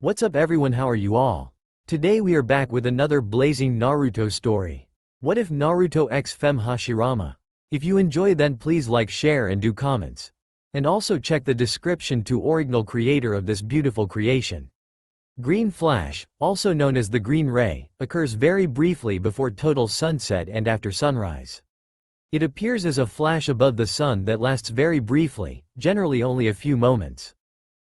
What's up everyone, how are you all? Today we are back with another blazing Naruto story. What if Naruto x Fem Hashirama? If you enjoy then please like, share and do comments. And also check the description to original creator of this beautiful creation. Green flash, also known as the green ray, occurs very briefly before total sunset and after sunrise. It appears as a flash above the sun that lasts very briefly, generally only a few moments.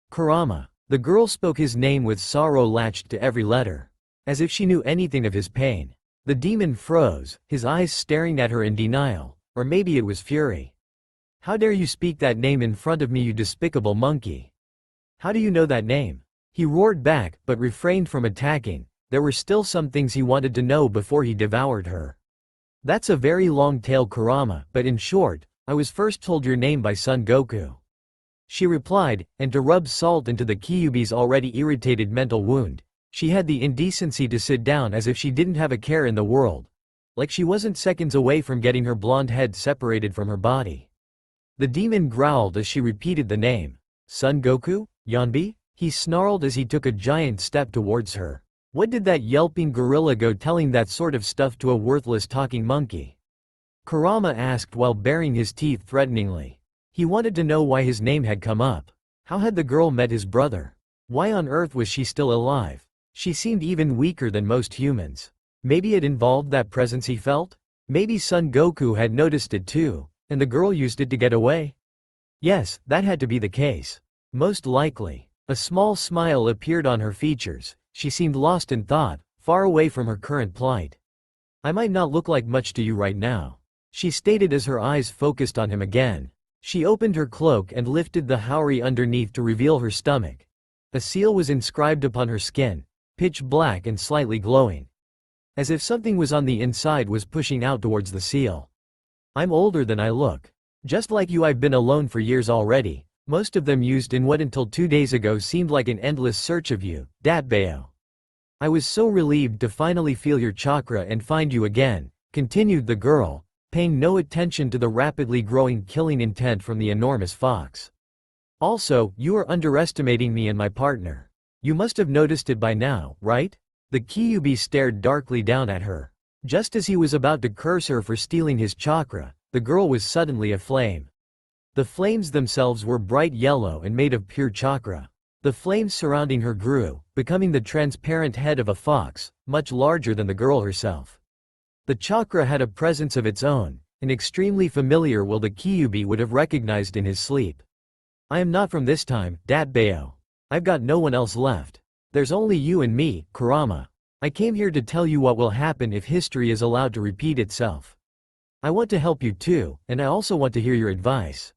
Kurama. The girl spoke his name with sorrow latched to every letter. As if she knew anything of his pain. The demon froze, his eyes staring at her in denial, or maybe it was fury. How dare you speak that name in front of me, you despicable monkey? How do you know that name? He roared back, but refrained from attacking. There were still some things he wanted to know before he devoured her. That's a very long tale, Kurama, but in short, I was first told your name by Son Goku. She replied, and to rub salt into the Kyuubi's already irritated mental wound, she had the indecency to sit down as if she didn't have a care in the world. Like she wasn't seconds away from getting her blonde head separated from her body. The demon growled as she repeated the name. Son Goku? Yanbi? He snarled as he took a giant step towards her. What did that yelping gorilla go telling that sort of stuff to a worthless talking monkey? Kurama asked while baring his teeth threateningly. He wanted to know why his name had come up. How had the girl met his brother? Why on earth was she still alive? She seemed even weaker than most humans. Maybe it involved that presence he felt? Maybe Son Goku had noticed it too, and the girl used it to get away? Yes, that had to be the case. Most likely. A small smile appeared on her features. She seemed lost in thought, far away from her current plight. I might not look like much to you right now, she stated as her eyes focused on him again. She opened her cloak and lifted the haori underneath to reveal her stomach. A seal was inscribed upon her skin, pitch black and slightly glowing. As if something was on the inside was pushing out towards the seal. I'm older than I look. Just like you, I've been alone for years already, most of them used in what until 2 days ago seemed like an endless search of you, Datbeo. I was so relieved to finally feel your chakra and find you again, continued the girl, paying no attention to the rapidly growing killing intent from the enormous fox. Also, you are underestimating me and my partner. You must have noticed it by now, right? The Kyuubi stared darkly down at her. Just as he was about to curse her for stealing his chakra, the girl was suddenly aflame. The flames themselves were bright yellow and made of pure chakra. The flames surrounding her grew, becoming the transparent head of a fox, much larger than the girl herself. The chakra had a presence of its own, an extremely familiar will the Kyuubi would have recognized in his sleep. I am not from this time, Datbeo. I've got no one else left. There's only you and me, Kurama. I came here to tell you what will happen if history is allowed to repeat itself. I want to help you too, and I also want to hear your advice.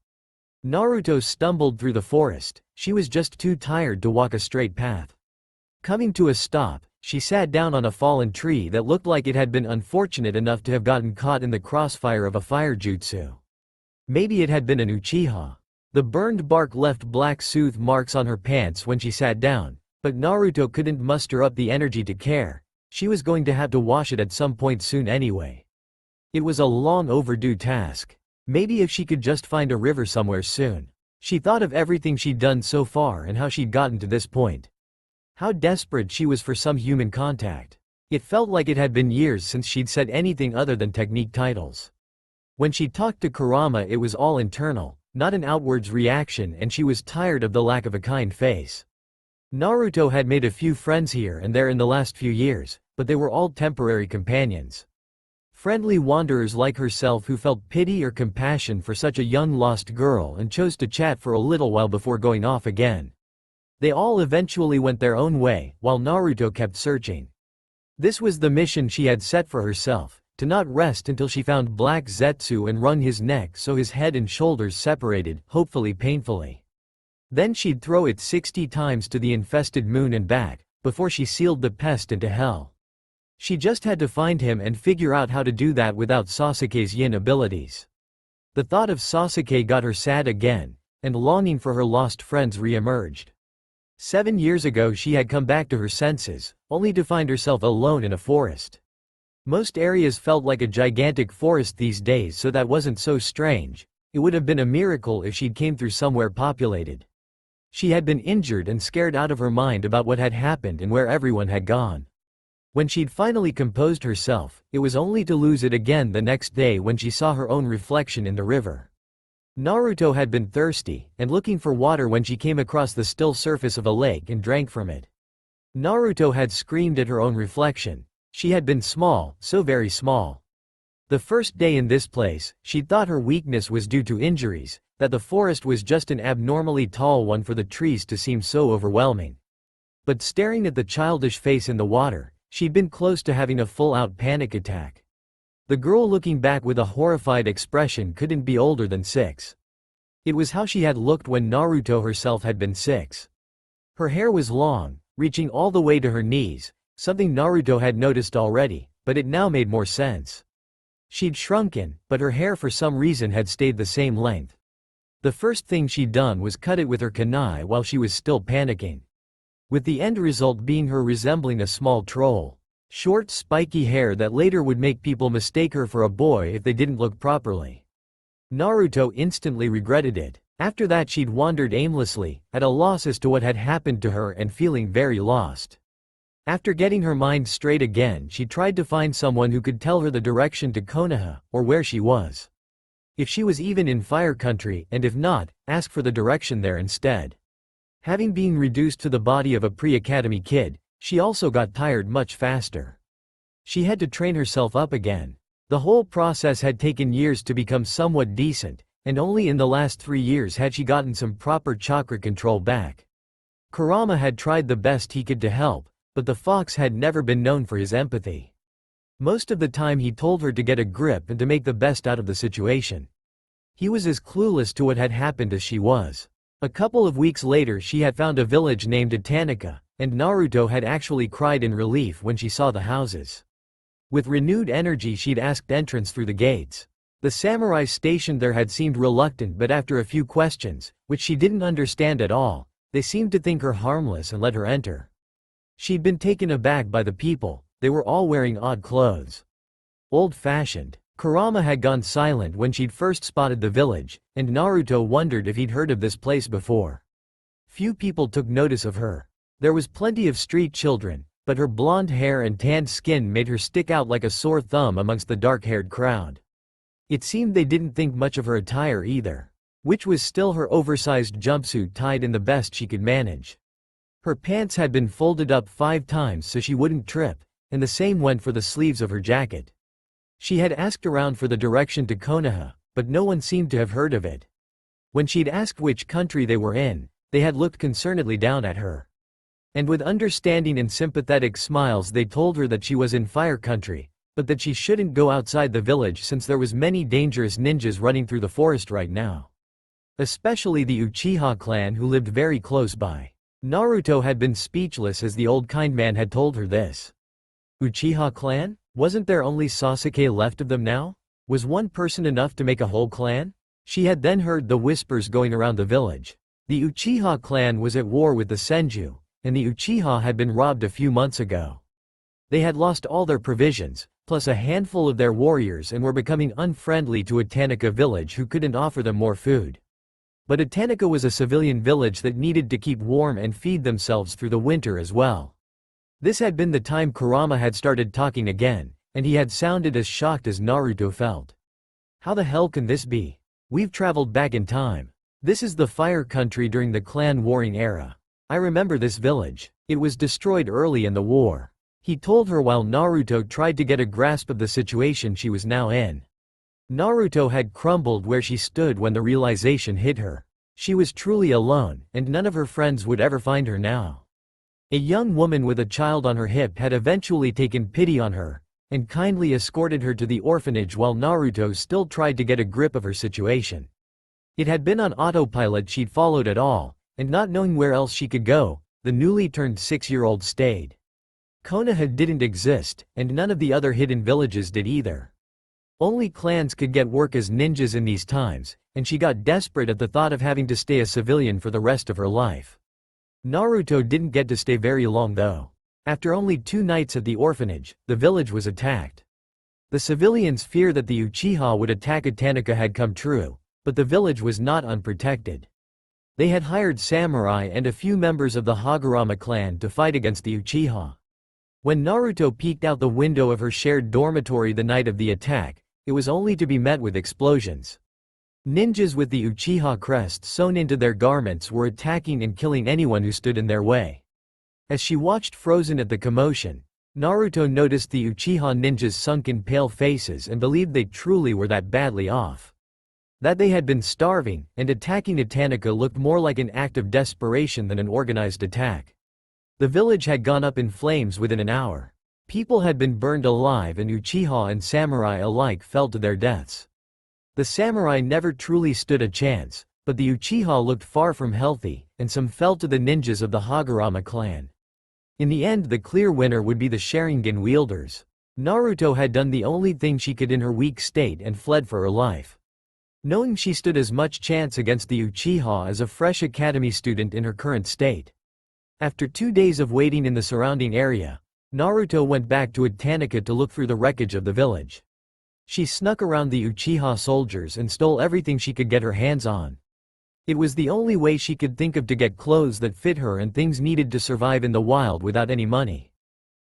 Naruto stumbled through the forest. She was just too tired to walk a straight path. Coming to a stop, she sat down on a fallen tree that looked like it had been unfortunate enough to have gotten caught in the crossfire of a fire jutsu. Maybe it had been an Uchiha. The burned bark left black soothe marks on her pants when she sat down, but Naruto couldn't muster up the energy to care. She was going to have to wash it at some point soon anyway. It was a long overdue task. Maybe if she could just find a river somewhere soon. She thought of everything she'd done so far and how she'd gotten to this point. How desperate she was for some human contact. It felt like it had been years since she'd said anything other than technique titles. When she talked to Kurama it was all internal, not an outwards reaction, and she was tired of the lack of a kind face. Naruto had made a few friends here and there in the last few years, but they were all temporary companions. Friendly wanderers like herself who felt pity or compassion for such a young lost girl and chose to chat for a little while before going off again. They all eventually went their own way, while Naruto kept searching. This was the mission she had set for herself, to not rest until she found Black Zetsu and wrung his neck so his head and shoulders separated, hopefully painfully. Then she'd throw it 60 times to the infested moon and back, before she sealed the pest into hell. She just had to find him and figure out how to do that without Sasuke's yin abilities. The thought of Sasuke got her sad again, and longing for her lost friends re-emerged. 7 years ago she had come back to her senses, only to find herself alone in a forest. Most areas felt like a gigantic forest these days, so that wasn't so strange. It would have been a miracle if she'd came through somewhere populated. She had been injured and scared out of her mind about what had happened and where everyone had gone. When she'd finally composed herself, it was only to lose it again the next day when she saw her own reflection in the river. Naruto had been thirsty and looking for water when she came across the still surface of a lake and drank from it. Naruto had screamed at her own reflection. She had been small, so very small. The first day in this place, she'd thought her weakness was due to injuries, that the forest was just an abnormally tall one for the trees to seem so overwhelming. But staring at the childish face in the water, she'd been close to having a full-out panic attack. The girl looking back with a horrified expression couldn't be older than 6. It was how she had looked when Naruto herself had been 6. Her hair was long, reaching all the way to her knees, something Naruto had noticed already, but it now made more sense. She'd shrunken, but her hair for some reason had stayed the same length. The first thing she'd done was cut it with her kunai while she was still panicking. With the end result being her resembling a small troll. Short, spiky hair that later would make people mistake her for a boy if they didn't look properly. Naruto instantly regretted it. After that she'd wandered aimlessly, at a loss as to what had happened to her and feeling very lost. After getting her mind straight again, she tried to find someone who could tell her the direction to Konoha, or where she was. If she was even in Fire Country, and if not, ask for the direction there instead. Having been reduced to the body of a pre-academy kid, she also got tired much faster. She had to train herself up again. The whole process had taken years to become somewhat decent, and only in the last 3 years had she gotten some proper chakra control back. Kurama had tried the best he could to help, but the fox had never been known for his empathy. Most of the time he told her to get a grip and to make the best out of the situation. He was as clueless to what had happened as she was. A couple of weeks later she had found a village named Itanica, and Naruto had actually cried in relief when she saw the houses. With renewed energy she'd asked entrance through the gates. The samurai stationed there had seemed reluctant, but after a few questions, which she didn't understand at all, they seemed to think her harmless and let her enter. She'd been taken aback by the people. They were all wearing odd clothes. Old-fashioned. Kurama had gone silent when she'd first spotted the village, and Naruto wondered if he'd heard of this place before. Few people took notice of her. There was plenty of street children, but her blonde hair and tanned skin made her stick out like a sore thumb amongst the dark-haired crowd. It seemed they didn't think much of her attire either, which was still her oversized jumpsuit tied in the best she could manage. Her pants had been folded up 5 times so she wouldn't trip, and the same went for the sleeves of her jacket. She had asked around for the direction to Konoha, but no one seemed to have heard of it. When she'd asked which country they were in, they had looked concernedly down at her. And with understanding and sympathetic smiles they told her that she was in Fire Country, but that she shouldn't go outside the village since there was many dangerous ninjas running through the forest right now. Especially the Uchiha clan who lived very close by. Naruto had been speechless as the old kind man had told her this. Uchiha clan? Wasn't there only Sasuke left of them now? Was one person enough to make a whole clan? She had then heard the whispers going around the village. The Uchiha clan was at war with the Senju, and the Uchiha had been robbed a few months ago. They had lost all their provisions, plus a handful of their warriors, and were becoming unfriendly to Itanica village who couldn't offer them more food. But Itanica was a civilian village that needed to keep warm and feed themselves through the winter as well. This had been the time Kurama had started talking again, and he had sounded as shocked as Naruto felt. How the hell can this be? We've traveled back in time. This is the Fire Country during the clan warring era. I remember this village. It was destroyed early in the war. He told her while Naruto tried to get a grasp of the situation she was now in. Naruto had crumbled where she stood when the realization hit her. She was truly alone, and none of her friends would ever find her now. A young woman with a child on her hip had eventually taken pity on her, and kindly escorted her to the orphanage while Naruto still tried to get a grip of her situation. It had been on autopilot she'd followed it all, and not knowing where else she could go, the newly turned 6-year-old stayed. Konoha didn't exist, and none of the other hidden villages did either. Only clans could get work as ninjas in these times, and she got desperate at the thought of having to stay a civilian for the rest of her life. Naruto didn't get to stay very long though. After only 2 nights at the orphanage, the village was attacked. The civilians' fear that the Uchiha would attack Itanica had come true, but the village was not unprotected. They had hired samurai and a few members of the Hashirama clan to fight against the Uchiha. When Naruto peeked out the window of her shared dormitory the night of the attack, it was only to be met with explosions. Ninjas with the Uchiha crest sewn into their garments were attacking and killing anyone who stood in their way. As she watched frozen at the commotion, Naruto noticed the Uchiha ninjas' sunken pale faces and believed they truly were that badly off. That they had been starving, and attacking Itanica looked more like an act of desperation than an organized attack. The village had gone up in flames within an hour. People had been burned alive and Uchiha and samurai alike fell to their deaths. The samurai never truly stood a chance, but the Uchiha looked far from healthy, and some fell to the ninjas of the Hashirama clan. In the end, the clear winner would be the Sharingan wielders. Naruto had done the only thing she could in her weak state and fled for her life. Knowing she stood as much chance against the Uchiha as a fresh academy student in her current state. After 2 days of waiting in the surrounding area, Naruto went back to Itanica to look through the wreckage of the village. She snuck around the Uchiha soldiers and stole everything she could get her hands on. It was the only way she could think of to get clothes that fit her and things needed to survive in the wild without any money.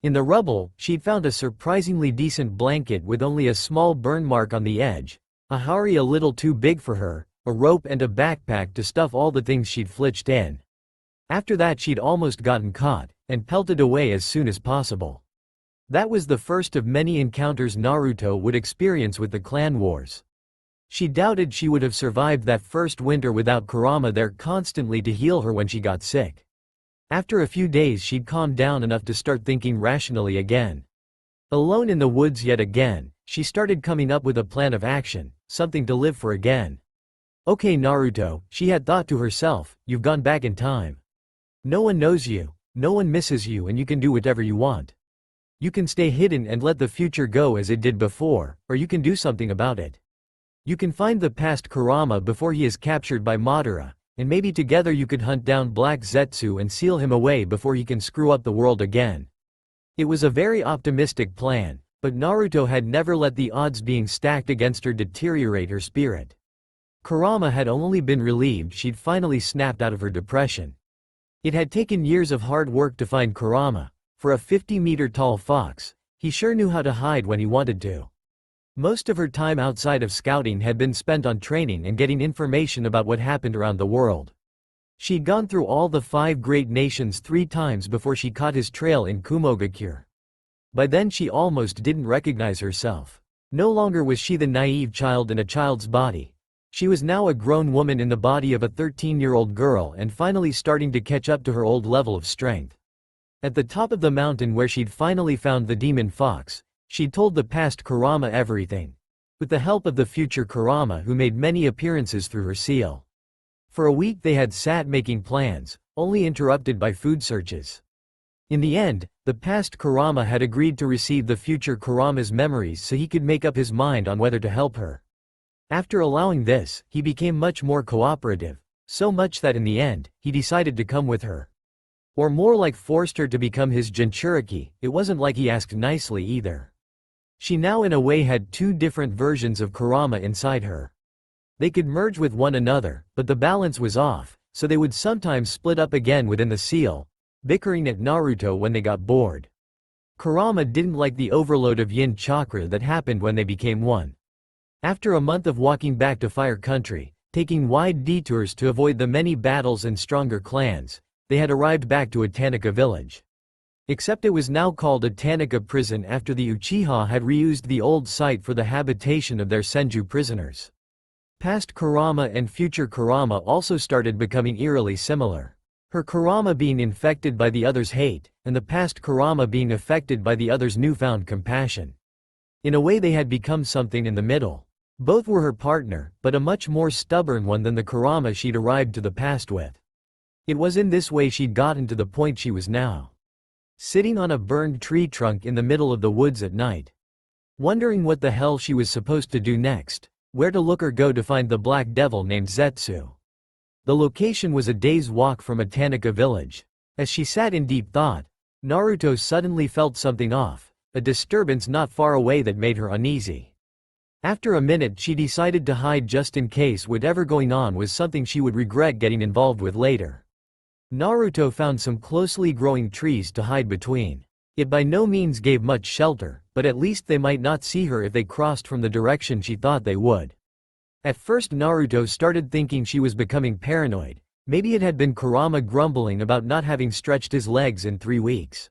In the rubble, she'd found a surprisingly decent blanket with only a small burn mark on the edge, a hari a little too big for her, a rope and a backpack to stuff all the things she'd flitched in. After that she'd almost gotten caught, and pelted away as soon as possible. That was the first of many encounters Naruto would experience with the clan wars. She doubted she would have survived that first winter without Kurama there constantly to heal her when she got sick. After a few days she'd calmed down enough to start thinking rationally again. Alone in the woods yet again, she started coming up with a plan of action, something to live for again. Okay Naruto, she had thought to herself, you've gone back in time. No one knows you, no one misses you, and you can do whatever you want. You can stay hidden and let the future go as it did before, or you can do something about it. You can find the past Kurama before he is captured by Madara, and maybe together you could hunt down Black Zetsu and seal him away before he can screw up the world again. It was a very optimistic plan, but Naruto had never let the odds being stacked against her deteriorate her spirit. Kurama had only been relieved she'd finally snapped out of her depression. It had taken years of hard work to find Kurama. For a 50-meter tall fox, he sure knew how to hide when he wanted to. Most of her time outside of scouting had been spent on training and getting information about what happened around the world. She'd gone through all the 5 great nations 3 times before she caught his trail in Kumogakure. By then she almost didn't recognize herself. No longer was she the naive child in a child's body. She was now a grown woman in the body of a 13-year-old girl and finally starting to catch up to her old level of strength. At the top of the mountain where she'd finally found the demon fox, she'd told the past Kurama everything. With the help of the future Kurama who made many appearances through her seal. For a week they had sat making plans, only interrupted by food searches. In the end, the past Kurama had agreed to receive the future Kurama's memories so he could make up his mind on whether to help her. After allowing this, he became much more cooperative, so much that in the end, he decided to come with her. Or more like forced her to become his Jinchuriki. It wasn't like he asked nicely either. She now in a way had 2 different versions of Kurama inside her. They could merge with one another, but the balance was off, so they would sometimes split up again within the seal, bickering at Naruto when they got bored. Kurama didn't like the overload of yin chakra that happened when they became one. After a month of walking back to Fire Country, taking wide detours to avoid the many battles and stronger clans, they had arrived back to Itanica village. Except it was now called Itanica prison after the Uchiha had reused the old site for the habitation of their Senju prisoners. Past Kurama and future Kurama also started becoming eerily similar. Her Kurama being infected by the other's hate, and the past Kurama being affected by the other's newfound compassion. In a way they had become something in the middle. Both were her partner, but a much more stubborn one than the Kurama she'd arrived to the past with. It was in this way she'd gotten to the point she was now. Sitting on a burned tree trunk in the middle of the woods at night. Wondering what the hell she was supposed to do next, where to look or go to find the black devil named Zetsu. The location was a day's walk from Itanica village. As she sat in deep thought, Naruto suddenly felt something off, a disturbance not far away that made her uneasy. After a minute she decided to hide just in case whatever going on was something she would regret getting involved with later. Naruto found some closely growing trees to hide between. It by no means gave much shelter, but at least they might not see her if they crossed from the direction she thought they would. At first Naruto started thinking she was becoming paranoid. Maybe it had been Kurama grumbling about not having stretched his legs in 3 weeks.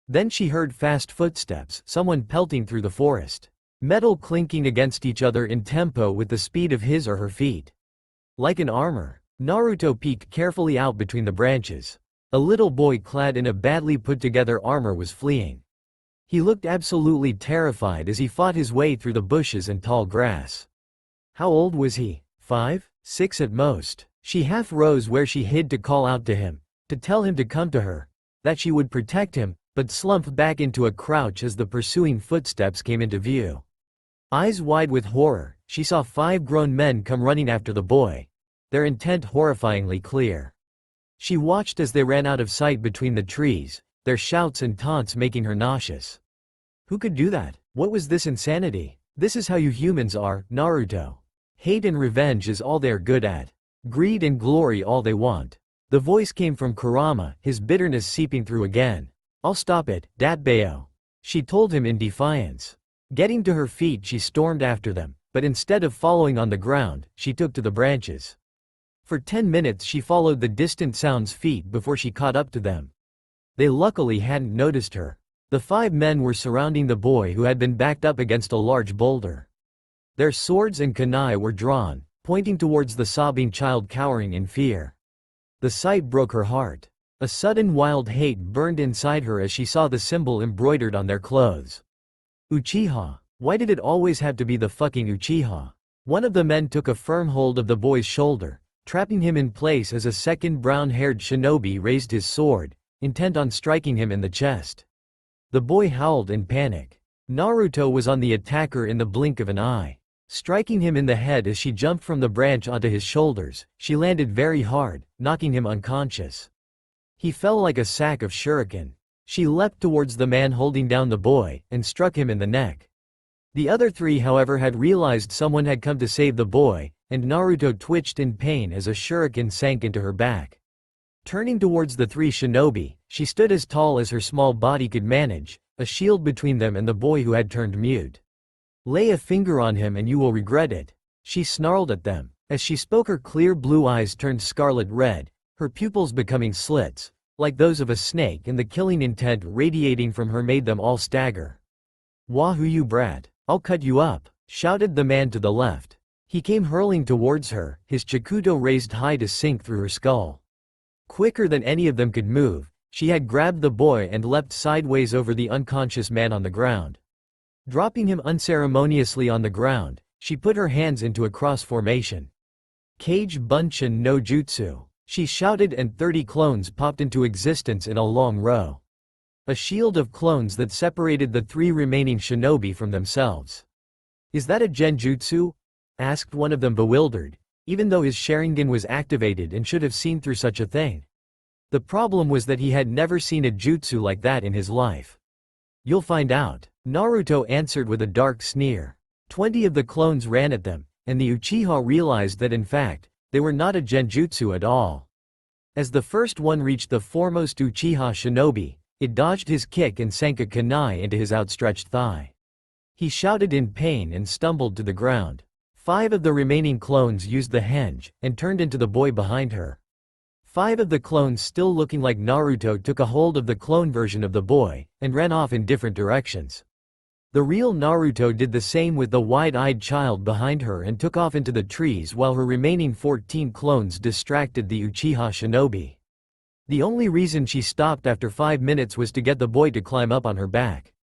Then she heard fast footsteps, someone pelting through the forest. Metal clinking against each other in tempo with the speed of his or her feet. Like an armor, Naruto peeked carefully out between the branches. A little boy clad in a badly put-together armor was fleeing. He looked absolutely terrified as he fought his way through the bushes and tall grass. How old was he? 5, 6 at most. She half rose where she hid to call out to him, to tell him to come to her, that she would protect him, but slumped back into a crouch as the pursuing footsteps came into view. Eyes wide with horror, she saw 5 grown men come running after the boy, their intent horrifyingly clear. She watched as they ran out of sight between the trees, their shouts and taunts making her nauseous. Who could do that? What was this insanity? This is how you humans are, Naruto. Hate and revenge is all they're good at. Greed and glory all they want. The voice came from Kurama, his bitterness seeping through again. I'll stop it, Datbeo. She told him in defiance. Getting to her feet she stormed after them, but instead of following on the ground, she took to the branches. For 10 minutes she followed the distant sound's feet before she caught up to them. They luckily hadn't noticed her. The 5 men were surrounding the boy who had been backed up against a large boulder. Their swords and kunai were drawn, pointing towards the sobbing child cowering in fear. The sight broke her heart. A sudden wild hate burned inside her as she saw the symbol embroidered on their clothes. Uchiha. Why did it always have to be the fucking Uchiha? One of the men took a firm hold of the boy's shoulder, trapping him in place as a second brown-haired shinobi raised his sword, intent on striking him in the chest. The boy howled in panic. Naruto was on the attacker in the blink of an eye. Striking him in the head as she jumped from the branch onto his shoulders, she landed very hard, knocking him unconscious. He fell like a sack of shuriken. She leapt towards the man holding down the boy, and struck him in the neck. The other 3 however had realized someone had come to save the boy, and Naruto twitched in pain as a shuriken sank into her back. Turning towards the 3 shinobi, she stood as tall as her small body could manage, a shield between them and the boy who had turned mute. Lay a finger on him and you will regret it. She snarled at them. As she spoke her clear blue eyes turned scarlet red, her pupils becoming slits, like those of a snake, and the killing intent radiating from her made them all stagger. Wahoo you brat, I'll cut you up, shouted the man to the left. He came hurling towards her, his chikuto raised high to sink through her skull. Quicker than any of them could move, she had grabbed the boy and leapt sideways over the unconscious man on the ground. Dropping him unceremoniously on the ground, she put her hands into a cross formation. Kage Bunshin no Jutsu, she shouted, and 30 clones popped into existence in a long row. A shield of clones that separated the 3 remaining shinobi from themselves. Is that a genjutsu? Asked one of them bewildered, even though his Sharingan was activated and should have seen through such a thing. The problem was that he had never seen a jutsu like that in his life. You'll find out, Naruto answered with a dark sneer. 20 of the clones ran at them, and the Uchiha realized that in fact, they were not a genjutsu at all. As the first one reached the foremost Uchiha shinobi, it dodged his kick and sank a kunai into his outstretched thigh. He shouted in pain and stumbled to the ground. 5 of the remaining clones used the henge, and turned into the boy behind her. 5 of the clones still looking like Naruto took a hold of the clone version of the boy, and ran off in different directions. The real Naruto did the same with the wide-eyed child behind her and took off into the trees while her remaining 14 clones distracted the Uchiha shinobi. The only reason she stopped after 5 minutes was to get the boy to climb up on her back.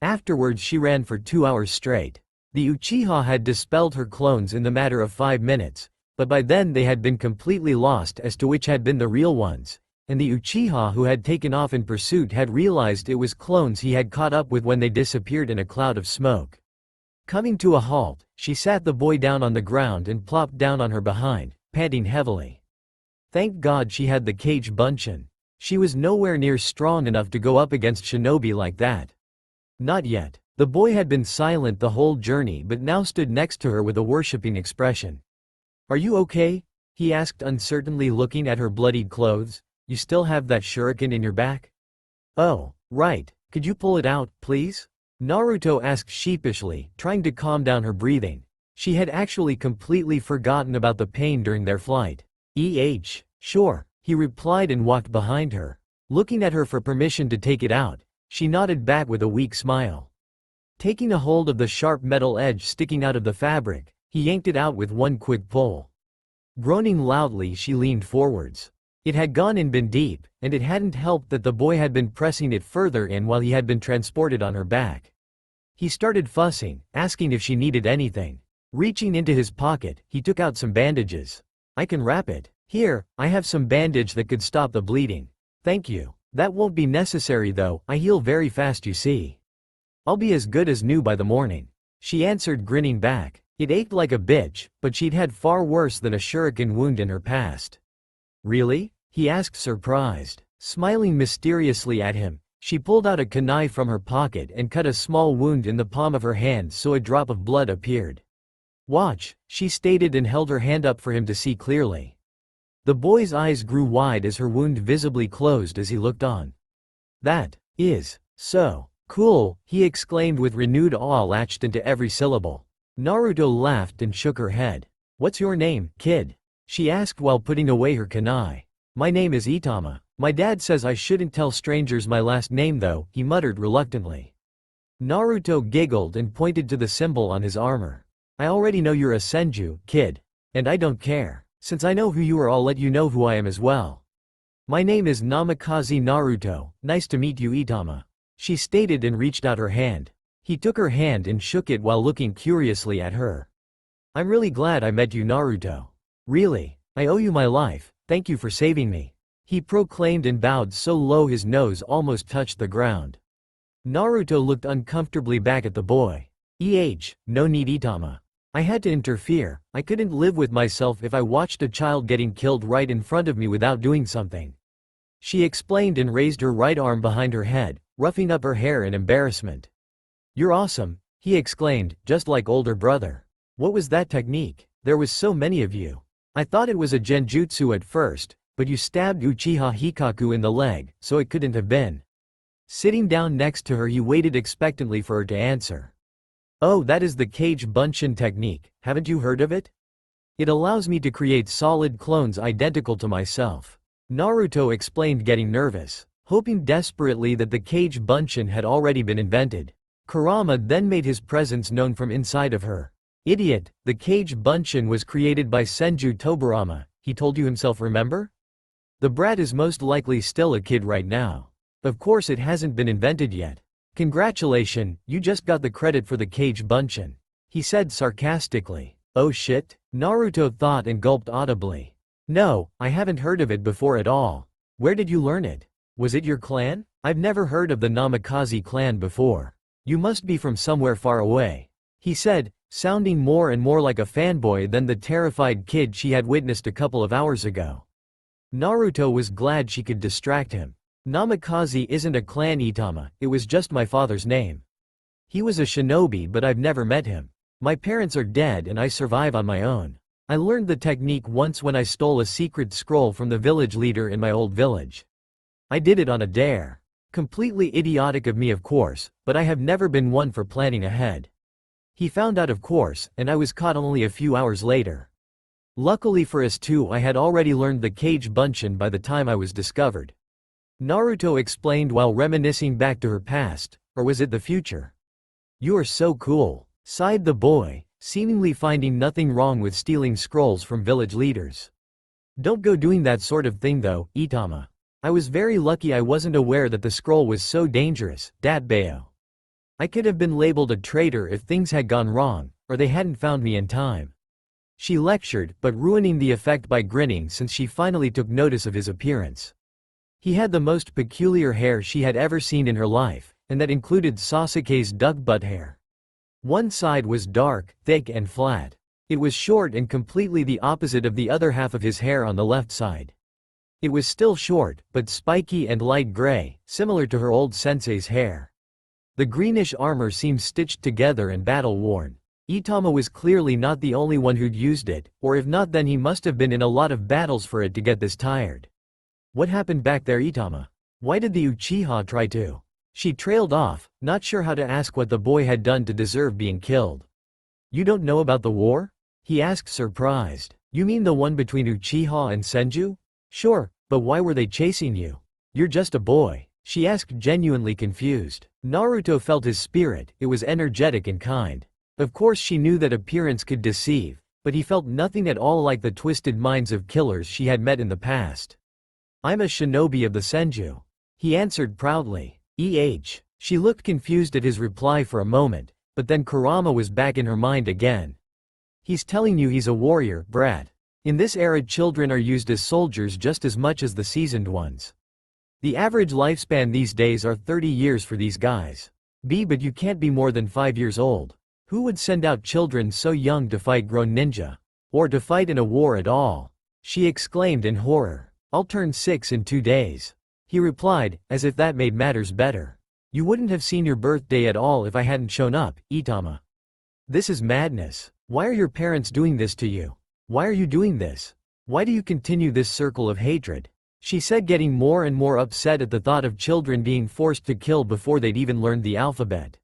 Afterwards she ran for 2 hours straight. The Uchiha had dispelled her clones in the matter of 5 minutes, but by then they had been completely lost as to which had been the real ones, and the Uchiha who had taken off in pursuit had realized it was clones he had caught up with when they disappeared in a cloud of smoke. Coming to a halt, she sat the boy down on the ground and plopped down on her behind, panting heavily. Thank God she had the Kage Bunshin. She was nowhere near strong enough to go up against shinobi like that. Not yet. The boy had been silent the whole journey but now stood next to her with a worshipping expression. "Are you okay?" he asked uncertainly, looking at her bloodied clothes. "You still have that shuriken in your back?" "Oh, right. Could you pull it out, please?" Naruto asked sheepishly, trying to calm down her breathing. She had actually completely forgotten about the pain during their flight. Sure," he replied and walked behind her. Looking at her for permission to take it out, she nodded back with a weak smile. Taking a hold of the sharp metal edge sticking out of the fabric, he yanked it out with one quick pull. Groaning loudly, she leaned forwards. It had gone in been deep, and it hadn't helped that the boy had been pressing it further in while he had been transported on her back. He started fussing, asking if she needed anything. Reaching into his pocket, he took out some bandages. "I can wrap it. Here, I have some bandage that could stop the bleeding. Thank you. That won't be necessary though, I heal very fast, you see. I'll be as good as new by the morning," she answered, grinning back. It ached like a bitch, but she'd had far worse than a shuriken wound in her past. "Really?" he asked, surprised. Smiling mysteriously at him, she pulled out a kunai from her pocket and cut a small wound in the palm of her hand so a drop of blood appeared. "Watch," she stated and held her hand up for him to see clearly. The boy's eyes grew wide as her wound visibly closed as he looked on. "That is so cool," he exclaimed with renewed awe latched into every syllable. Naruto laughed and shook her head. "What's your name, kid?" she asked while putting away her kunai. "My name is Itama. My dad says I shouldn't tell strangers my last name though," he muttered reluctantly. Naruto giggled and pointed to the symbol on his armor. "I already know you're a senju, kid. And I don't care. Since I know who you are, I'll let you know who I am as well. My name is Namikaze Naruto. Nice to meet you, Itama," she stated and reached out her hand. He took her hand and shook it while looking curiously at her. "I'm really glad I met you, Naruto. Really, I owe you my life, thank you for saving me," he proclaimed and bowed so low his nose almost touched the ground. Naruto looked uncomfortably back at the boy. No need, Itama. I had to interfere. I couldn't live with myself if I watched a child getting killed right in front of me without doing something," she explained and raised her right arm behind her head, roughing up her hair in embarrassment. "You're awesome," he exclaimed, "just like older brother. What was that technique? There was so many of you. I thought it was a genjutsu at first, but you stabbed Uchiha Hikaku in the leg, so it couldn't have been." Sitting down next to her, he waited expectantly for her to answer. "Oh, that is the Kage Bunshin technique, haven't you heard of it? It allows me to create solid clones identical to myself," Naruto explained, getting nervous, hoping desperately that the Kage Bunshin had already been invented. Kurama then made his presence known from inside of her. "Idiot, the Kage Bunshin was created by Senju Tobarama, he told you himself, remember? The brat is most likely still a kid right now. Of course it hasn't been invented yet. Congratulations, you just got the credit for the Kage Bunshin," he said sarcastically. "Oh shit?" Naruto thought and gulped audibly. "No, I haven't heard of it before at all. Where did you learn it? Was it your clan? I've never heard of the Namikaze clan before. You must be from somewhere far away," he said, sounding more and more like a fanboy than the terrified kid she had witnessed a couple of hours ago. Naruto was glad she could distract him. "Namikaze isn't a clan, Itama, it was just my father's name. He was a shinobi, but I've never met him. My parents are dead and I survive on my own. I learned the technique once when I stole a secret scroll from the village leader in my old village. I did it on a dare. Completely idiotic of me, of course, but I have never been one for planning ahead. He found out, of course, and I was caught only a few hours later. Luckily for us two, I had already learned the Kage Bunshin by the time I was discovered," Naruto explained while reminiscing back to her past, or was it the future? "You are so cool," sighed the boy, seemingly finding nothing wrong with stealing scrolls from village leaders. "Don't go doing that sort of thing though, Itama. I was very lucky I wasn't aware that the scroll was so dangerous, Datbeo. I could have been labeled a traitor if things had gone wrong, or they hadn't found me in time," she lectured, but ruining the effect by grinning since she finally took notice of his appearance. He had the most peculiar hair she had ever seen in her life, and that included Sasuke's duck butt hair. One side was dark, thick and flat. It was short and completely the opposite of the other half of his hair on the left side. It was still short, but spiky and light gray, similar to her old sensei's hair. The greenish armor seemed stitched together and battle-worn. Itama was clearly not the only one who'd used it, or if not then he must have been in a lot of battles for it to get this tired. What happened back there, Itama? Why did the Uchiha try to? She trailed off, not sure how to ask what the boy had done to deserve being killed. You don't know about the war? He asked, surprised. You mean the one between Uchiha and Senju? Sure, but why were they chasing you? You're just a boy. She asked, genuinely confused. Naruto felt his spirit, it was energetic and kind. Of course she knew that appearance could deceive, but he felt nothing at all like the twisted minds of killers she had met in the past. I'm a shinobi of the Senju. He answered proudly. She looked confused at his reply for a moment, but then Kurama was back in her mind again. He's telling you he's a warrior, brat. In this era children are used as soldiers just as much as the seasoned ones. The average lifespan these days are 30 years for these guys. But you can't be more than 5 years old. Who would send out children so young to fight grown ninja? Or to fight in a war at all? She exclaimed in horror. I'll turn 6 in 2 days. He replied, as if that made matters better. You wouldn't have seen your birthday at all if I hadn't shown up, Itama. This is madness. Why are your parents doing this to you? Why are you doing this? Why do you continue this circle of hatred? She said, getting more and more upset at the thought of children being forced to kill before they'd even learned the alphabet.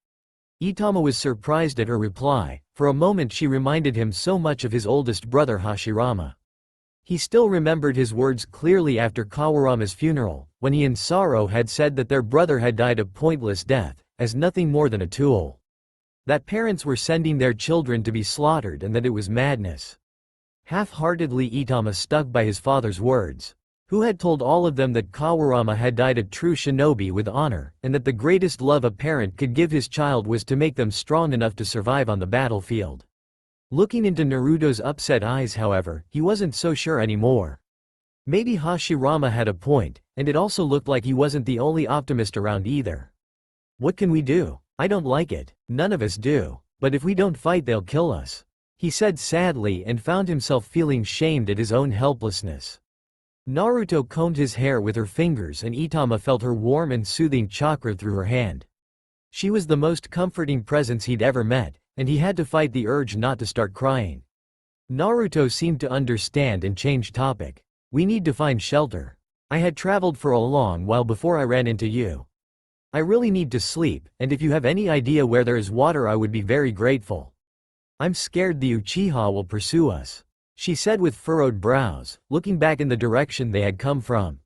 Itama was surprised at her reply. For a moment she reminded him so much of his oldest brother Hashirama. He still remembered his words clearly after Kawarama's funeral, when he in sorrow had said that their brother had died a pointless death, as nothing more than a tool. That parents were sending their children to be slaughtered and that it was madness. Half-heartedly Itama stuck by his father's words. Who had told all of them that Kawarama had died a true shinobi with honor, and that the greatest love a parent could give his child was to make them strong enough to survive on the battlefield. Looking into Naruto's upset eyes, however, he wasn't so sure anymore. Maybe Hashirama had a point, and it also looked like he wasn't the only optimist around either. What can we do? I don't like it. None of us do. But if we don't fight they'll kill us. He said sadly and found himself feeling shamed at his own helplessness. Naruto combed his hair with her fingers and Itama felt her warm and soothing chakra through her hand. She was the most comforting presence he'd ever met, and he had to fight the urge not to start crying. Naruto seemed to understand and changed topic. We need to find shelter. I had traveled for a long while before I ran into you. I really need to sleep, and if you have any idea where there is water I would be very grateful. I'm scared the Uchiha will pursue us, she said with furrowed brows, looking back in the direction they had come from.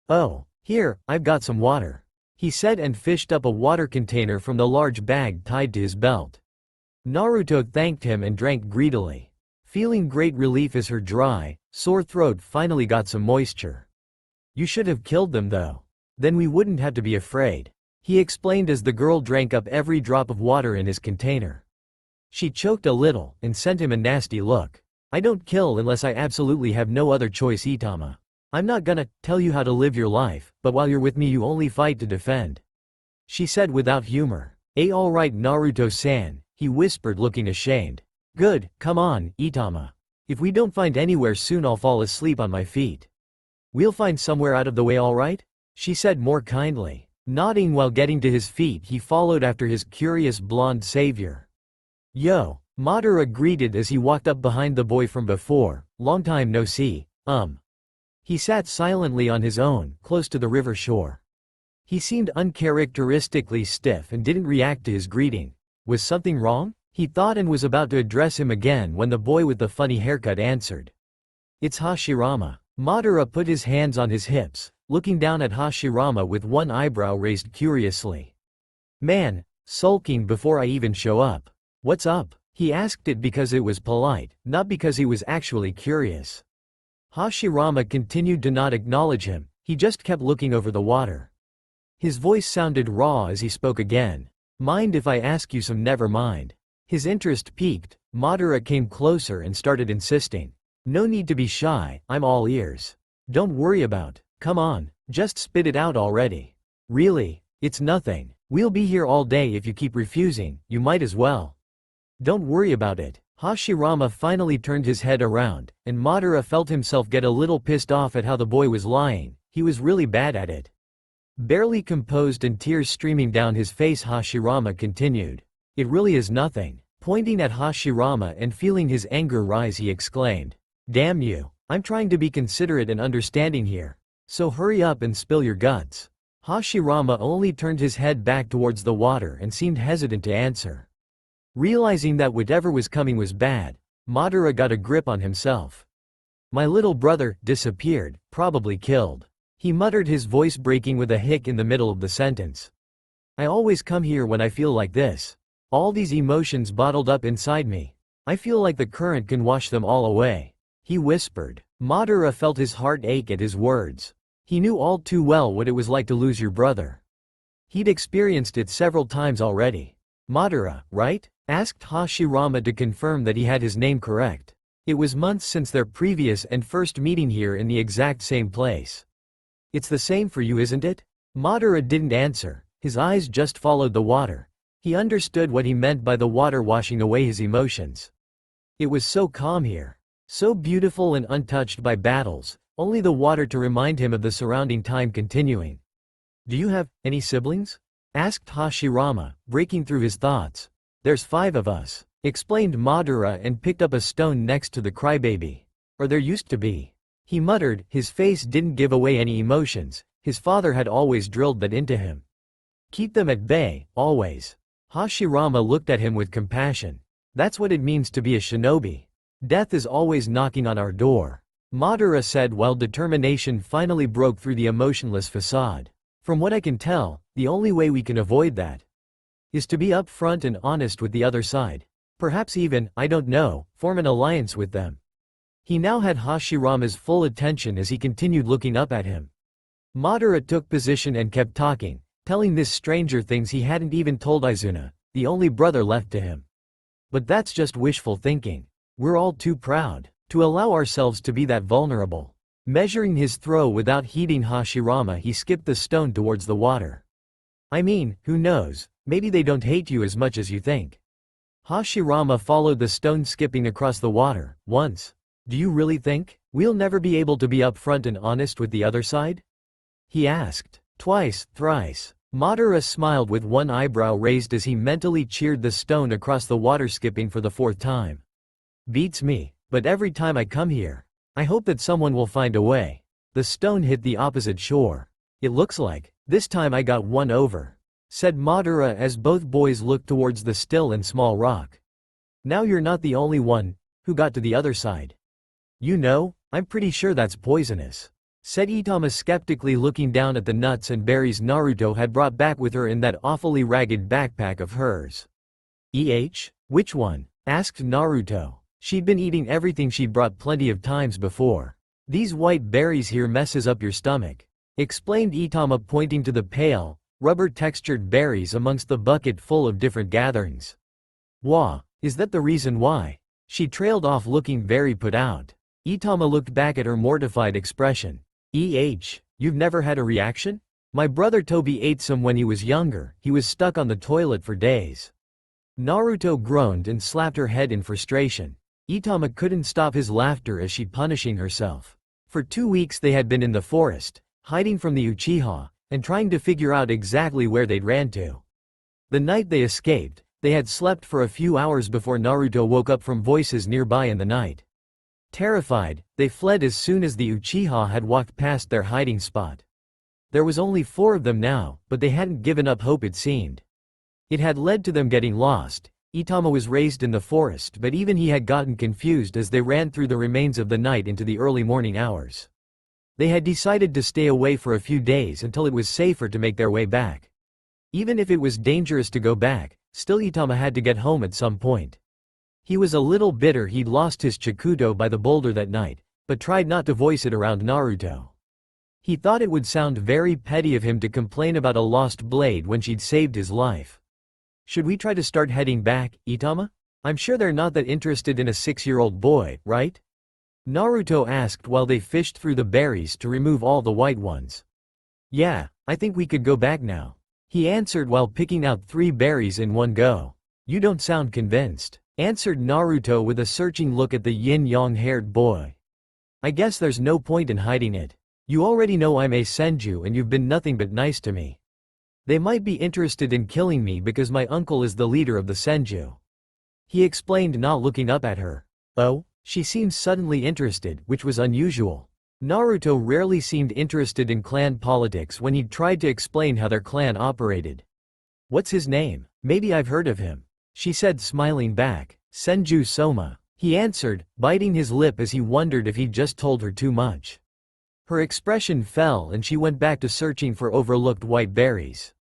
Oh, here, I've got some water, he said and fished up a water container from the large bag tied to his belt. Naruto thanked him and drank greedily, feeling great relief as her dry, sore throat finally got some moisture. You should have killed them though. Then we wouldn't have to be afraid, he explained as the girl drank up every drop of water in his container. She choked a little and sent him a nasty look. I don't kill unless I absolutely have no other choice, Itama. I'm not gonna tell you how to live your life, but while you're with me you only fight to defend, she said without humor. Alright Naruto-san, he whispered looking ashamed. Good, come on, Itama. If we don't find anywhere soon I'll fall asleep on my feet. We'll find somewhere out of the way, alright? She said more kindly. Nodding while getting to his feet he followed after his curious blonde savior. Yo, Madara greeted as he walked up behind the boy from before. Long time no see, He sat silently on his own, close to the river shore. He seemed uncharacteristically stiff and didn't react to his greeting. Was something wrong? He thought and was about to address him again when the boy with the funny haircut answered. It's Hashirama. Madara put his hands on his hips, looking down at Hashirama with one eyebrow raised curiously. Man, sulking before I even show up. What's up? He asked it because it was polite, not because he was actually curious. Hashirama continued to not acknowledge him, he just kept looking over the water. His voice sounded raw as he spoke again. Mind if I ask you some? Never mind. His interest piqued, Madara came closer and started insisting. No need to be shy, I'm all ears. Don't worry about, come on, just spit it out already. Really, it's nothing, we'll be here all day. If you keep refusing, you might as well. Don't worry about it. Hashirama finally turned his head around, and Madara felt himself get a little pissed off at how the boy was lying. He was really bad at it. Barely composed and tears streaming down his face, Hashirama continued. It really is nothing. Pointing at Hashirama and feeling his anger rise, he exclaimed. Damn you. I'm trying to be considerate and understanding here. So hurry up and spill your guts. Hashirama only turned his head back towards the water and seemed hesitant to answer. Realizing that whatever was coming was bad, Madara got a grip on himself. My little brother disappeared, probably killed. He muttered, his voice breaking with a hic in the middle of the sentence. I always come here when I feel like this. All these emotions bottled up inside me. I feel like the current can wash them all away. He whispered. Madara felt his heart ache at his words. He knew all too well what it was like to lose your brother. He'd experienced it several times already. Madara, right? Asked Hashirama to confirm that he had his name correct. It was months since their previous and first meeting here in the exact same place. It's the same for you, isn't it? Madara didn't answer, his eyes just followed the water. He understood what he meant by the water washing away his emotions. It was so calm here. So beautiful and untouched by battles, only the water to remind him of the surrounding time continuing. Do you have any siblings? Asked Hashirama, breaking through his thoughts. There's 5 of us, explained Madara and picked up a stone next to the crybaby. Or there used to be. He muttered, his face didn't give away any emotions, his father had always drilled that into him. Keep them at bay, always. Hashirama looked at him with compassion. That's what it means to be a shinobi. Death is always knocking on our door. Madara said while determination finally broke through the emotionless facade. From what I can tell, the only way we can avoid that is to be upfront and honest with the other side. Perhaps even, I don't know, form an alliance with them. He now had Hashirama's full attention as he continued looking up at him. Madara took position and kept talking, telling this stranger things he hadn't even told Izuna, the only brother left to him. But that's just wishful thinking. We're all too proud to allow ourselves to be that vulnerable. Measuring his throw without heeding Hashirama, he skipped the stone towards the water. I mean, who knows, maybe they don't hate you as much as you think. Hashirama followed the stone skipping across the water, once. Do you really think we'll never be able to be upfront and honest with the other side? He asked. Twice, thrice. Madara smiled with one eyebrow raised as he mentally cheered the stone across the water, skipping for the 4th time. Beats me, but every time I come here, I hope that someone will find a way. The stone hit the opposite shore. It looks like, this time I got one over, said Madara as both boys looked towards the still and small rock. Now you're not the only one who got to the other side. You know, I'm pretty sure that's poisonous, said Itama skeptically, looking down at the nuts and berries Naruto had brought back with her in that awfully ragged backpack of hers. Which one? Asked Naruto. She'd been eating everything she'd brought plenty of times before. These white berries here messes up your stomach, explained Itama, pointing to the pale, rubber-textured berries amongst the bucket full of different gatherings. Wah, is that the reason why? She trailed off, looking very put out. Itama looked back at her mortified expression. You've never had a reaction? My brother Tobi ate some when he was younger, he was stuck on the toilet for days. Naruto groaned and slapped her head in frustration. Itama couldn't stop his laughter as she'd punishing herself. For 2 weeks they had been in the forest, hiding from the Uchiha, and trying to figure out exactly where they'd ran to. The night they escaped, they had slept for a few hours before Naruto woke up from voices nearby in the night. Terrified, they fled as soon as the Uchiha had walked past their hiding spot. There was only 4 of them now, but they hadn't given up hope, it seemed. It had led to them getting lost. Itama was raised in the forest, but even he had gotten confused as they ran through the remains of the night into the early morning hours. They had decided to stay away for a few days until it was safer to make their way back. Even if it was dangerous to go back, still Itama had to get home at some point. He was a little bitter he'd lost his Chikuto by the boulder that night, but tried not to voice it around Naruto. He thought it would sound very petty of him to complain about a lost blade when she'd saved his life. Should we try to start heading back, Itama? I'm sure they're not that interested in a 6-year-old boy, right? Naruto asked while they fished through the berries to remove all the white ones. Yeah, I think we could go back now, he answered while picking out 3 berries in one go. You don't sound convinced, answered Naruto with a searching look at the yin-yang haired boy. I guess there's no point in hiding it. You already know I'm a senju and you've been nothing but nice to me. They might be interested in killing me because my uncle is the leader of the senju. He explained, not looking up at her. Oh? She seemed suddenly interested, which was unusual. Naruto rarely seemed interested in clan politics when he'd tried to explain how their clan operated. What's his name? Maybe I've heard of him, she said, smiling back. Senju Soma, he answered, biting his lip as he wondered if he'd just told her too much. Her expression fell and she went back to searching for overlooked white berries.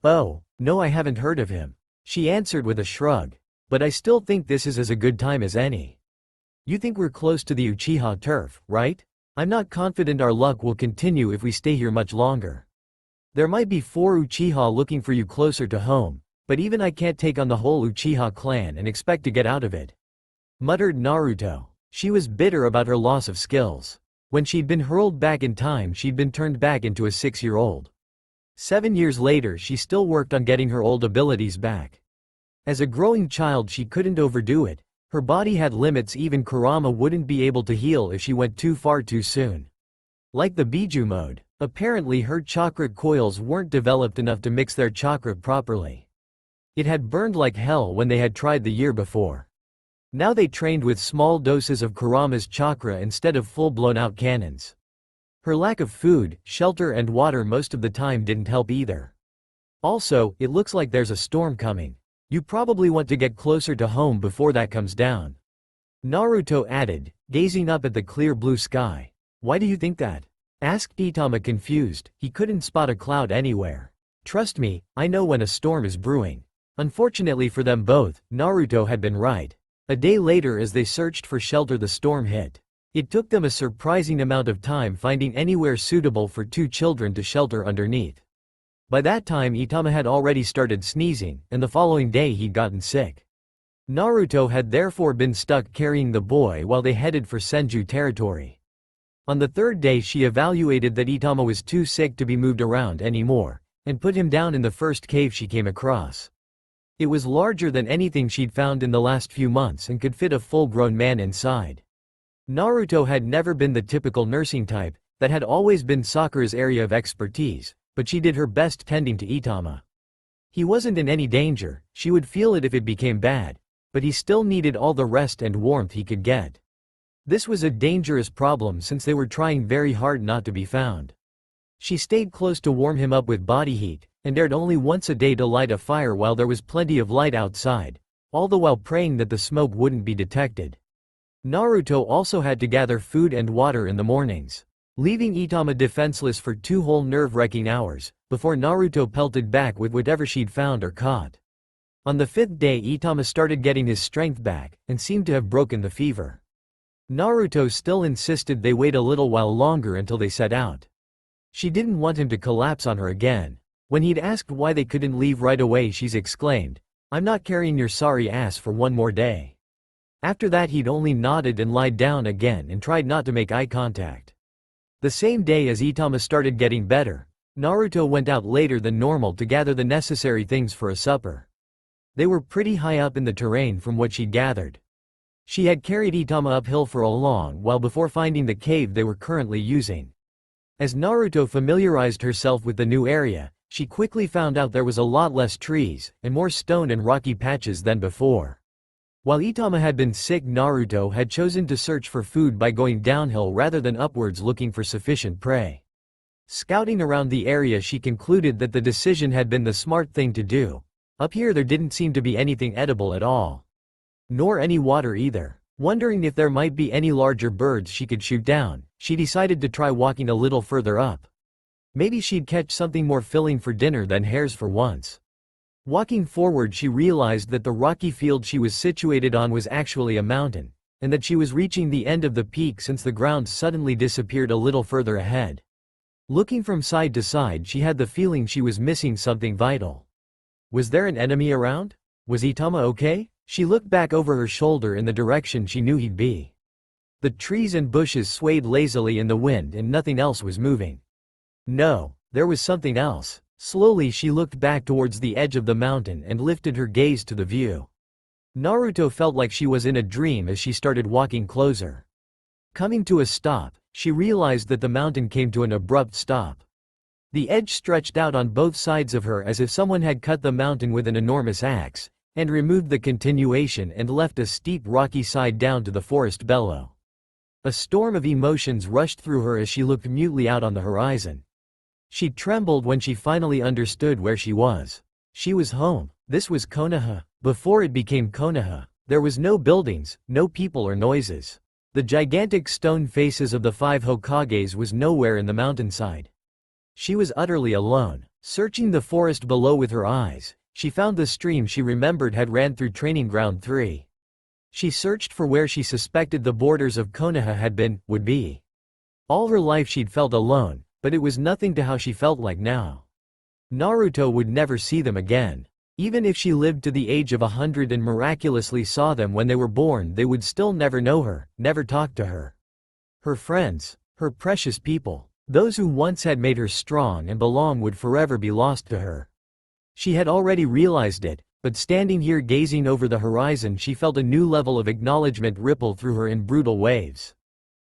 Oh, no, I haven't heard of him, she answered with a shrug. But I still think this is as a good time as any. You think we're close to the Uchiha turf, right? I'm not confident our luck will continue if we stay here much longer. There might be 4 Uchiha looking for you closer to home, but even I can't take on the whole Uchiha clan and expect to get out of it, muttered Naruto. She was bitter about her loss of skills. When she'd been hurled back in time, she'd been turned back into a 6-year-old. 7 years later, she still worked on getting her old abilities back. As a growing child, she couldn't overdo it. Her body had limits. Even Kurama wouldn't be able to heal if she went too far too soon. Like the Biju mode, apparently her chakra coils weren't developed enough to mix their chakra properly. It had burned like hell when they had tried the year before. Now they trained with small doses of Kurama's chakra instead of full-blown out cannons. Her lack of food, shelter and water most of the time didn't help either. Also, it looks like there's a storm coming. You probably want to get closer to home before that comes down, Naruto added, gazing up at the clear blue sky. Why do you think that? Asked Itama, confused. He couldn't spot a cloud anywhere. Trust me, I know when a storm is brewing. Unfortunately for them both, Naruto had been right. A day later, as they searched for shelter, the storm hit. It took them a surprising amount of time finding anywhere suitable for 2 children to shelter underneath. By that time, Itama had already started sneezing, and the following day he'd gotten sick. Naruto had therefore been stuck carrying the boy while they headed for Senju territory. On the 3rd day, she evaluated that Itama was too sick to be moved around anymore, and put him down in the first cave she came across. It was larger than anything she'd found in the last few months and could fit a full-grown man inside. Naruto had never been the typical nursing type. That had always been Sakura's area of expertise, but she did her best tending to Itama. He wasn't in any danger. She would feel it if it became bad, but he still needed all the rest and warmth he could get. This was a dangerous problem since they were trying very hard not to be found. She stayed close to warm him up with body heat, and dared only once a day to light a fire while there was plenty of light outside, all the while praying that the smoke wouldn't be detected. Naruto also had to gather food and water in the mornings, leaving Itama defenseless for 2 whole nerve-wracking hours, before Naruto pelted back with whatever she'd found or caught. On the 5th day, Itama started getting his strength back, and seemed to have broken the fever. Naruto still insisted they wait a little while longer until they set out. She didn't want him to collapse on her again. When he'd asked why they couldn't leave right away, she's exclaimed, "I'm not carrying your sorry ass for 1 more day." After that, he'd only nodded and lied down again and tried not to make eye contact. The same day, as Itama started getting better, Naruto went out later than normal to gather the necessary things for a supper. They were pretty high up in the terrain from what she'd gathered. She had carried Itama uphill for a long while before finding the cave they were currently using. As Naruto familiarized herself with the new area, she quickly found out there was a lot less trees, and more stone and rocky patches than before. While Itama had been sick, Naruto had chosen to search for food by going downhill rather than upwards looking for sufficient prey. Scouting around the area, she concluded that the decision had been the smart thing to do. Up here there didn't seem to be anything edible at all. Nor any water either. Wondering if there might be any larger birds she could shoot down, she decided to try walking a little further up. Maybe she'd catch something more filling for dinner than hares for once. Walking forward, she realized that the rocky field she was situated on was actually a mountain, and that she was reaching the end of the peak since the ground suddenly disappeared a little further ahead. Looking from side to side, she had the feeling she was missing something vital. Was there an enemy around? Was Itama okay? She looked back over her shoulder in the direction she knew he'd be. The trees and bushes swayed lazily in the wind and nothing else was moving. No, there was something else. Slowly she looked back towards the edge of the mountain and lifted her gaze to the view. Naruto felt like she was in a dream as she started walking closer. Coming to a stop, she realized that the mountain came to an abrupt stop. The edge stretched out on both sides of her as if someone had cut the mountain with an enormous axe, and removed the continuation and left a steep rocky side down to the forest below. A storm of emotions rushed through her as she looked mutely out on the horizon. She trembled when she finally understood where she was. She was home. This was Konoha. Before it became Konoha, there was no buildings, no people or noises. The gigantic stone faces of the 5 Hokages was nowhere in the mountainside. She was utterly alone. Searching the forest below with her eyes, she found the stream she remembered had ran through Training Ground 3. She searched for where she suspected the borders of Konoha would be. All her life she'd felt alone, but it was nothing to how she felt like now. Naruto would never see them again. Even if she lived to the age of 100 and miraculously saw them when they were born, they would still never know her, never talk to her. Her friends, her precious people, those who once had made her strong and belong would forever be lost to her. She had already realized it, but standing here gazing over the horizon she felt a new level of acknowledgement ripple through her in brutal waves.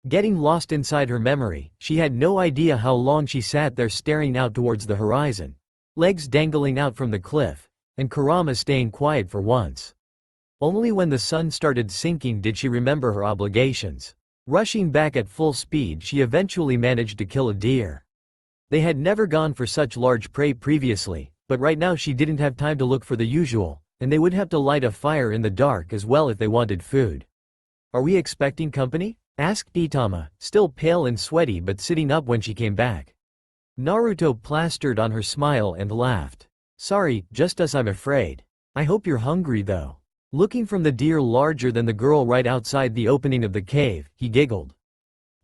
Getting lost inside her memory, she had no idea how long she sat there staring out towards the horizon, legs dangling out from the cliff, and Kurama staying quiet for once. Only when the sun started sinking did she remember her obligations. Rushing back at full speed, she eventually managed to kill a deer. They had never gone for such large prey previously, but right now she didn't have time to look for the usual, and they would have to light a fire in the dark as well if they wanted food. "Are we expecting company?" asked Itama, still pale and sweaty but sitting up when she came back. Naruto plastered on her smile and laughed. "Sorry, just us, I'm afraid. I hope you're hungry though." Looking from the deer larger than the girl right outside the opening of the cave, he giggled.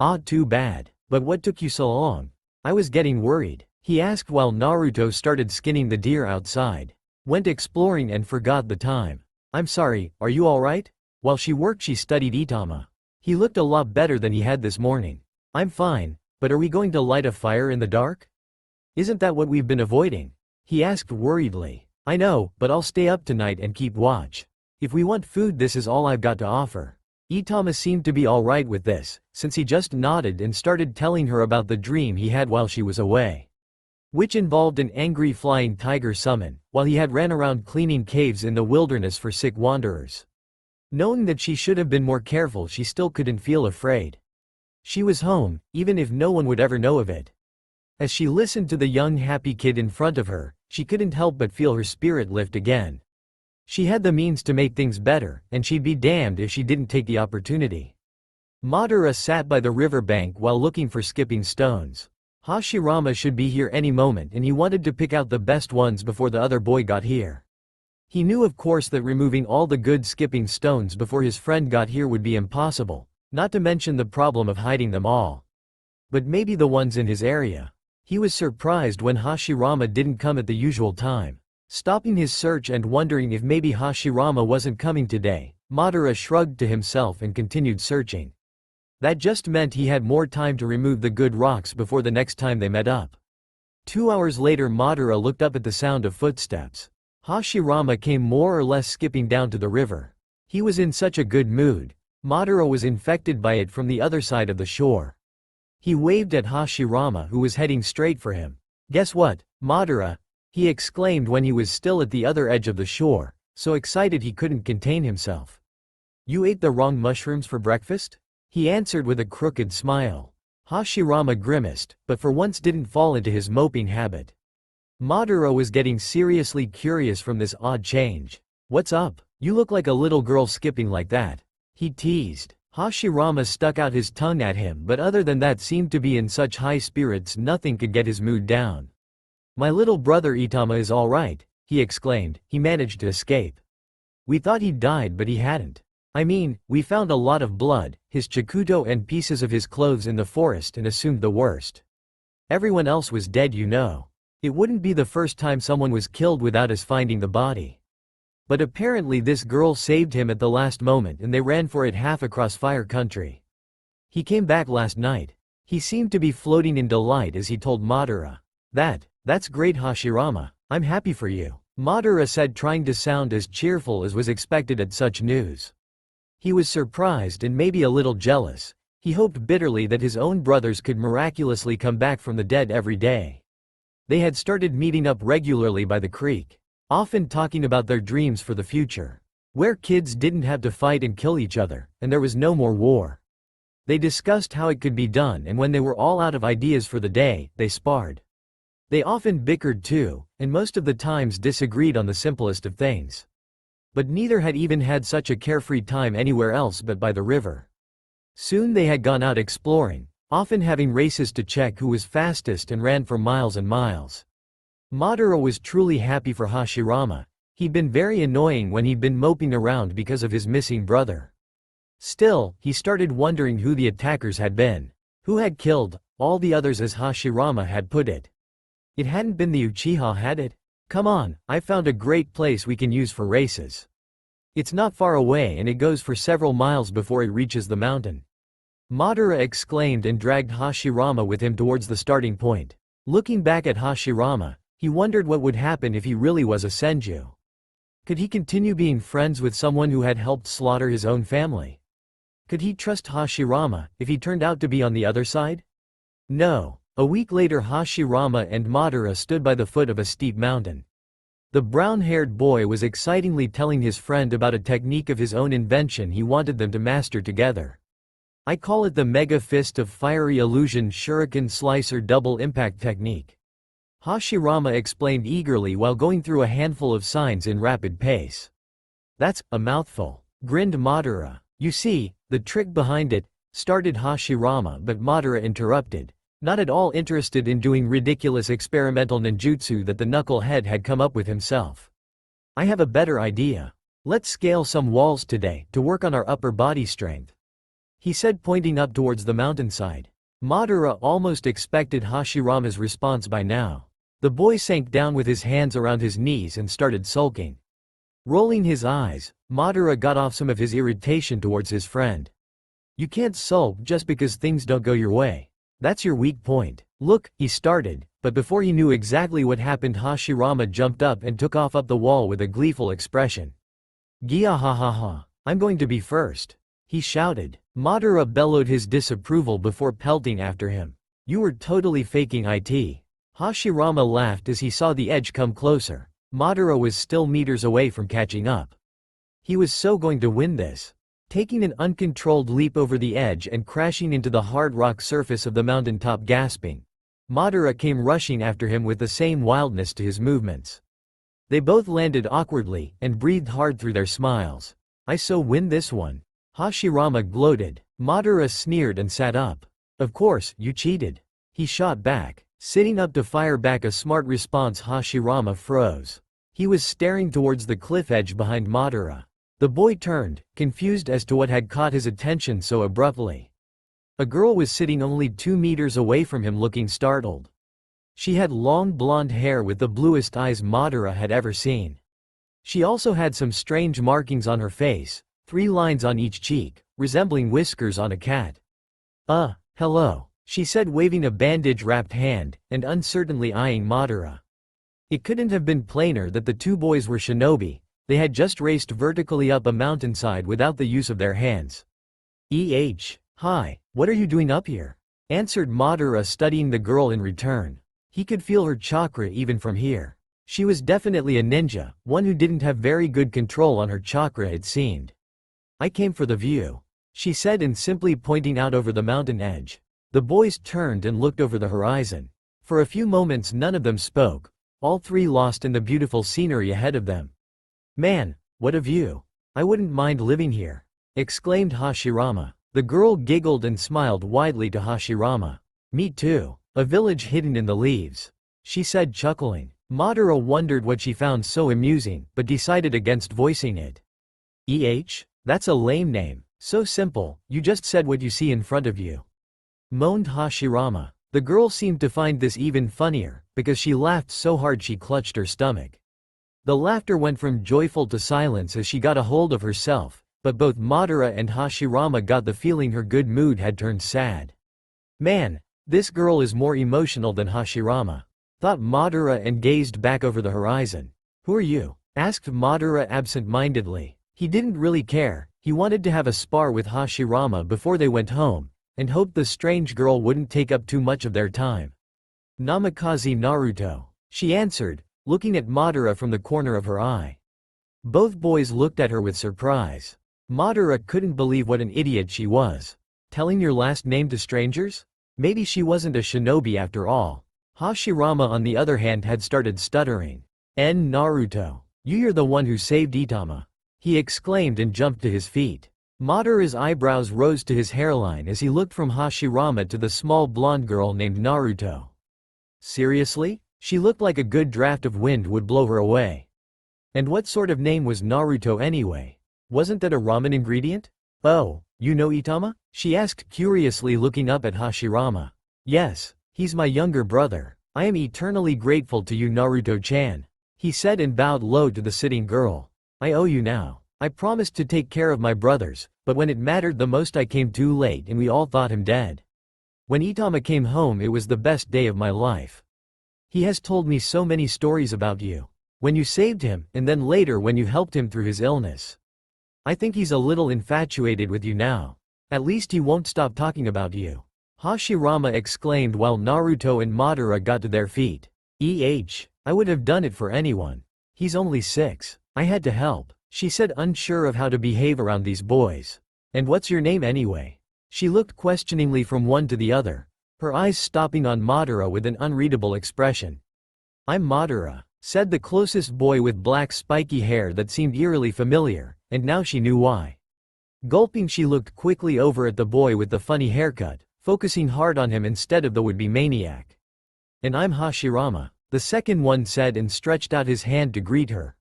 "Ah, too bad. But what took you so long? I was getting worried," he asked while Naruto started skinning the deer outside. "Went exploring and forgot the time." "I'm sorry, are you alright?" While she worked she studied Itama. He looked a lot better than he had this morning. "I'm fine, but are we going to light a fire in the dark? Isn't that what we've been avoiding?" he asked worriedly. "I know, but I'll stay up tonight and keep watch. If we want food, this is all I've got to offer." Itama seemed to be alright with this, since he just nodded and started telling her about the dream he had while she was away, which involved an angry flying tiger summon, while he had ran around cleaning caves in the wilderness for sick wanderers. Knowing that she should have been more careful, she still couldn't feel afraid. She was home, even if no one would ever know of it. As she listened to the young happy kid in front of her, she couldn't help but feel her spirit lift again. She had the means to make things better, and she'd be damned if she didn't take the opportunity. Madara sat by the riverbank while looking for skipping stones. Hashirama should be here any moment and he wanted to pick out the best ones before the other boy got here. He knew of course that removing all the good skipping stones before his friend got here would be impossible, not to mention the problem of hiding them all. But maybe the ones in his area. He was surprised when Hashirama didn't come at the usual time. Stopping his search and wondering if maybe Hashirama wasn't coming today, Madara shrugged to himself and continued searching. That just meant he had more time to remove the good rocks before the next time they met up. 2 hours later Madara looked up at the sound of footsteps. Hashirama came more or less skipping down to the river. He was in such a good mood. Madara was infected by it from the other side of the shore. He waved at Hashirama who was heading straight for him. "Guess what, Madara?" he exclaimed when he was still at the other edge of the shore, so excited he couldn't contain himself. "You ate the wrong mushrooms for breakfast?" he answered with a crooked smile. Hashirama grimaced, but for once didn't fall into his moping habit. Madara was getting seriously curious from this odd change. "What's up? You look like a little girl skipping like that," he teased. Hashirama stuck out his tongue at him, but other than that seemed to be in such high spirits nothing could get his mood down. "My little brother Itama is all right," he exclaimed. "He managed to escape. We thought he'd died but he hadn't. I mean, we found a lot of blood, his chikuto and pieces of his clothes in the forest and assumed the worst. Everyone else was dead, you know. It wouldn't be the first time someone was killed without us finding the body. But apparently this girl saved him at the last moment and they ran for it half across Fire Country. He came back last night." He seemed to be floating in delight as he told Madara. That's great Hashirama, I'm happy for you," Madara said, trying to sound as cheerful as was expected at such news. He was surprised and maybe a little jealous. He hoped bitterly that his own brothers could miraculously come back from the dead every day. They had started meeting up regularly by the creek, often talking about their dreams for the future, where kids didn't have to fight and kill each other, and there was no more war. They discussed how it could be done, and when they were all out of ideas for the day, they sparred. They often bickered too, and most of the times disagreed on the simplest of things. But neither had even had such a carefree time anywhere else but by the river. Soon they had gone out exploring, often having races to check who was fastest and ran for miles and miles. Madara was truly happy for Hashirama. He'd been very annoying when he'd been moping around because of his missing brother. Still, he started wondering who the attackers had been. Who had killed all the others, as Hashirama had put it. It hadn't been the Uchiha, had it? Come on, I found a great place we can use for races. It's not far away and it goes for several miles before it reaches the mountain. Madara exclaimed and dragged Hashirama with him towards the starting point. Looking back at Hashirama, he wondered what would happen if he really was a Senju. Could he continue being friends with someone who had helped slaughter his own family? Could he trust Hashirama if he turned out to be on the other side? No. A week later, Hashirama and Madara stood by the foot of a steep mountain. The brown-haired boy was excitingly telling his friend about a technique of his own invention he wanted them to master together. I call it the Mega Fist of Fiery Illusion Shuriken Slicer Double Impact Technique. Hashirama explained eagerly while going through a handful of signs in rapid pace. That's a mouthful, grinned Madara. You see, the trick behind it, started Hashirama, but Madara interrupted, not at all interested in doing ridiculous experimental ninjutsu that the knucklehead had come up with himself. I have a better idea. Let's scale some walls today to work on our upper body strength, he said, pointing up towards the mountainside. Madara almost expected Hashirama's response by now. The boy sank down with his hands around his knees and started sulking. Rolling his eyes, Madara got off some of his irritation towards his friend. You can't sulk just because things don't go your way. That's your weak point. Look, he started, but before he knew exactly what happened, Hashirama jumped up and took off up the wall with a gleeful expression. Giahahaha, I'm going to be first, he shouted. Madara bellowed his disapproval before pelting after him. You were totally faking it. Hashirama laughed as he saw the edge come closer. Madara was still meters away from catching up. He was so going to win this. Taking an uncontrolled leap over the edge and crashing into the hard rock surface of the mountaintop, gasping, Madara came rushing after him with the same wildness to his movements. They both landed awkwardly and breathed hard through their smiles. I so win this one, Hashirama gloated. Madara sneered and sat up. Of course, you cheated, he shot back. Sitting up to fire back a smart response, Hashirama froze. He was staring towards the cliff edge behind Madara. The boy turned, confused as to what had caught his attention so abruptly. A girl was sitting only 2 meters away from him, looking startled. She had long blonde hair with the bluest eyes Madara had ever seen. She also had some strange markings on her face, 3 lines on each cheek, resembling whiskers on a cat. Hello, she said, waving a bandage-wrapped hand, and uncertainly eyeing Madara. It couldn't have been plainer that the 2 boys were shinobi. They had just raced vertically up a mountainside without the use of their hands. Hi, what are you doing up here? Answered Madara, studying the girl in return. He could feel her chakra even from here. She was definitely a ninja, one who didn't have very good control on her chakra, it seemed. I came for the view, she said, and simply pointing out over the mountain edge. The boys turned and looked over the horizon. For a few moments none of them spoke, all 3 lost in the beautiful scenery ahead of them. Man, what a view. I wouldn't mind living here, exclaimed Hashirama. The girl giggled and smiled widely to Hashirama. Me too. A village hidden in the leaves, she said, chuckling. Madara wondered what she found so amusing, but decided against voicing it. That's a lame name. So simple, you just said what you see in front of you, moaned Hashirama. The girl seemed to find this even funnier, because she laughed so hard she clutched her stomach. The laughter went from joyful to silence as she got a hold of herself, but both Madara and Hashirama got the feeling her good mood had turned sad. Man, this girl is more emotional than Hashirama, thought Madara, and gazed back over the horizon. Who are you? Asked Madara absent-mindedly. He didn't really care, he wanted to have a spar with Hashirama before they went home, and hoped the strange girl wouldn't take up too much of their time. "Namikaze Naruto," she answered, looking at Madara from the corner of her eye. Both boys looked at her with surprise. Madara couldn't believe what an idiot she was. Telling your last name to strangers? Maybe she wasn't a shinobi after all. Hashirama on the other hand had started stuttering. Naruto. You're the one who saved Itama," he exclaimed and jumped to his feet. Madara's eyebrows rose to his hairline as he looked from Hashirama to the small blonde girl named Naruto. Seriously? She looked like a good draft of wind would blow her away. And what sort of name was Naruto anyway? Wasn't that a ramen ingredient? "Oh, you know Itama?" she asked curiously, looking up at Hashirama. "Yes, he's my younger brother. I am eternally grateful to you, Naruto-chan," he said and bowed low to the sitting girl. "I owe you now. I promised to take care of my brothers, but when it mattered the most I came too late and we all thought him dead. When Itama came home it was the best day of my life. He has told me so many stories about you. When you saved him, and then later when you helped him through his illness. I think he's a little infatuated with you now. At least he won't stop talking about you," Hashirama exclaimed while Naruto and Madara got to their feet. I would have done it for anyone. He's only 6. I had to help," she said, unsure of how to behave around these boys. "And what's your name anyway?" She looked questioningly from one to the other, her eyes stopping on Madara with an unreadable expression. "I'm Madara," said the closest boy with black spiky hair that seemed eerily familiar, and now she knew why. Gulping, she looked quickly over at the boy with the funny haircut, focusing hard on him instead of the would-be maniac. "And I'm Hashirama," the second one said and stretched out his hand to greet her.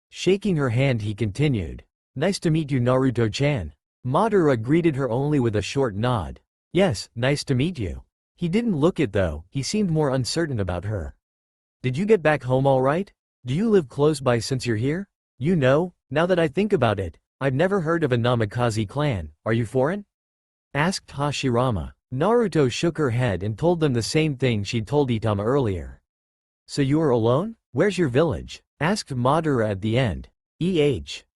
Shaking her hand he continued. "Nice to meet you, Naruto-chan." Madara greeted her only with a short nod. "Yes, nice to meet you." He didn't look it though, he seemed more uncertain about her. "Did you get back home all right? Do you live close by since you're here?" "You know, now that I think about it, I've never heard of a Namikaze clan. Are you foreign?" asked Hashirama. Naruto shook her head and told them the same thing she'd told Itama earlier. "So you are alone? Where's your village?" asked Madara at the end.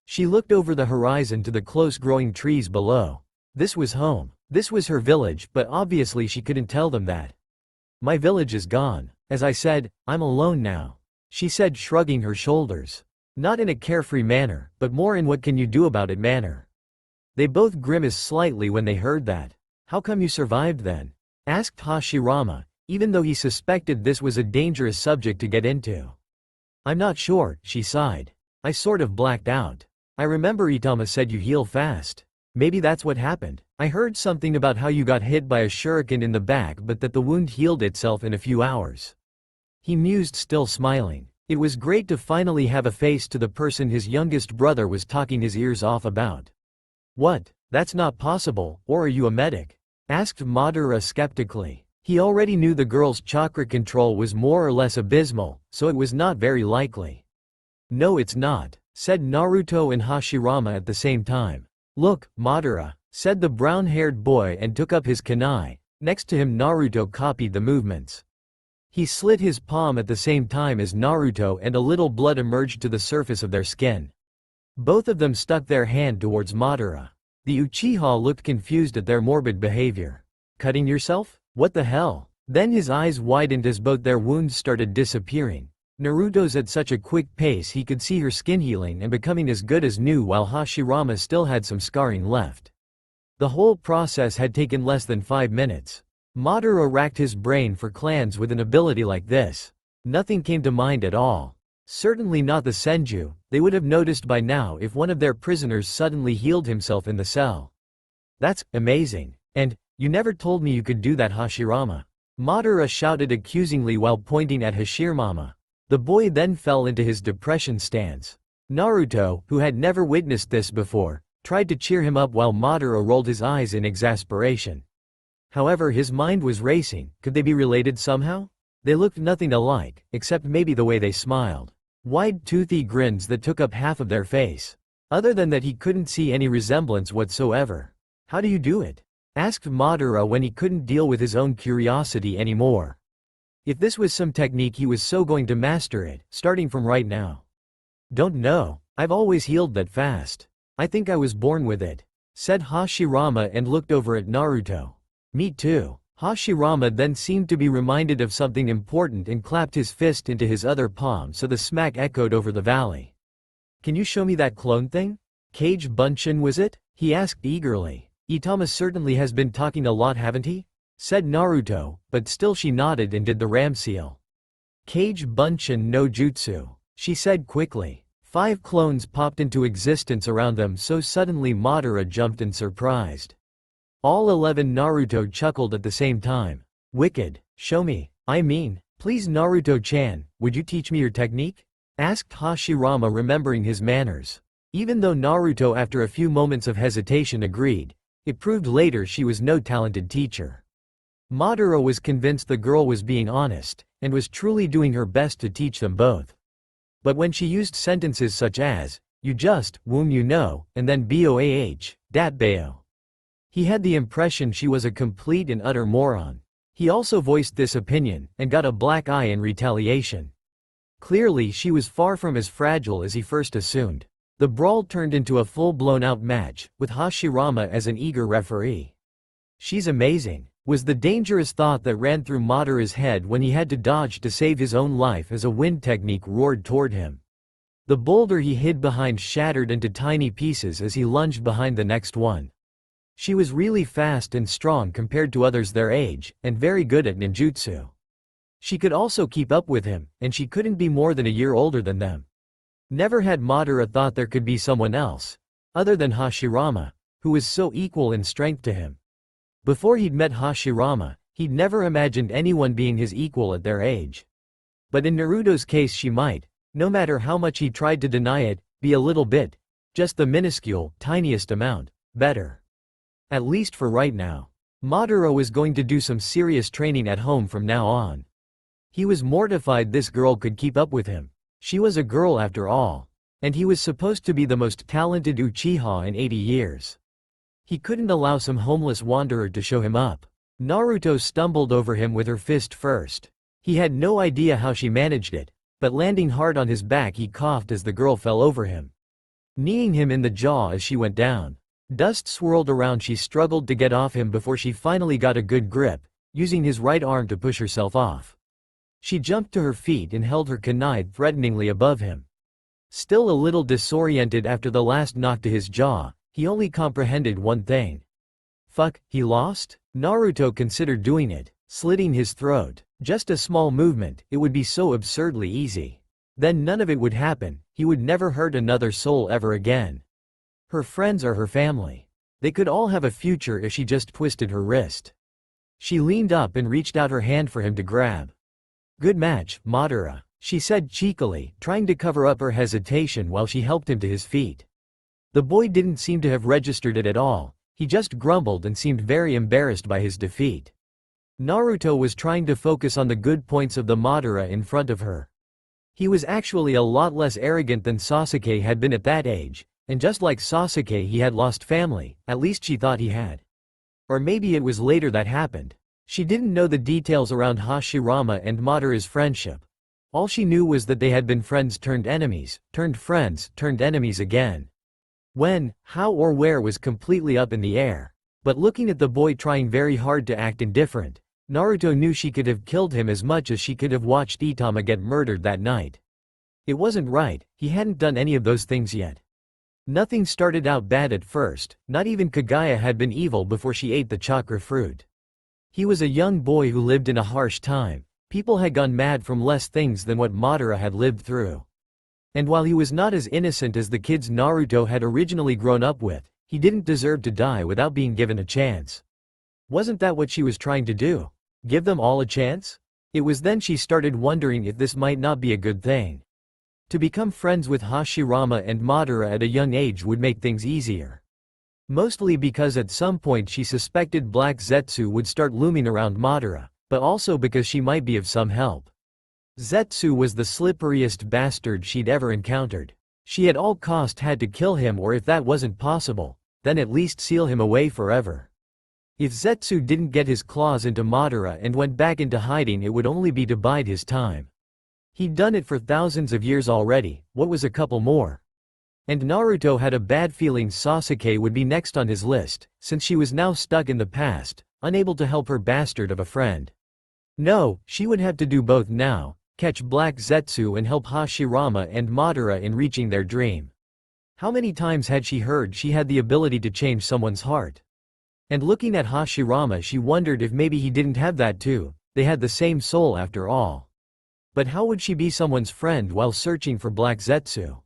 She looked over the horizon to the close-growing trees below. This was home. This was her village, but obviously she couldn't tell them that. "My village is gone. As I said, I'm alone now," she said, shrugging her shoulders. Not in a carefree manner, but more in what can you do about it manner. They both grimaced slightly when they heard that. "How come you survived then?" asked Hashirama, even though he suspected this was a dangerous subject to get into. "I'm not sure," she sighed. "I sort of blacked out. I remember Itama said you heal fast. Maybe that's what happened. I heard something about how you got hit by a shuriken in the back but that the wound healed itself in a few hours." He mused, still smiling. It was great to finally have a face to the person his youngest brother was talking his ears off about. "What? That's not possible, or are you a medic?" asked Madara skeptically. He already knew the girl's chakra control was more or less abysmal, so it was not very likely. "No, it's not," said Naruto and Hashirama at the same time. "Look, Madara," said the brown-haired boy and took up his kunai. Next to him Naruto copied the movements. He slit his palm at the same time as Naruto and a little blood emerged to the surface of their skin. Both of them stuck their hand towards Madara. The Uchiha looked confused at their morbid behavior. "Cutting yourself? What the hell?" Then his eyes widened as both their wounds started disappearing. Naruto's at such a quick pace he could see her skin healing and becoming as good as new while Hashirama still had some scarring left. The whole process had taken less than 5 minutes. Madara racked his brain for clans with an ability like this. Nothing came to mind at all. Certainly not the Senju. They would have noticed by now if one of their prisoners suddenly healed himself in the cell. "That's amazing. And you never told me you could do that, Hashirama," Madara shouted accusingly while pointing at Hashirama. The boy then fell into his depression stance. Naruto, who had never witnessed this before, tried to cheer him up while Madara rolled his eyes in exasperation. However, his mind was racing. Could they be related somehow? They looked nothing alike, except maybe the way they smiled. Wide toothy grins that took up half of their face. Other than that he couldn't see any resemblance whatsoever. "How do you do it?" asked Madara when he couldn't deal with his own curiosity anymore. If this was some technique he was so going to master it, starting from right now. "Don't know. I've always healed that fast. I think I was born with it," said Hashirama and looked over at Naruto. Me too. Hashirama then seemed to be reminded of something important and clapped his fist into his other palm so the smack echoed over the valley. Can you show me that clone thing? Kage Bunshin was it? He asked eagerly. Itama certainly has been talking a lot, haven't he? Said Naruto, but still she nodded and did the ram seal. Kage Bunshin no jutsu, she said quickly. 5 clones popped into existence around them so suddenly Madara jumped in surprised. All 11 Naruto chuckled at the same time. Wicked, show me, please Naruto-chan, would you teach me your technique? Asked Hashirama, remembering his manners. Even though Naruto after a few moments of hesitation agreed, it proved later she was no talented teacher. Madara was convinced the girl was being honest, and was truly doing her best to teach them both. But when she used sentences such as, you just, you know, and then boah, dat bao. He had the impression she was a complete and utter moron. He also voiced this opinion, and got a black eye in retaliation. Clearly she was far from as fragile as he first assumed. The brawl turned into a full-blown-out match, with Hashirama as an eager referee. She's amazing, was the dangerous thought that ran through Madara's head when he had to dodge to save his own life as a wind technique roared toward him. The boulder he hid behind shattered into tiny pieces as he lunged behind the next one. She was really fast and strong compared to others their age, and very good at ninjutsu. She could also keep up with him, and she couldn't be more than a year older than them. Never had Madara thought there could be someone else, other than Hashirama, who was so equal in strength to him. Before he'd met Hashirama, he'd never imagined anyone being his equal at their age. But in Naruto's case she might, no matter how much he tried to deny it, be a little bit, just the minuscule, tiniest amount, better. At least for right now. Madara was going to do some serious training at home from now on. He was mortified this girl could keep up with him. She was a girl after all. And he was supposed to be the most talented Uchiha in 80 years. He couldn't allow some homeless wanderer to show him up. Naruto stumbled over him with her fist first. He had no idea how she managed it, but landing hard on his back he coughed as the girl fell over him, kneeing him in the jaw as she went down. Dust swirled around. She struggled to get off him before she finally got a good grip, using his right arm to push herself off. She jumped to her feet and held her kunai threateningly above him. Still a little disoriented after the last knock to his jaw, he only comprehended one thing. Fuck, he lost? Naruto considered doing it, slitting his throat. Just a small movement, it would be so absurdly easy. Then none of it would happen, he would never hurt another soul ever again. Her friends are her family. They could all have a future if she just twisted her wrist. She leaned up and reached out her hand for him to grab. Good match, Madara, she said cheekily, trying to cover up her hesitation while she helped him to his feet. The boy didn't seem to have registered it at all, he just grumbled and seemed very embarrassed by his defeat. Naruto was trying to focus on the good points of the Madara in front of her. He was actually a lot less arrogant than Sasuke had been at that age. And just like Sasuke he had lost family, at least she thought he had. Or maybe it was later that happened. She didn't know the details around Hashirama and Madara's friendship. All she knew was that they had been friends turned enemies, turned friends, turned enemies again. When, how or where was completely up in the air. But looking at the boy trying very hard to act indifferent, Naruto knew she could have killed him as much as she could have watched Itama get murdered that night. It wasn't right, he hadn't done any of those things yet. Nothing started out bad at first, not even Kaguya had been evil before she ate the chakra fruit. He was a young boy who lived in a harsh time. People had gone mad from less things than what Madara had lived through. And while he was not as innocent as the kids Naruto had originally grown up with, he didn't deserve to die without being given a chance. Wasn't that what she was trying to do? Give them all a chance? It was then she started wondering if this might not be a good thing. To become friends with Hashirama and Madara at a young age would make things easier. Mostly because at some point she suspected Black Zetsu would start looming around Madara, but also because she might be of some help. Zetsu was the slipperiest bastard she'd ever encountered. She at all cost had to kill him, or if that wasn't possible, then at least seal him away forever. If Zetsu didn't get his claws into Madara and went back into hiding, it would only be to bide his time. He'd done it for thousands of years already, what was a couple more? And Naruto had a bad feeling Sasuke would be next on his list, since she was now stuck in the past, unable to help her bastard of a friend. No, she would have to do both now, catch Black Zetsu and help Hashirama and Madara in reaching their dream. How many times had she heard she had the ability to change someone's heart? And looking at Hashirama, she wondered if maybe he didn't have that too. They had the same soul after all. But how would she be someone's friend while searching for Black Zetsu?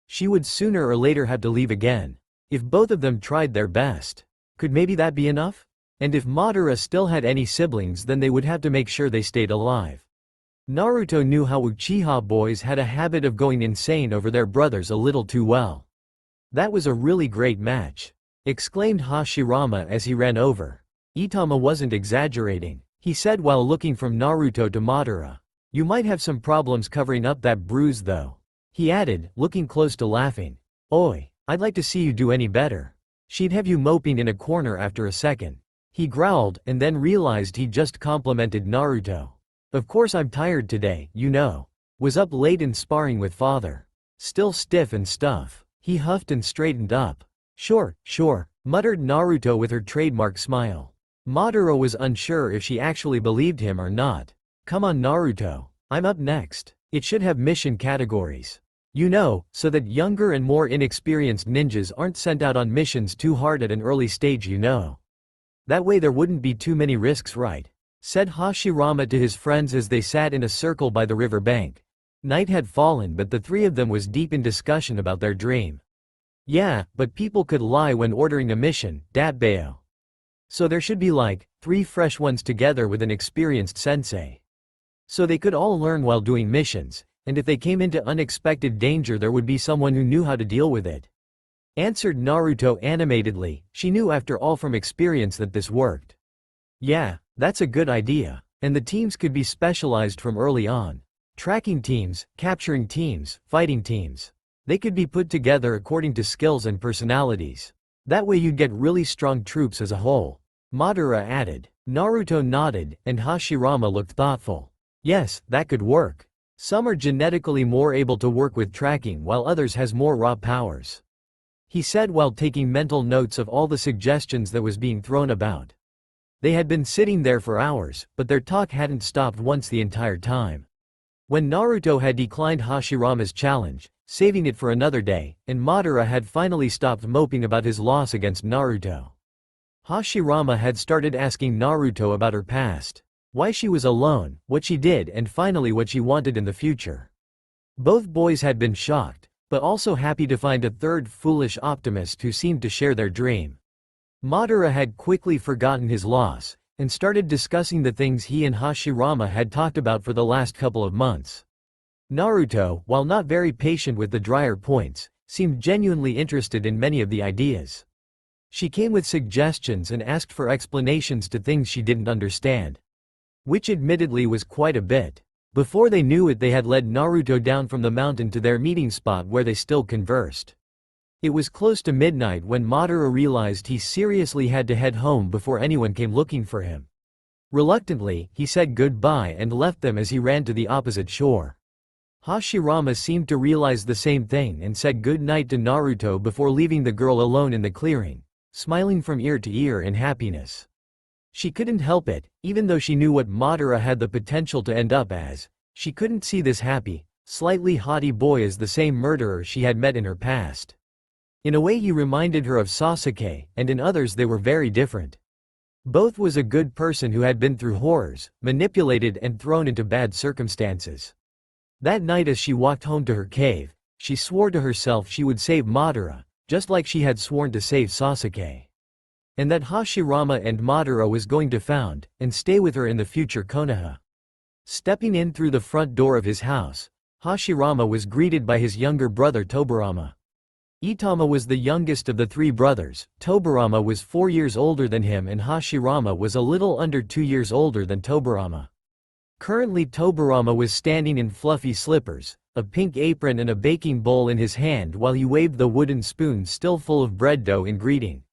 She would sooner or later have to leave again. If both of them tried their best, could maybe that be enough? And if Madara still had any siblings, then they would have to make sure they stayed alive. Naruto knew how Uchiha boys had a habit of going insane over their brothers a little too well. That was a really great match, exclaimed Hashirama as he ran over. Itama wasn't exaggerating, he said while looking from Naruto to Madara. You might have some problems covering up that bruise though. He added, looking close to laughing. Oi, I'd like to see you do any better. She'd have you moping in a corner after a second. He growled and then realized he just complimented Naruto. Of course I'm tired today, you know. Was up late and sparring with father. Still stiff and stuff. He huffed and straightened up. Sure, muttered Naruto with her trademark smile. Madara was unsure if she actually believed him or not. Come on Naruto, I'm up next. It should have mission categories. You know, so that younger and more inexperienced ninjas aren't sent out on missions too hard at an early stage, you know. That way there wouldn't be too many risks, right? Said Hashirama to his friends as they sat in a circle by the river bank. Night had fallen, but the three of them was deep in discussion about their dream. Yeah, but people could lie when ordering a mission, Datbeo. So there should be like 3 fresh ones together with an experienced sensei. So they could all learn while doing missions, and if they came into unexpected danger there would be someone who knew how to deal with it. Answered Naruto animatedly. She knew after all from experience that this worked. Yeah, that's a good idea. And the teams could be specialized from early on. Tracking teams, capturing teams, fighting teams. They could be put together according to skills and personalities. That way you'd get really strong troops as a whole. Madara added. Naruto nodded, and Hashirama looked thoughtful. Yes, that could work. Some are genetically more able to work with tracking while others has more raw powers. He said while taking mental notes of all the suggestions that was being thrown about. They had been sitting there for hours, but their talk hadn't stopped once the entire time. When Naruto had declined Hashirama's challenge, saving it for another day, and Madara had finally stopped moping about his loss against Naruto. Hashirama had started asking Naruto about her past. Why she was alone, what she did, and finally what she wanted in the future. Both boys had been shocked, but also happy to find a third foolish optimist who seemed to share their dream. Madara had quickly forgotten his loss, and started discussing the things he and Hashirama had talked about for the last couple of months. Naruto, while not very patient with the drier points, seemed genuinely interested in many of the ideas. She came with suggestions and asked for explanations to things she didn't understand. Which admittedly was quite a bit. Before they knew it, they had led Naruto down from the mountain to their meeting spot where they still conversed. It was close to midnight when Madara realized he seriously had to head home before anyone came looking for him. Reluctantly, he said goodbye and left them as he ran to the opposite shore. Hashirama seemed to realize the same thing and said good night to Naruto before leaving the girl alone in the clearing, smiling from ear to ear in happiness. She couldn't help it, even though she knew what Madara had the potential to end up as. She couldn't see this happy, slightly haughty boy as the same murderer she had met in her past. In a way he reminded her of Sasuke, and in others they were very different. Both was a good person who had been through horrors, manipulated and thrown into bad circumstances. That night as she walked home to her cave, she swore to herself she would save Madara, just like she had sworn to save Sasuke. And that Hashirama and Madara was going to found, and stay with her in the future Konoha. Stepping in through the front door of his house, Hashirama was greeted by his younger brother Tobirama. Itama was the youngest of the 3 brothers. Tobirama was 4 years older than him and Hashirama was a little under 2 years older than Tobirama. Currently Tobirama was standing in fluffy slippers, a pink apron and a baking bowl in his hand while he waved the wooden spoon still full of bread dough in greeting.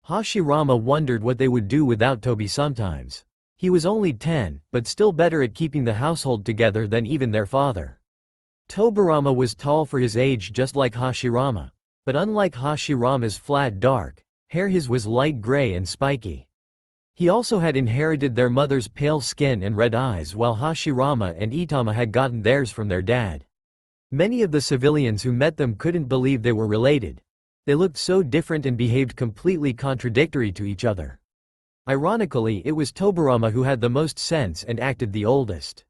Hashirama wondered what they would do without Tobi sometimes. He was only 10, but still better at keeping the household together than even their father. Tobirama was tall for his age just like Hashirama. But unlike Hashirama's flat dark hair, his was light gray and spiky. He also had inherited their mother's pale skin and red eyes, while Hashirama and Itama had gotten theirs from their dad. Many of the civilians who met them couldn't believe they were related. They looked so different and behaved completely contradictory to each other. Ironically, it was Tobirama who had the most sense and acted the oldest.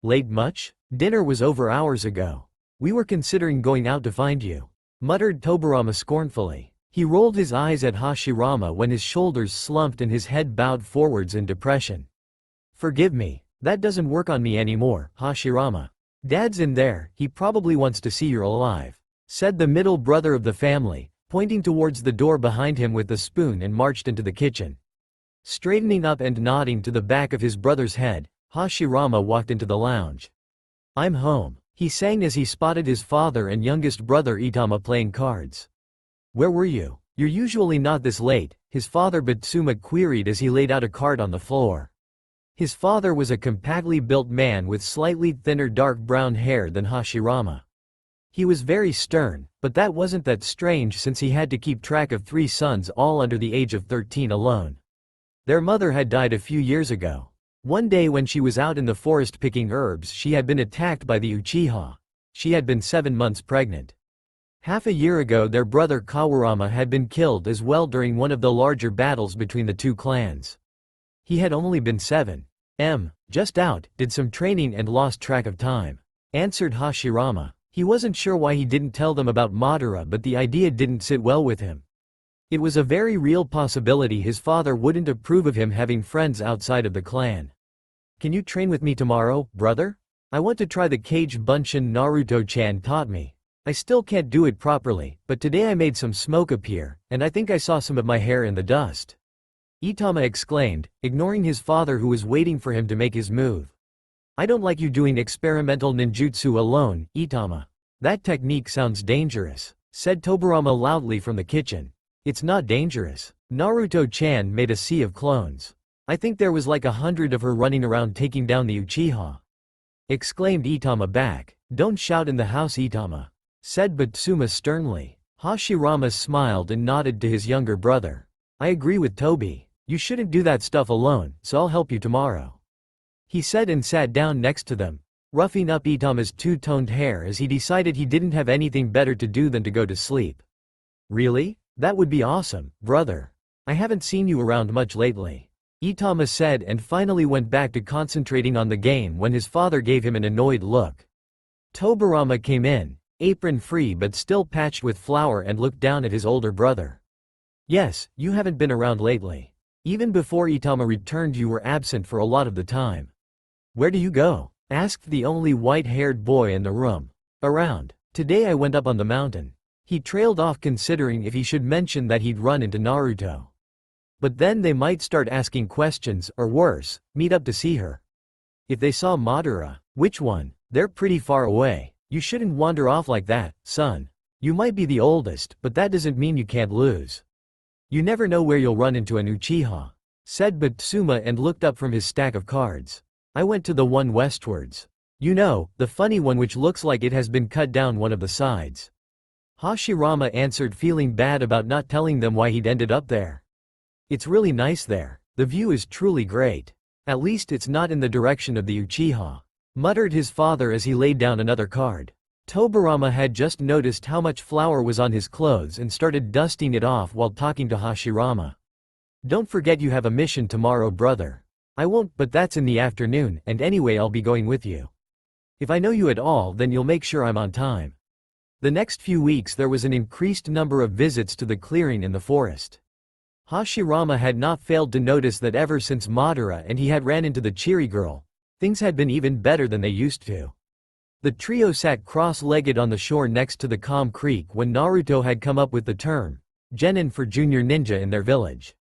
"Late much? Dinner was over hours ago. We were considering going out to find you," muttered Tobirama scornfully. He rolled his eyes at Hashirama when his shoulders slumped and his head bowed forwards in depression. "Forgive me, that doesn't work on me anymore, Hashirama. Dad's in there, he probably wants to see you're alive," said the middle brother of the family, pointing towards the door behind him with the spoon, and marched into the kitchen. Straightening up and nodding to the back of his brother's head, Hashirama walked into the lounge. "I'm home," he sang as he spotted his father and youngest brother Itama playing cards. "Where were you? You're usually not this late," his father Batsuma queried as he laid out a card on the floor. His father was a compactly built man with slightly thinner dark brown hair than Hashirama. He was very stern, but that wasn't that strange since he had to keep track of 3 sons all under the age of 13 alone. Their mother had died a few years ago. One day when she was out in the forest picking herbs, she had been attacked by the Uchiha. She had been 7 months pregnant. Half a year ago their brother Kawurama had been killed as well during one of the larger battles between the 2 clans. He had only been 7. Just out, did some training and lost track of time," answered Hashirama. He wasn't sure why he didn't tell them about Madara, but the idea didn't sit well with him. It was a very real possibility his father wouldn't approve of him having friends outside of the clan. "Can you train with me tomorrow, brother? I want to try the cage bunshin Naruto-chan taught me. I still can't do it properly, but today I made some smoke appear, and I think I saw some of my hair in the dust," Itama exclaimed, ignoring his father who was waiting for him to make his move. "I don't like you doing experimental ninjutsu alone, Itama. That technique sounds dangerous," said Tobirama loudly from the kitchen. "It's not dangerous. Naruto-chan made a sea of clones. I think there was like 100 of her running around taking down the Uchiha," exclaimed Itama back. "Don't shout in the house, Itama," said Batsuma sternly. Hashirama smiled and nodded to his younger brother. "I agree with Tobi. You shouldn't do that stuff alone, so I'll help you tomorrow," he said and sat down next to them, roughing up Itama's two-toned hair as he decided he didn't have anything better to do than to go to sleep. "Really? That would be awesome, brother. I haven't seen you around much lately," Itama said and finally went back to concentrating on the game when his father gave him an annoyed look. Tobirama came in, apron-free but still patched with flour, and looked down at his older brother. "Yes, you haven't been around lately. Even before Itama returned you were absent for a lot of the time." "Where do you go?" asked the only white-haired boy in the room. "Around. Today I went up on the mountain." He trailed off, considering if he should mention that he'd run into Naruto. But then they might start asking questions, or worse, meet up to see her. If they saw Madara, which one? They're pretty far away. "You shouldn't wander off like that, son. You might be the oldest, but that doesn't mean you can't lose. You never know where you'll run into an Uchiha," said Batsuma and looked up from his stack of cards. "I went to the one westwards. You know, the funny one which looks like it has been cut down one of the sides," Hashirama answered, feeling bad about not telling them why he'd ended up there. "It's really nice there. The view is truly great. At least it's not in the direction of the Uchiha," muttered his father as he laid down another card. Tobirama had just noticed how much flour was on his clothes and started dusting it off while talking to Hashirama. "Don't forget you have a mission tomorrow, brother." "I won't, but that's in the afternoon, and anyway I'll be going with you. If I know you at all, then you'll make sure I'm on time." The next few weeks there was an increased number of visits to the clearing in the forest. Hashirama had not failed to notice that ever since Madara and he had ran into the cheery girl, things had been even better than they used to. The trio sat cross-legged on the shore next to the calm creek when Naruto had come up with the term genin for junior ninja in their village.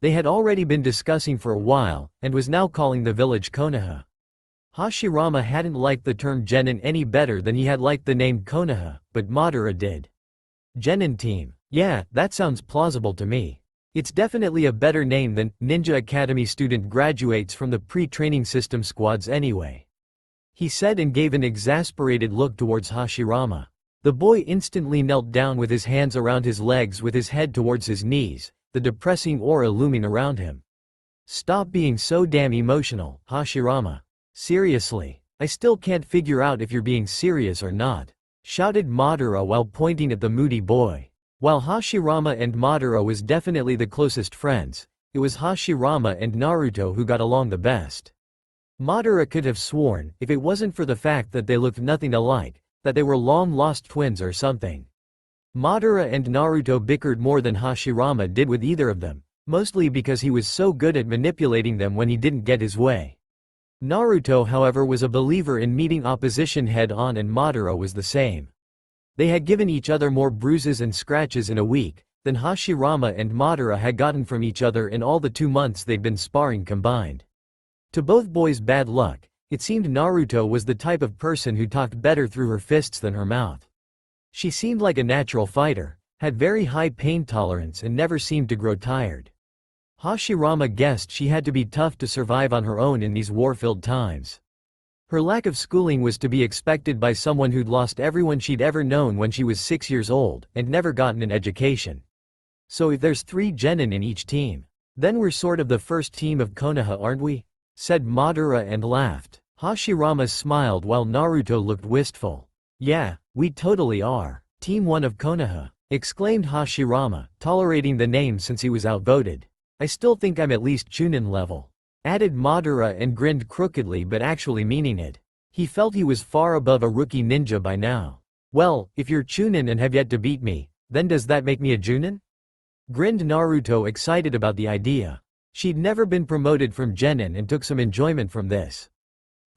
They had already been discussing for a while, and was now calling the village Konoha. Hashirama hadn't liked the term genin any better than he had liked the name Konoha, but Madara did. "Genin team. Yeah, that sounds plausible to me. It's definitely a better name than Ninja Academy student graduates from the pre-training system squads anyway," he said and gave an exasperated look towards Hashirama. The boy instantly knelt down with his hands around his legs with his head towards his knees, the depressing aura looming around him. Stop being so damn emotional, Hashirama. Seriously, I still can't figure out if you're being serious or not, shouted Madara while pointing at the moody boy. While Hashirama and Madara was definitely the closest friends, it was Hashirama and Naruto who got along the best. Madara could have sworn, if it wasn't for the fact that they looked nothing alike, that they were long-lost twins or something. Madara and Naruto bickered more than Hashirama did with either of them, mostly because he was so good at manipulating them when he didn't get his way. Naruto, however, was a believer in meeting opposition head-on, and Madara was the same. They had given each other more bruises and scratches in a week than Hashirama and Madara had gotten from each other in all the 2 months they'd been sparring combined. To both boys' bad luck, it seemed Naruto was the type of person who talked better through her fists than her mouth. She seemed like a natural fighter, had very high pain tolerance, and never seemed to grow tired. Hashirama guessed she had to be tough to survive on her own in these war-filled times. Her lack of schooling was to be expected by someone who'd lost everyone she'd ever known when she was 6 years old and never gotten an education. So if there's 3 genin in each team, then we're sort of the first team of Konoha, aren't we? Said Madara and laughed. Hashirama smiled while Naruto looked wistful. Yeah, we totally are. Team 1 of Konoha, exclaimed Hashirama, tolerating the name since he was outvoted. I still think I'm at least Chunin level, added Madara, and grinned crookedly but actually meaning it. He felt he was far above a rookie ninja by now. Well, if you're Chunin and have yet to beat me, then does that make me a Junin? Grinned Naruto, excited about the idea. She'd never been promoted from Genin and took some enjoyment from this.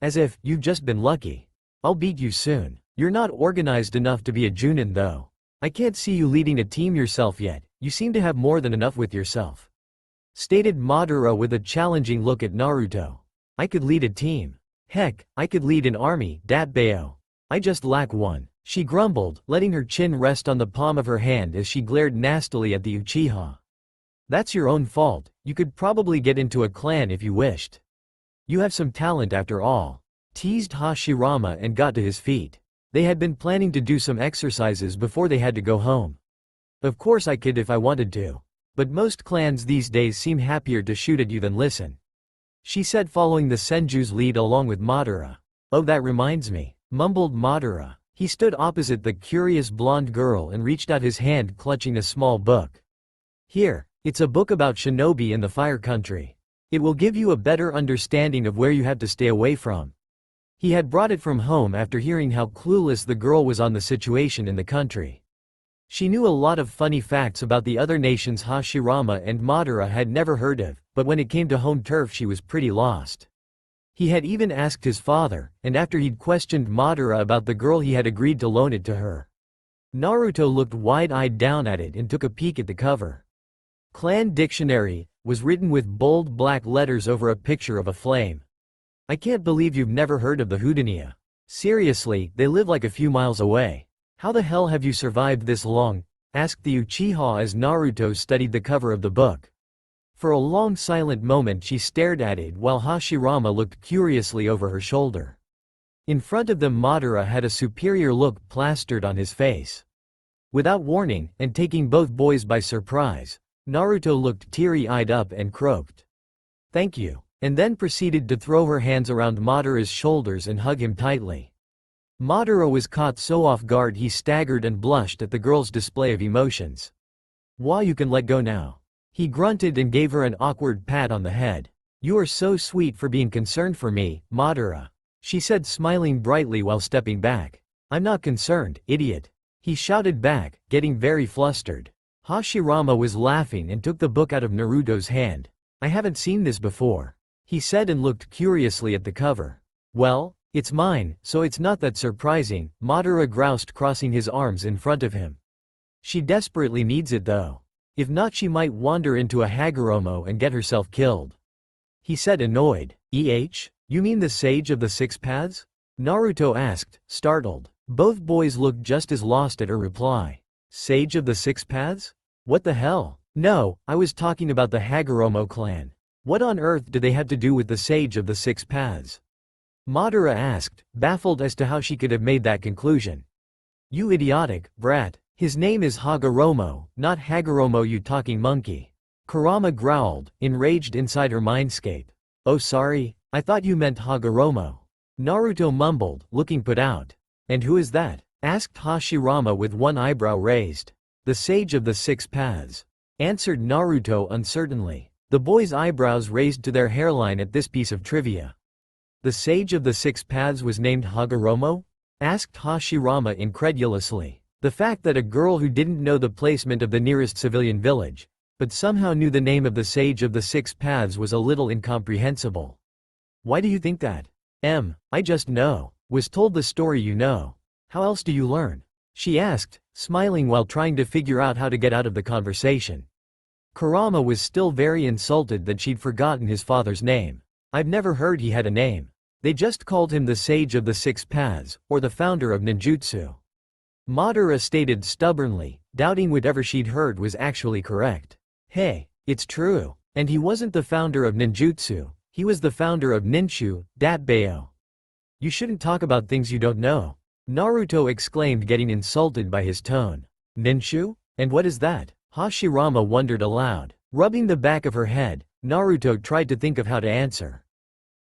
As if, you've just been lucky. I'll beat you soon. You're not organized enough to be a Junin though. I can't see you leading a team yourself yet, you seem to have more than enough with yourself. Stated Madara with a challenging look at Naruto. I could lead a team. Heck, I could lead an army, Datbeo. I just lack one, she grumbled, letting her chin rest on the palm of her hand as she glared nastily at the Uchiha. That's your own fault, you could probably get into a clan if you wished. You have some talent after all, teased Hashirama and got to his feet. They had been planning to do some exercises before they had to go home. Of course I could if I wanted to. But most clans these days seem happier to shoot at you than listen, she said, following the Senju's lead along with Madara. Oh, that reminds me, mumbled Madara. He stood opposite the curious blonde girl and reached out his hand, clutching a small book. Here, it's a book about shinobi in the Fire Country. It will give you a better understanding of where you have to stay away from. He had brought it from home after hearing how clueless the girl was on the situation in the country. She knew a lot of funny facts about the other nations Hashirama and Madara had never heard of, but when it came to home turf she was pretty lost. He had even asked his father, and after he'd questioned Madara about the girl he had agreed to loan it to her. Naruto looked wide-eyed down at it and took a peek at the cover. Clan Dictionary was written with bold black letters over a picture of a flame. I can't believe you've never heard of the Houdiniya. Seriously, they live like a few miles away. How the hell have you survived this long? Asked the Uchiha as Naruto studied the cover of the book. For a long silent moment she stared at it while Hashirama looked curiously over her shoulder. In front of them Madara had a superior look plastered on his face. Without warning, and taking both boys by surprise, Naruto looked teary-eyed up and croaked, "Thank you," and then proceeded to throw her hands around Madara's shoulders and hug him tightly. Madara was caught so off guard he staggered and blushed at the girl's display of emotions. "Why, you can let go now." He grunted and gave her an awkward pat on the head. "You are so sweet for being concerned for me, Madara," she said, smiling brightly while stepping back. "I'm not concerned, idiot," he shouted back, getting very flustered. Hashirama was laughing and took the book out of Naruto's hand. "I haven't seen this before," he said, and looked curiously at the cover. "Well, it's mine, so it's not that surprising," Madara groused, crossing his arms in front of him. "She desperately needs it though. If not, she might wander into a Hagoromo and get herself killed," he said, annoyed. You mean the Sage of the Six Paths?" Naruto asked, startled. Both boys looked just as lost at her reply. "Sage of the Six Paths? What the hell? No, I was talking about the Hagoromo clan. What on earth do they have to do with the Sage of the Six Paths?" Madara asked, baffled as to how she could have made that conclusion. "You idiotic brat. His name is Hagoromo, not Hagoromo, you talking monkey." Kurama growled, enraged inside her mindscape. Oh sorry, I thought you meant Hagoromo. Naruto mumbled, looking put out. And who is that? Asked Hashirama with one eyebrow raised. The Sage of the Six Paths. Answered Naruto uncertainly. The boy's eyebrows raised to their hairline at this piece of trivia. The Sage of the Six Paths was named Hagoromo? Asked Hashirama incredulously. The fact that a girl who didn't know the placement of the nearest civilian village, but somehow knew the name of the Sage of the Six Paths was a little incomprehensible. Why do you think that? I just know. Was told the story you know. How else do you learn? She asked, smiling while trying to figure out how to get out of the conversation. Kurama was still very insulted that she'd forgotten his father's name. I've never heard he had a name. They just called him the Sage of the Six Paths, or the founder of ninjutsu. Madara stated stubbornly, doubting whatever she'd heard was actually correct. Hey, it's true. And he wasn't the founder of ninjutsu, he was the founder of ninshu, datbeo. You shouldn't talk about things you don't know. Naruto exclaimed, getting insulted by his tone. Ninshu? And what is that? Hashirama wondered aloud. Rubbing the back of her head, Naruto tried to think of how to answer.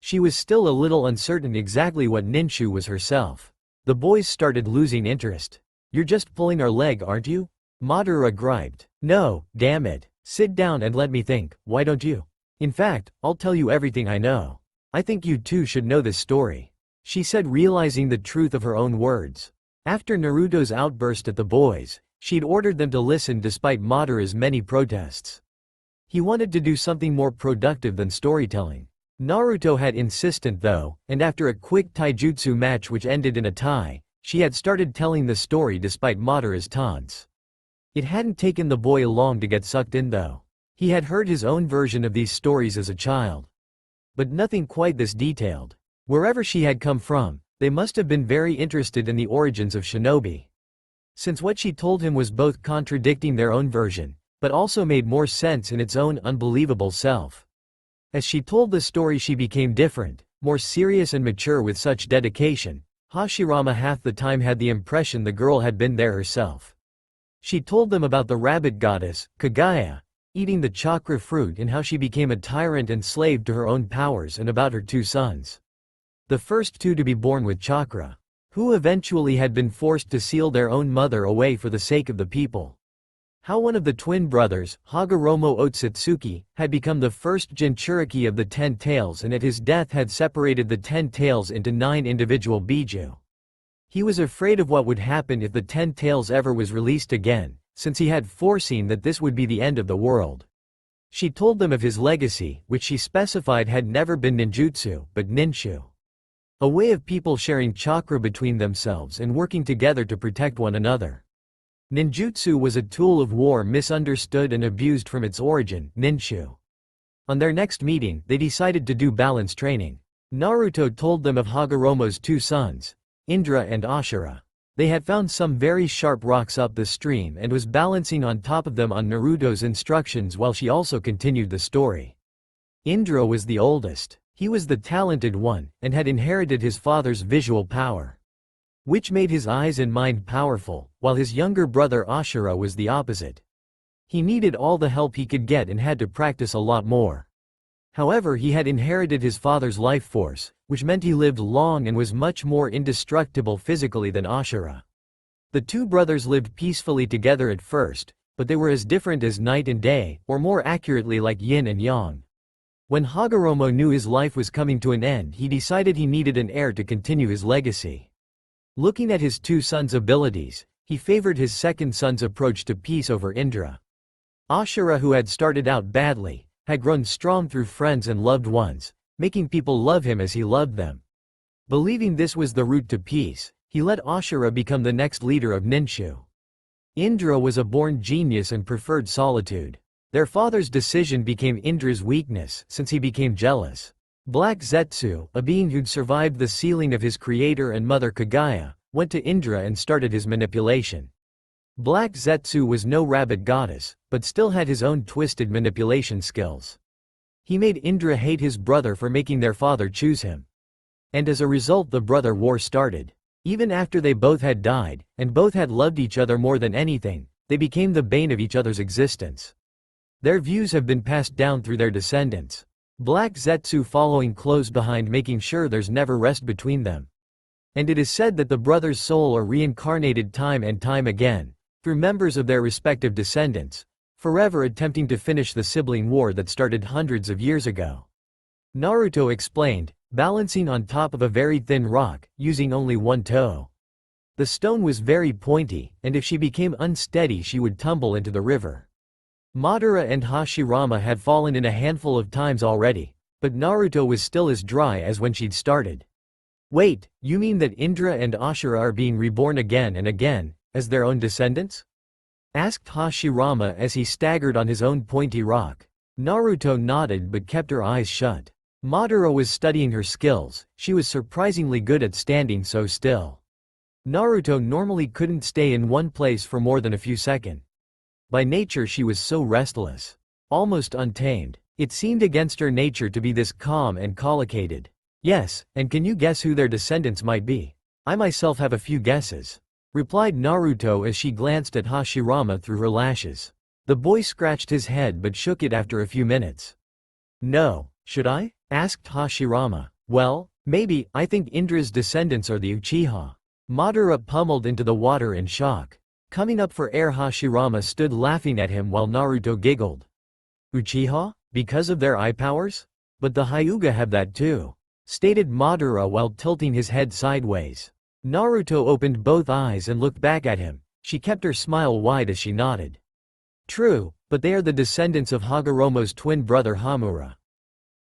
She was still a little uncertain exactly what ninshu was herself. The boys started losing interest. You're just pulling our leg, aren't you? Madara griped. No, damn it. Sit down and let me think, why don't you? In fact, I'll tell you everything I know. I think you two should know this story. She said, realizing the truth of her own words. After Naruto's outburst at the boys, she'd ordered them to listen despite Madara's many protests. He wanted to do something more productive than storytelling. Naruto had insisted though, and after a quick taijutsu match which ended in a tie, she had started telling the story despite Madara's taunts. It hadn't taken the boy long to get sucked in though. He had heard his own version of these stories as a child. But nothing quite this detailed. Wherever she had come from, they must have been very interested in the origins of shinobi. Since what she told him was both contradicting their own version, but also made more sense in its own unbelievable self. As she told the story she became different, more serious and mature with such dedication. Hashirama half the time had the impression the girl had been there herself. She told them about the rabbit goddess, Kagaya, eating the chakra fruit and how she became a tyrant and slave to her own powers, and about her two sons. The first two to be born with chakra, who eventually had been forced to seal their own mother away for the sake of the people. How one of the twin brothers, Hagoromo Otsutsuki, had become the first Jinchuriki of the 10 tails and at his death had separated the 10 tails into 9 individual biju. He was afraid of what would happen if the 10 tails ever was released again, since he had foreseen that this would be the end of the world. She told them of his legacy, which she specified had never been ninjutsu, but ninshu. A way of people sharing chakra between themselves and working together to protect one another. Ninjutsu was a tool of war misunderstood and abused from its origin, ninshu. On their next meeting, they decided to do balance training. Naruto told them of Hagoromo's two sons, Indra and Ashura. They had found some very sharp rocks up the stream and was balancing on top of them on Naruto's instructions while she also continued the story. Indra was the oldest. He was the talented one, and had inherited his father's visual power, which made his eyes and mind powerful, while his younger brother Ashura was the opposite. He needed all the help he could get and had to practice a lot more. However, he had inherited his father's life force, which meant he lived long and was much more indestructible physically than Ashura. The two brothers lived peacefully together at first, but they were as different as night and day, or more accurately like yin and yang. When Hagoromo knew his life was coming to an end, he decided he needed an heir to continue his legacy. Looking at his two sons' abilities, he favored his second son's approach to peace over Indra. Ashura, who had started out badly, had grown strong through friends and loved ones, making people love him as he loved them. Believing this was the route to peace, he let Ashura become the next leader of ninshu. Indra was a born genius and preferred solitude. Their father's decision became Indra's weakness, since he became jealous. Black Zetsu, a being who'd survived the sealing of his creator and mother Kagaya, went to Indra and started his manipulation. Black Zetsu was no rabbit goddess, but still had his own twisted manipulation skills. He made Indra hate his brother for making their father choose him. And as a result, the brother war started. Even after they both had died, and both had loved each other more than anything, they became the bane of each other's existence. Their views have been passed down through their descendants. Black Zetsu following close behind, making sure there's never rest between them. And it is said that the brothers' soul are reincarnated time and time again, through members of their respective descendants, forever attempting to finish the sibling war that started hundreds of years ago. Naruto explained, balancing on top of a very thin rock, using only one toe. The stone was very pointy, and if she became unsteady she would tumble into the river. Madara and Hashirama had fallen in a handful of times already, but Naruto was still as dry as when she'd started. Wait, you mean that Indra and Ashura are being reborn again and again, as their own descendants? Asked Hashirama as he staggered on his own pointy rock. Naruto nodded but kept her eyes shut. Madara was studying her skills, she was surprisingly good at standing so still. Naruto normally couldn't stay in one place for more than a few seconds. By nature she was so restless. Almost untamed. It seemed against her nature to be this calm and collocated. Yes, and can you guess who their descendants might be? I myself have a few guesses, replied Naruto as she glanced at Hashirama through her lashes. The boy scratched his head but shook it after a few minutes. No, should I? Asked Hashirama. Well, maybe, I think Indra's descendants are the Uchiha. Madara pummeled into the water in shock. Coming up for air, Hashirama stood laughing at him while Naruto giggled. Uchiha? Because of their eye powers? But the Hyuga have that too, stated Madara while tilting his head sideways. Naruto opened both eyes and looked back at him. She kept her smile wide as she nodded. True, but they are the descendants of Hagoromo's twin brother Hamura.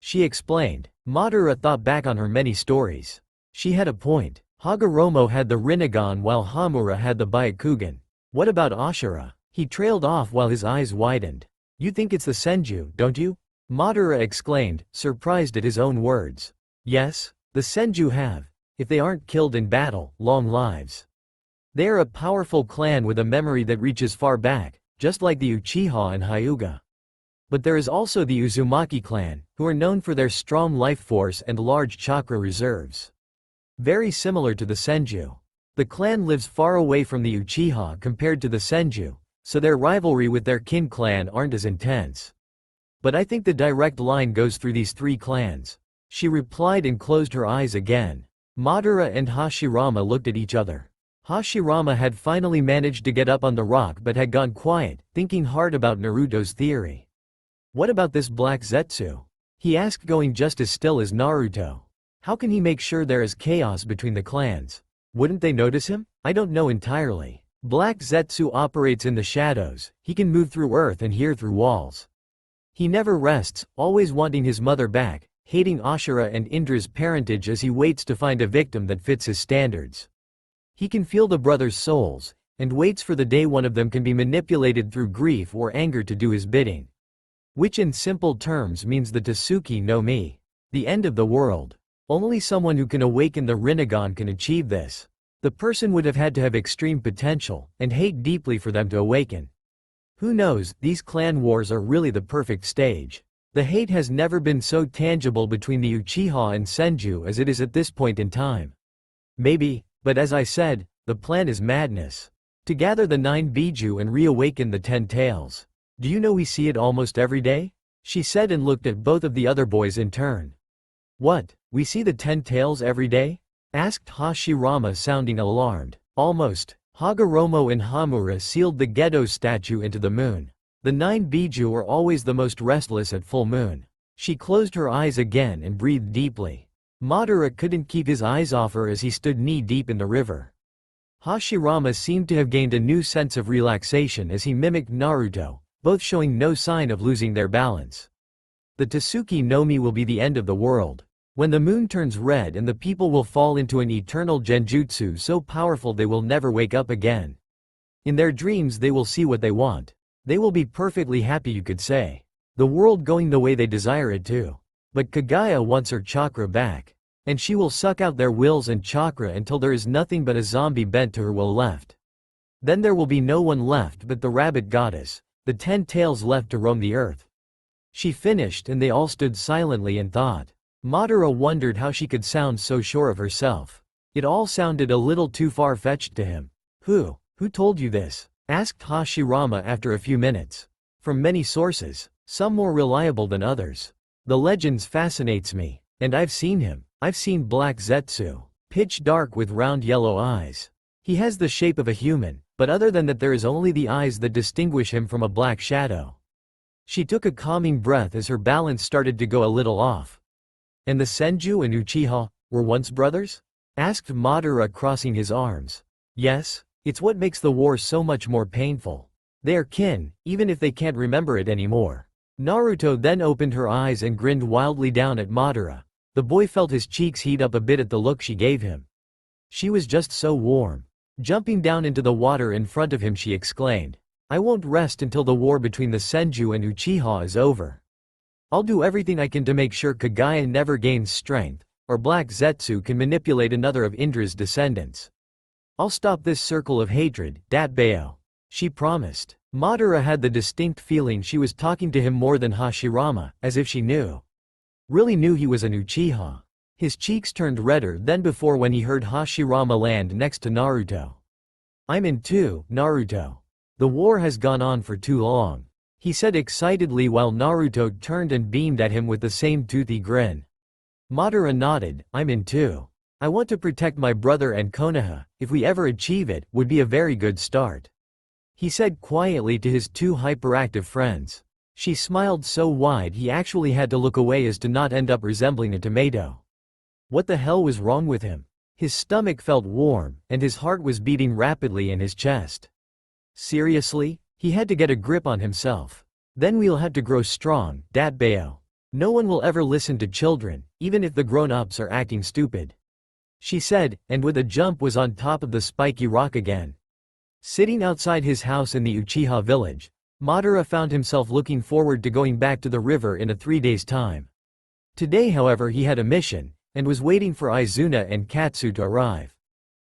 She explained. Madara thought back on her many stories. She had a point. Hagoromo had the Rinnegan while Hamura had the Byakugan. What about Ashura? He trailed off while his eyes widened. You think it's the Senju, don't you? Madara exclaimed, surprised at his own words. Yes, the Senju have, if they aren't killed in battle, long lives. They are a powerful clan with a memory that reaches far back, just like the Uchiha and Hyuga. But there is also the Uzumaki clan, who are known for their strong life force and large chakra reserves. Very similar to the Senju. The clan lives far away from the Uchiha compared to the Senju, so their rivalry with their kin clan aren't as intense. But I think the direct line goes through these three clans. She replied and closed her eyes again. Madara and Hashirama looked at each other. Hashirama had finally managed to get up on the rock but had gone quiet, thinking hard about Naruto's theory. What about this Black Zetsu? He asked, going just as still as Naruto. How can he make sure there is chaos between the clans? Wouldn't they notice him? I don't know entirely. Black Zetsu operates in the shadows, he can move through earth and hear through walls. He never rests, always wanting his mother back, hating Ashura and Indra's parentage as he waits to find a victim that fits his standards. He can feel the brothers' souls, and waits for the day one of them can be manipulated through grief or anger to do his bidding. Which in simple terms means the Tsuki no Mi, the end of the world. Only someone who can awaken the Rinnegan can achieve this. The person would have had to have extreme potential, and hate deeply for them to awaken. Who knows, these clan wars are really the perfect stage. The hate has never been so tangible between the Uchiha and Senju as it is at this point in time. Maybe, but as I said, the plan is madness. To gather the 9 Biju and reawaken the 10 tails. Do you know we see it almost every day? She said and looked at both of the other boys in turn. What, we see the 10 tails every day? Asked Hashirama sounding alarmed. Almost. Hagoromo and Hamura sealed the Gedo statue into the moon. The 9 Biju are always the most restless at full moon. She closed her eyes again and breathed deeply. Madara couldn't keep his eyes off her as he stood knee-deep in the river. Hashirama seemed to have gained a new sense of relaxation as he mimicked Naruto, both showing no sign of losing their balance. The Tsuki no Mi will be the end of the world. When the moon turns red and the people will fall into an eternal genjutsu so powerful they will never wake up again. In their dreams they will see what they want. They will be perfectly happy, you could say. The world going the way they desire it to. But Kagaya wants her chakra back. And she will suck out their wills and chakra until there is nothing but a zombie bent to her will left. Then there will be no one left but the rabbit goddess, the 10 tails left to roam the earth. She finished and they all stood silently in thought. Madara wondered how she could sound so sure of herself. It all sounded a little too far-fetched to him. Who told you this? Asked Hashirama after a few minutes. From many sources, some more reliable than others. The legends fascinates me, and I've seen him. I've seen Black Zetsu. Pitch dark with round yellow eyes. He has the shape of a human, but other than that there is only the eyes that distinguish him from a black shadow. She took a calming breath as her balance started to go a little off. And the Senju and Uchiha were once brothers? Asked Madara, crossing his arms. Yes, it's what makes the war so much more painful. They are kin, even if they can't remember it anymore. Naruto then opened her eyes and grinned wildly down at Madara. The boy felt his cheeks heat up a bit at the look she gave him. She was just so warm. Jumping down into the water in front of him, she exclaimed, I won't rest until the war between the Senju and Uchiha is over. I'll do everything I can to make sure Kagaya never gains strength, or Black Zetsu can manipulate another of Indra's descendants. I'll stop this circle of hatred, Datbeo. She promised. Madara had the distinct feeling she was talking to him more than Hashirama, as if she really knew he was an Uchiha. His cheeks turned redder than before when he heard Hashirama land next to Naruto. I'm in too, Naruto. The war has gone on for too long, he said excitedly while Naruto turned and beamed at him with the same toothy grin. Madara nodded, I'm in too. I want to protect my brother and Konoha. If we ever achieve it, would be a very good start, he said quietly to his two hyperactive friends. She smiled so wide he actually had to look away as to not end up resembling a tomato. What the hell was wrong with him? His stomach felt warm, and his heart was beating rapidly in his chest. Seriously? He had to get a grip on himself. Then we'll have to grow strong, Datbeo. No one will ever listen to children, even if the grown-ups are acting stupid, she said, and with a jump was on top of the spiky rock again. Sitting outside his house in the Uchiha village, Madara found himself looking forward to going back to the river in 3 days' time. Today, however, he had a mission, and was waiting for Izuna and Katsu to arrive.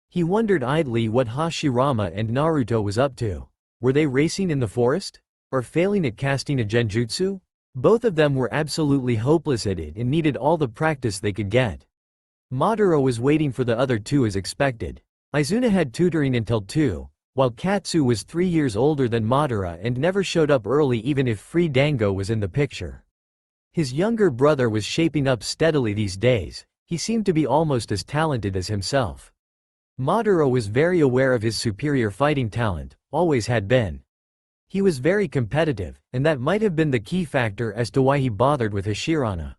He wondered idly what Hashirama and Naruto was up to. Were they racing in the forest? Or failing at casting a genjutsu? Both of them were absolutely hopeless at it and needed all the practice they could get. Madara was waiting for the other two as expected. Izuna had tutoring until 2, while Katsu was 3 years older than Madara and never showed up early even if Free Dango was in the picture. His younger brother was shaping up steadily these days. He seemed to be almost as talented as himself. Madara was very aware of his superior fighting talent, always had been. He was very competitive, and that might have been the key factor as to why he bothered with Hashirama.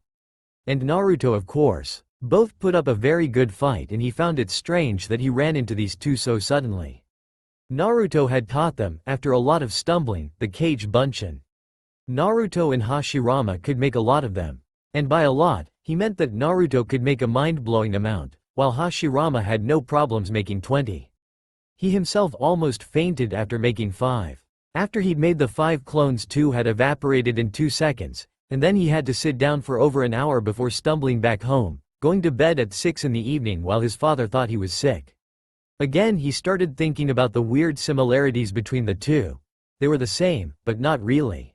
And Naruto, of course. Both put up a very good fight, and he found it strange that he ran into these two so suddenly. Naruto had taught them, after a lot of stumbling, the Kage Bunshin. Naruto and Hashirama could make a lot of them. And by a lot, he meant that Naruto could make a mind-blowing amount, while Hashirama had no problems making 20. He himself almost fainted after making 5. After he'd made the 5 clones, 2 had evaporated in 2 seconds, and then he had to sit down for over an hour before stumbling back home, going to bed at 6 in the evening while his father thought he was sick. Again he started thinking about the weird similarities between the two. They were the same, but not really.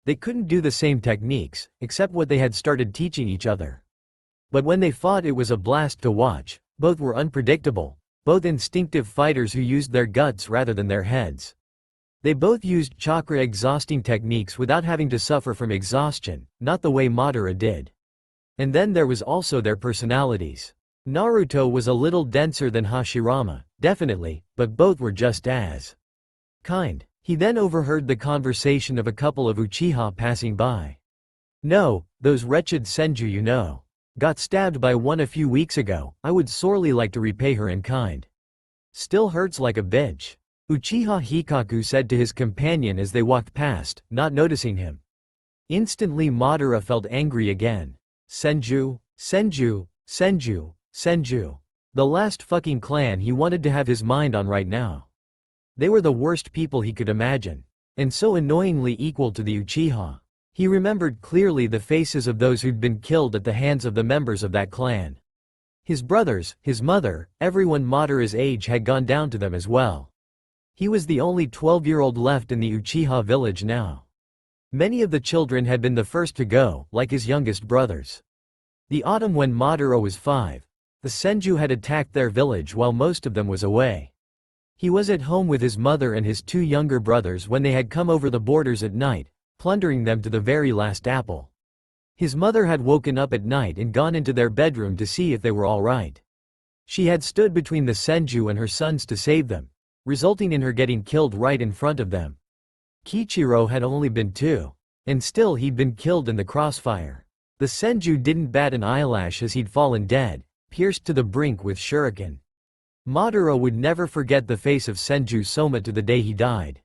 They couldn't do the same techniques, except what they had started teaching each other. But when they fought, it was a blast to watch. Both were unpredictable, both instinctive fighters who used their guts rather than their heads. They both used chakra exhausting techniques without having to suffer from exhaustion, not the way Madara did. And then there was also their personalities. Naruto was a little denser than Hashirama, definitely, but both were just as kind. He then overheard the conversation of a couple of Uchiha passing by. No, those wretched Senju you know. Got stabbed by one a few weeks ago. I would sorely like to repay her in kind. Still hurts like a bitch, Uchiha Hikaku said to his companion as they walked past, not noticing him. Instantly Madara felt angry again. Senju, Senju, Senju, Senju. The last fucking clan he wanted to have his mind on right now. They were the worst people he could imagine. And so annoyingly equal to the Uchiha. He remembered clearly the faces of those who'd been killed at the hands of the members of that clan. His brothers, his mother, everyone Madara's age had gone down to them as well. He was the only 12-year-old left in the Uchiha village now. Many of the children had been the first to go, like his youngest brothers. The autumn when Madara was 5, the Senju had attacked their village while most of them was away. He was at home with his mother and his 2 younger brothers when they had come over the borders at night, plundering them to the very last apple. His mother had woken up at night and gone into their bedroom to see if they were all right. She had stood between the Senju and her sons to save them, resulting in her getting killed right in front of them. Kichiro had only been 2. And still he'd been killed in the crossfire. The Senju didn't bat an eyelash as he'd fallen dead, pierced to the brink with shuriken. Madara would never forget the face of Senju Soma to the day he died.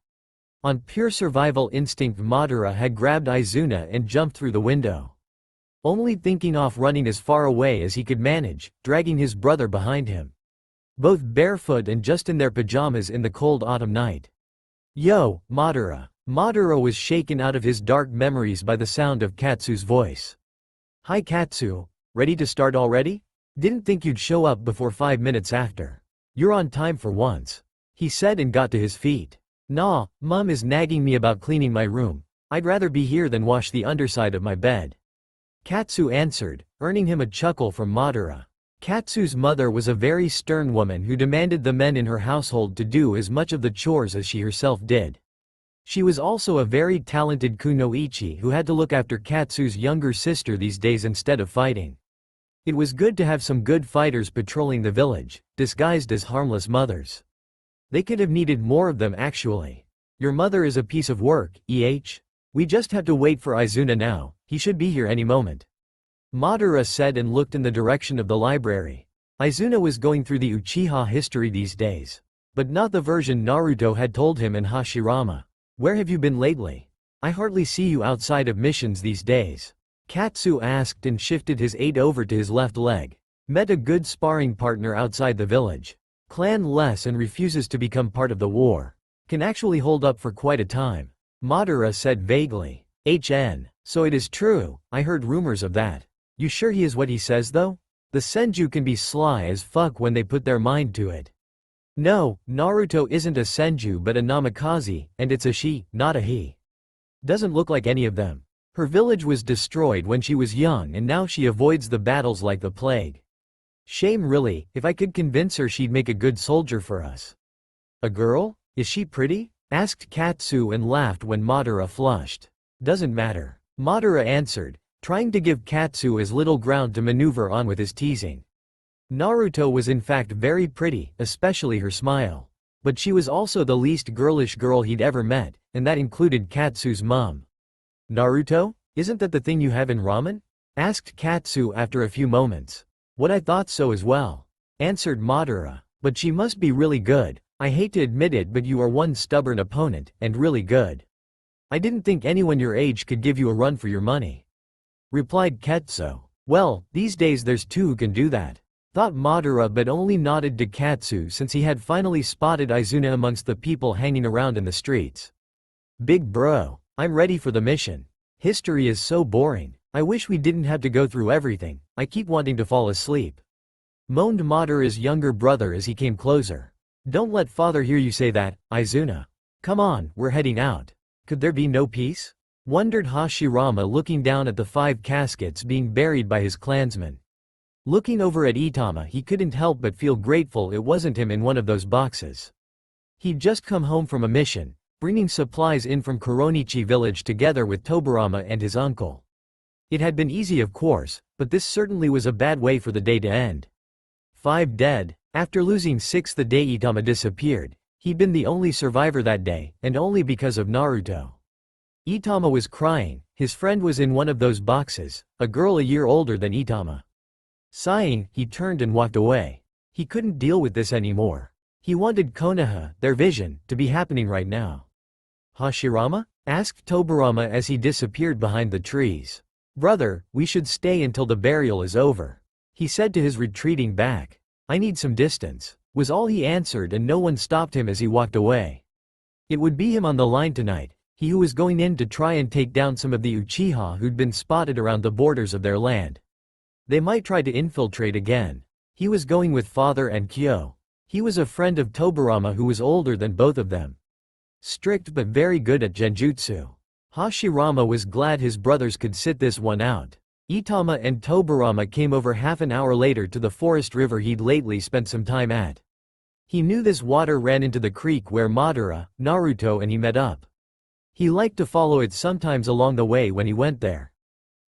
On pure survival instinct, Madara had grabbed Izuna and jumped through the window, only thinking off running as far away as he could manage, dragging his brother behind him. Both barefoot and just in their pajamas in the cold autumn night. "Yo, Madara." Madara was shaken out of his dark memories by the sound of Katsu's voice. "Hi Katsu, ready to start already? Didn't think you'd show up before 5 minutes after. You're on time for once," he said and got to his feet. "Nah, Mom is nagging me about cleaning my room. I'd rather be here than wash the underside of my bed," Katsu answered, earning him a chuckle from Madara. Katsu's mother was a very stern woman who demanded the men in her household to do as much of the chores as she herself did. She was also a very talented kunoichi who had to look after Katsu's younger sister these days instead of fighting. It was good to have some good fighters patrolling the village, disguised as harmless mothers. They could have needed more of them actually. "Your mother is a piece of work, We just have to wait for Izuna now, he should be here any moment," Madara said and looked in the direction of the library. Izuna was going through the Uchiha history these days. But not the version Naruto had told him in Hashirama. "Where have you been lately? I hardly see you outside of missions these days," Katsu asked and shifted his 8 over to his left leg. "Met a good sparring partner outside the village. Clan-less and refuses to become part of the war. Can actually hold up for quite a time," Madara said vaguely. So it is true, I heard rumors of that. You sure he is what he says though? The Senju can be sly as fuck when they put their mind to it." "No, Naruto isn't a Senju but a Namikaze, and it's a she, not a he. Doesn't look like any of them. Her village was destroyed when she was young and now she avoids the battles like the plague. Shame really, if I could convince her she'd make a good soldier for us." "A girl? Is she pretty?" asked Katsu and laughed when Madara flushed. "Doesn't matter," Madara answered, trying to give Katsu as little ground to maneuver on with his teasing. Naruto was in fact very pretty, especially her smile. But she was also the least girlish girl he'd ever met, and that included Katsu's mom. "Naruto? Isn't that the thing you have in ramen?" asked Katsu after a few moments. "What, I thought so as well," answered Madara. "But she must be really good. I hate to admit it but you are one stubborn opponent, and really good. I didn't think anyone your age could give you a run for your money," replied Katsu. "Well, these days there's 2 who can do that," thought Madara but only nodded to Katsu since he had finally spotted Izuna amongst the people hanging around in the streets. "Big bro, I'm ready for the mission. History is so boring. I wish we didn't have to go through everything. I keep wanting to fall asleep," moaned Madara's younger brother as he came closer. "Don't let father hear you say that, Izuna. Come on, we're heading out." "Could there be no peace?" wondered Hashirama looking down at the 5 caskets being buried by his clansmen. Looking over at Itama he couldn't help but feel grateful it wasn't him in one of those boxes. He'd just come home from a mission, bringing supplies in from Koronichi village together with Tobarama and his uncle. It had been easy of course, but this certainly was a bad way for the day to end. 5 dead. After losing 6 the day Itama disappeared, he'd been the only survivor that day, and only because of Naruto. Itama was crying, his friend was in one of those boxes, a girl a year older than Itama. Sighing, he turned and walked away. He couldn't deal with this anymore. He wanted Konoha, their vision, to be happening right now. "Hashirama?" asked Tobarama as he disappeared behind the trees. "Brother, we should stay until the burial is over," he said to his retreating back. "I need some distance," was all he answered and no one stopped him as he walked away. It would be him on the line tonight, he who was going in to try and take down some of the Uchiha who'd been spotted around the borders of their land. They might try to infiltrate again. He was going with father and Kyo. He was a friend of Tobarama who was older than both of them. Strict but very good at genjutsu. Hashirama was glad his brothers could sit this one out. Itama and Tobarama came over half an hour later to the forest river he'd lately spent some time at. He knew this water ran into the creek where Madara, Naruto and he met up. He liked to follow it sometimes along the way when he went there.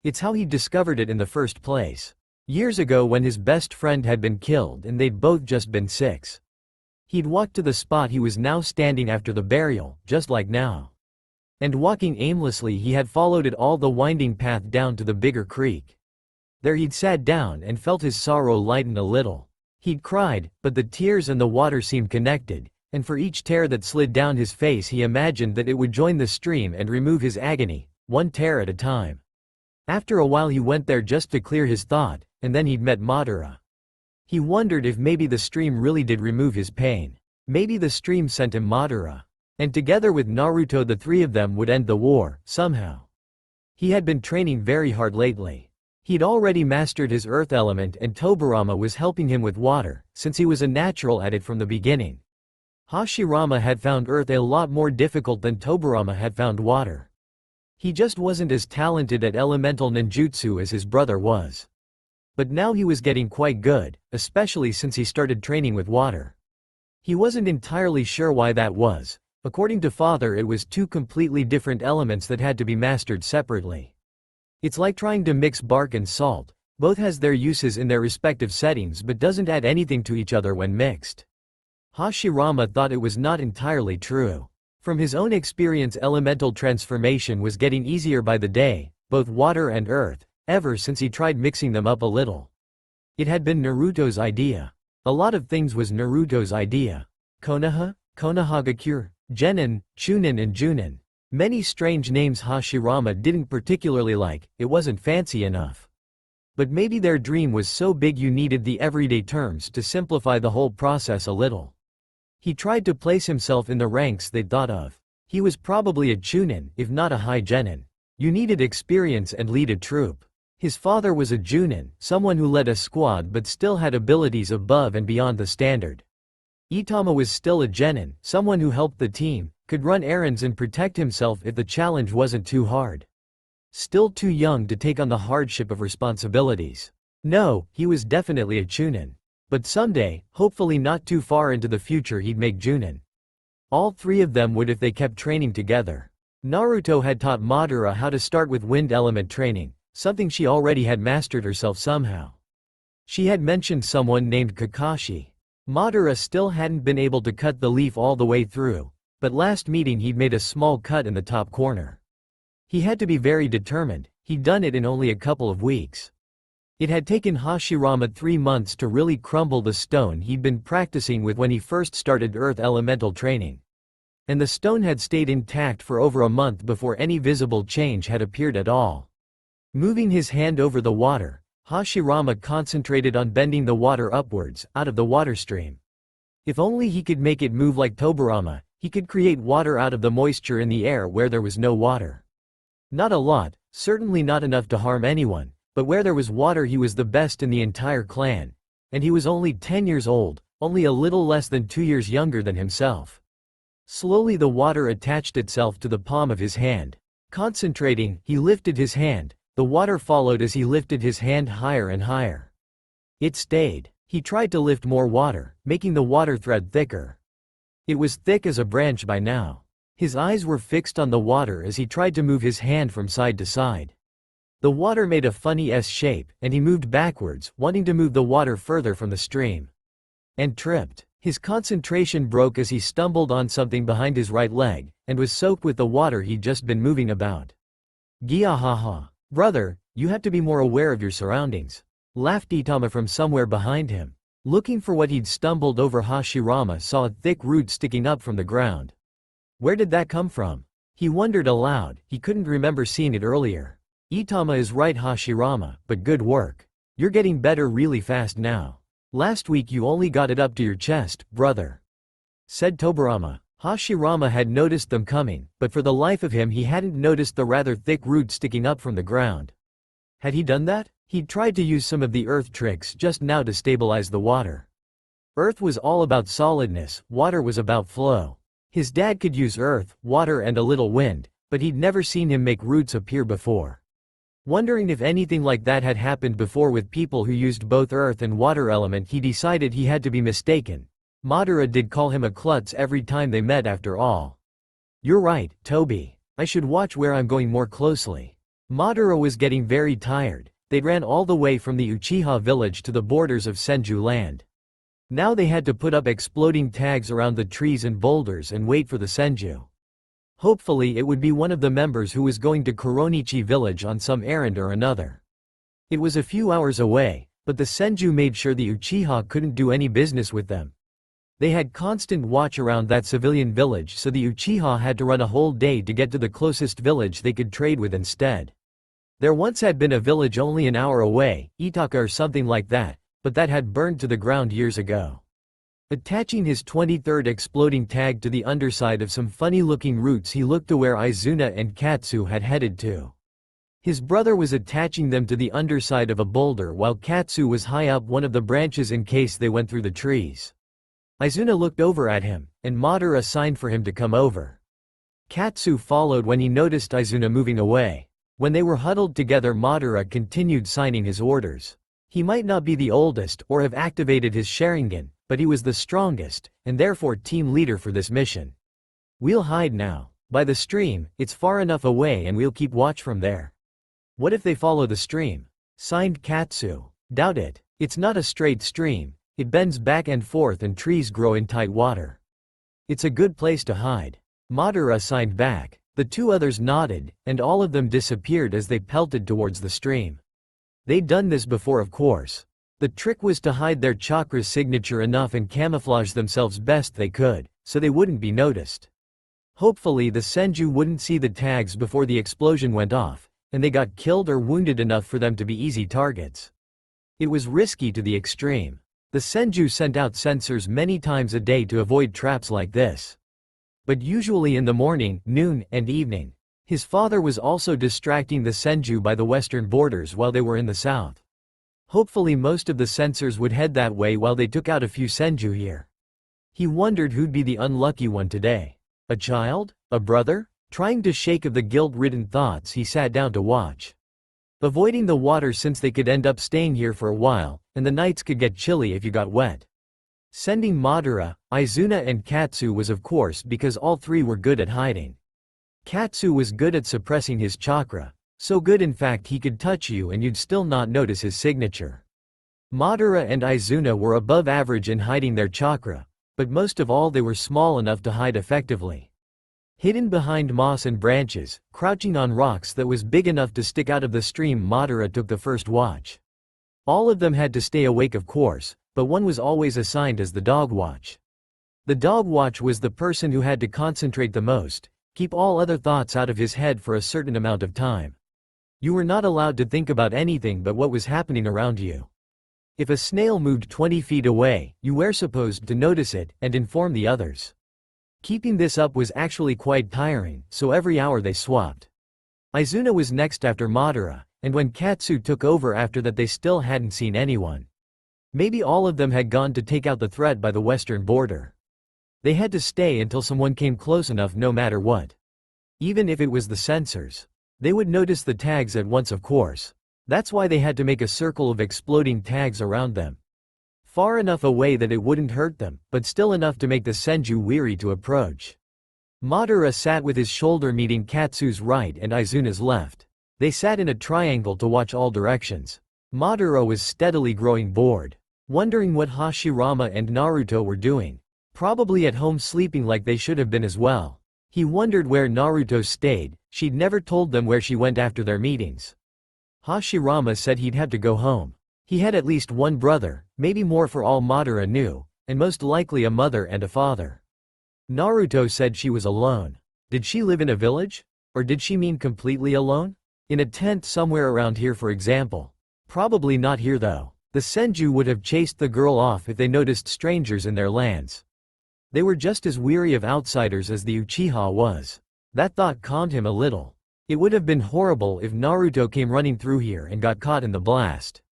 It's how he discovered it in the first place. Years ago when his best friend had been killed and they'd both just been 6. He'd walked to the spot he was now standing after the burial, just like now. And walking aimlessly he had followed it all the winding path down to the bigger creek. There he'd sat down and felt his sorrow lighten a little. He'd cried, but the tears and the water seemed connected, and for each tear that slid down his face he imagined that it would join the stream and remove his agony, one tear at a time. After a while he went there just to clear his thought, and then he'd met Madara. He wondered if maybe the stream really did remove his pain. Maybe the stream sent him Madara. And together with Naruto the three of them would end the war, somehow. He had been training very hard lately. He'd already mastered his earth element and Tobirama was helping him with water, since he was a natural at it from the beginning. Hashirama had found earth a lot more difficult than Tobirama had found water. He just wasn't as talented at elemental ninjutsu as his brother was. But now he was getting quite good, especially since he started training with water. He wasn't entirely sure why that was. According to father, it was two completely different elements that had to be mastered separately. It's like trying to mix bark and salt. Both has their uses in their respective settings but doesn't add anything to each other when mixed. Hashirama thought it was not entirely true. From his own experience, elemental transformation was getting easier by the day, both water and earth, ever since he tried mixing them up a little. It had been Naruto's idea. A lot of things was Naruto's idea. Konoha, Konohagakure, Genin, Chunin and Junin. Many strange names Hashirama didn't particularly like, it wasn't fancy enough. But maybe their dream was so big you needed the everyday terms to simplify the whole process a little. He tried to place himself in the ranks they'd thought of. He was probably a Chunin, if not a high Genin. You needed experience and lead a troop. His father was a Junin, someone who led a squad but still had abilities above and beyond the standard. Itama was still a Genin, someone who helped the team, could run errands and protect himself if the challenge wasn't too hard. Still too young to take on the hardship of responsibilities. No, he was definitely a Chunin. But someday, hopefully not too far into the future, he'd make Junin. All three of them would if they kept training together. Naruto had taught Madara how to start with wind element training, something she already had mastered herself somehow. She had mentioned someone named Kakashi. Madara still hadn't been able to cut the leaf all the way through, but last meeting he'd made a small cut in the top corner. He had to be very determined, he'd done it in only a couple of weeks. It had taken Hashirama 3 months to really crumble the stone he'd been practicing with when he first started earth elemental training. And the stone had stayed intact for over a month before any visible change had appeared at all. Moving his hand over the water, Hashirama concentrated on bending the water upwards, out of the water stream. If only he could make it move like Tobirama, he could create water out of the moisture in the air where there was no water. Not a lot, certainly not enough to harm anyone. But where there was water he was the best in the entire clan. And he was only 10 years old, only a little less than 2 years younger than himself. Slowly the water attached itself to the palm of his hand. Concentrating, he lifted his hand. The water followed as he lifted his hand higher and higher. It stayed. He tried to lift more water, making the water thread thicker. It was thick as a branch by now. His eyes were fixed on the water as he tried to move his hand from side to side. The water made a funny S shape, and he moved backwards, wanting to move the water further from the stream. And tripped. His concentration broke as he stumbled on something behind his right leg, and was soaked with the water he'd just been moving about. Giahaha. Brother, you have to be more aware of your surroundings. Laughed Itama from somewhere behind him. Looking for what he'd stumbled over, Hashirama saw a thick root sticking up from the ground. Where did that come from? He wondered aloud, he couldn't remember seeing it earlier. Itama is right, Hashirama, but good work. You're getting better really fast now. Last week you only got it up to your chest, brother. Said Tobirama. Hashirama had noticed them coming, but for the life of him he hadn't noticed the rather thick root sticking up from the ground. Had he done that? He'd tried to use some of the earth tricks just now to stabilize the water. Earth was all about solidness, water was about flow. His dad could use earth, water and a little wind, but he'd never seen him make roots appear before. Wondering if anything like that had happened before with people who used both earth and water element, he decided he had to be mistaken. Madara did call him a klutz every time they met after all. You're right, Toby. I should watch where I'm going more closely. Madara was getting very tired. They'd ran all the way from the Uchiha village to the borders of Senju land. Now they had to put up exploding tags around the trees and boulders and wait for the Senju. Hopefully it would be one of the members who was going to Koronichi village on some errand or another. It was a few hours away, but the Senju made sure the Uchiha couldn't do any business with them. They had constant watch around that civilian village, so the Uchiha had to run a whole day to get to the closest village they could trade with instead. There once had been a village only an hour away, Itaka or something like that, but that had burned to the ground years ago. Attaching his 23rd exploding tag to the underside of some funny-looking roots, he looked to where Izuna and Katsu had headed to. His brother was attaching them to the underside of a boulder while Katsu was high up one of the branches in case they went through the trees. Izuna looked over at him, and Madara signed for him to come over. Katsu followed when he noticed Izuna moving away. When they were huddled together, Madara continued signing his orders. He might not be the oldest or have activated his Sharingan, but he was the strongest, and therefore team leader for this mission. We'll hide now. By the stream, it's far enough away and we'll keep watch from there. What if they follow the stream? Signed Katsu. Doubt it. It's not a straight stream. It bends back and forth and trees grow in tight water. It's a good place to hide. Madara signed back. The two others nodded, and all of them disappeared as they pelted towards the stream. They'd done this before, of course. The trick was to hide their chakra signature enough and camouflage themselves best they could, so they wouldn't be noticed. Hopefully the Senju wouldn't see the tags before the explosion went off, and they got killed or wounded enough for them to be easy targets. It was risky to the extreme. The Senju sent out sensors many times a day to avoid traps like this. But usually in the morning, noon, and evening. His father was also distracting the Senju by the western borders while they were in the south. Hopefully most of the sensors would head that way while they took out a few Senju here. He wondered who'd be the unlucky one today. A child? A brother? Trying to shake of the guilt-ridden thoughts, he sat down to watch. Avoiding the water since they could end up staying here for a while, and the nights could get chilly if you got wet. Sending Madara, Izuna and Katsu was of course because all three were good at hiding. Katsu was good at suppressing his chakra. So good in fact he could touch you and you'd still not notice his signature. Madara and Izuna were above average in hiding their chakra, but most of all they were small enough to hide effectively. Hidden behind moss and branches, crouching on rocks that was big enough to stick out of the stream, Madara took the first watch. All of them had to stay awake of course, but one was always assigned as the dog watch. The dog watch was the person who had to concentrate the most, keep all other thoughts out of his head for a certain amount of time. You were not allowed to think about anything but what was happening around you. If a snail moved 20 feet away, you were supposed to notice it and inform the others. Keeping this up was actually quite tiring, so every hour they swapped. Izuna was next after Madara, and when Katsu took over after that they still hadn't seen anyone. Maybe all of them had gone to take out the threat by the western border. They had to stay until someone came close enough no matter what. Even if it was the sensors. They would notice the tags at once of course. That's why they had to make a circle of exploding tags around them. Far enough away that it wouldn't hurt them, but still enough to make the Senju weary to approach. Madara sat with his shoulder meeting Katsu's right and Izuna's left. They sat in a triangle to watch all directions. Madara was steadily growing bored, wondering what Hashirama and Naruto were doing. Probably at home sleeping like they should have been as well. He wondered where Naruto stayed. She'd never told them where she went after their meetings. Hashirama said he'd have to go home. He had at least one brother, maybe more for all Madara knew, and most likely a mother and a father. Naruto said she was alone. Did she live in a village? Or did she mean completely alone? In a tent somewhere around here for example. Probably not here though. The Senju would have chased the girl off if they noticed strangers in their lands. They were just as weary of outsiders as the Uchiha was. That thought calmed him a little. It would have been horrible if Naruto came running through here and got caught in the blast.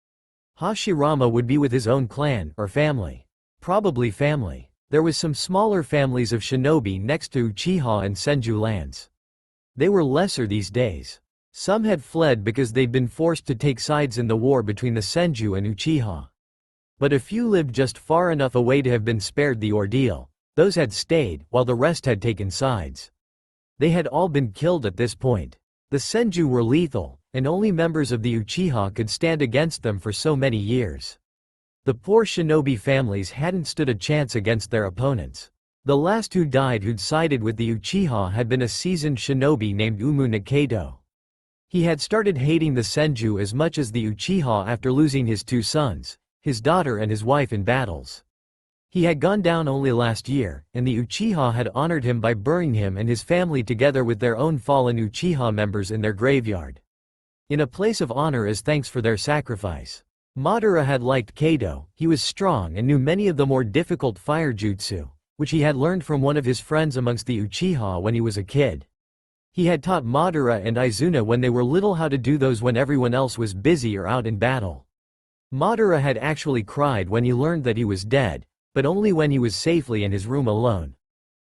Hashirama would be with his own clan, or family. Probably family. There was some smaller families of shinobi next to Uchiha and Senju lands. They were lesser these days. Some had fled because they'd been forced to take sides in the war between the Senju and Uchiha. But a few lived just far enough away to have been spared the ordeal. Those had stayed, while the rest had taken sides. They had all been killed at this point. The Senju were lethal, and only members of the Uchiha could stand against them for so many years. The poor shinobi families hadn't stood a chance against their opponents. The last who died who'd sided with the Uchiha had been a seasoned shinobi named Umu Nakato. He had started hating the Senju as much as the Uchiha after losing his two sons, his daughter and his wife in battles. He had gone down only last year, and the Uchiha had honored him by burying him and his family together with their own fallen Uchiha members in their graveyard, in a place of honor as thanks for their sacrifice. Madara had liked Kato. He was strong and knew many of the more difficult fire jutsu, which he had learned from one of his friends amongst the Uchiha when he was a kid. He had taught Madara and Izuna when they were little how to do those when everyone else was busy or out in battle. Madara had actually cried when he learned that he was dead, but only when he was safely in his room alone.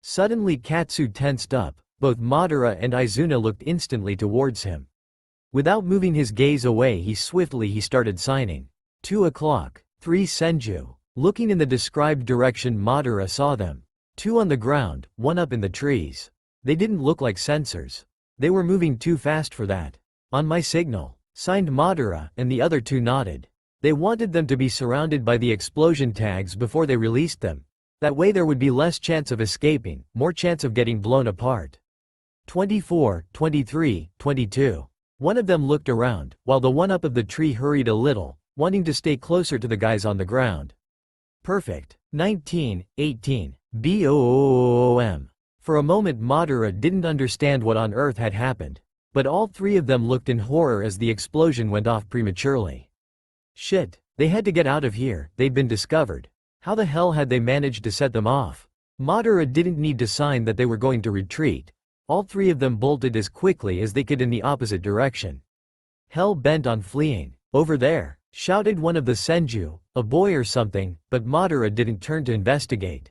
Suddenly Katsu tensed up. Both Madara and Izuna looked instantly towards him. Without moving his gaze away he started signing. 2 o'clock. 3 Senju. Looking in the described direction Madara saw them. 2 on the ground, 1 up in the trees. They didn't look like sensors. They were moving too fast for that. On my signal. Signed Madara, and the other 2 nodded. They wanted them to be surrounded by the explosion tags before they released them. That way there would be less chance of escaping, more chance of getting blown apart. 24, 23, 22. One of them looked around, while the one up of the tree hurried a little, wanting to stay closer to the guys on the ground. Perfect. 19, 18. BOOM. For a moment Madara didn't understand what on earth had happened. But all 3 of them looked in horror as the explosion went off prematurely. Shit, they had to get out of here, they'd been discovered. How the hell had they managed to set them off? Madara didn't need to sign that they were going to retreat. All 3 of them bolted as quickly as they could in the opposite direction. Hell bent on fleeing. Over there, shouted one of the Senju, a boy or something, but Madara didn't turn to investigate.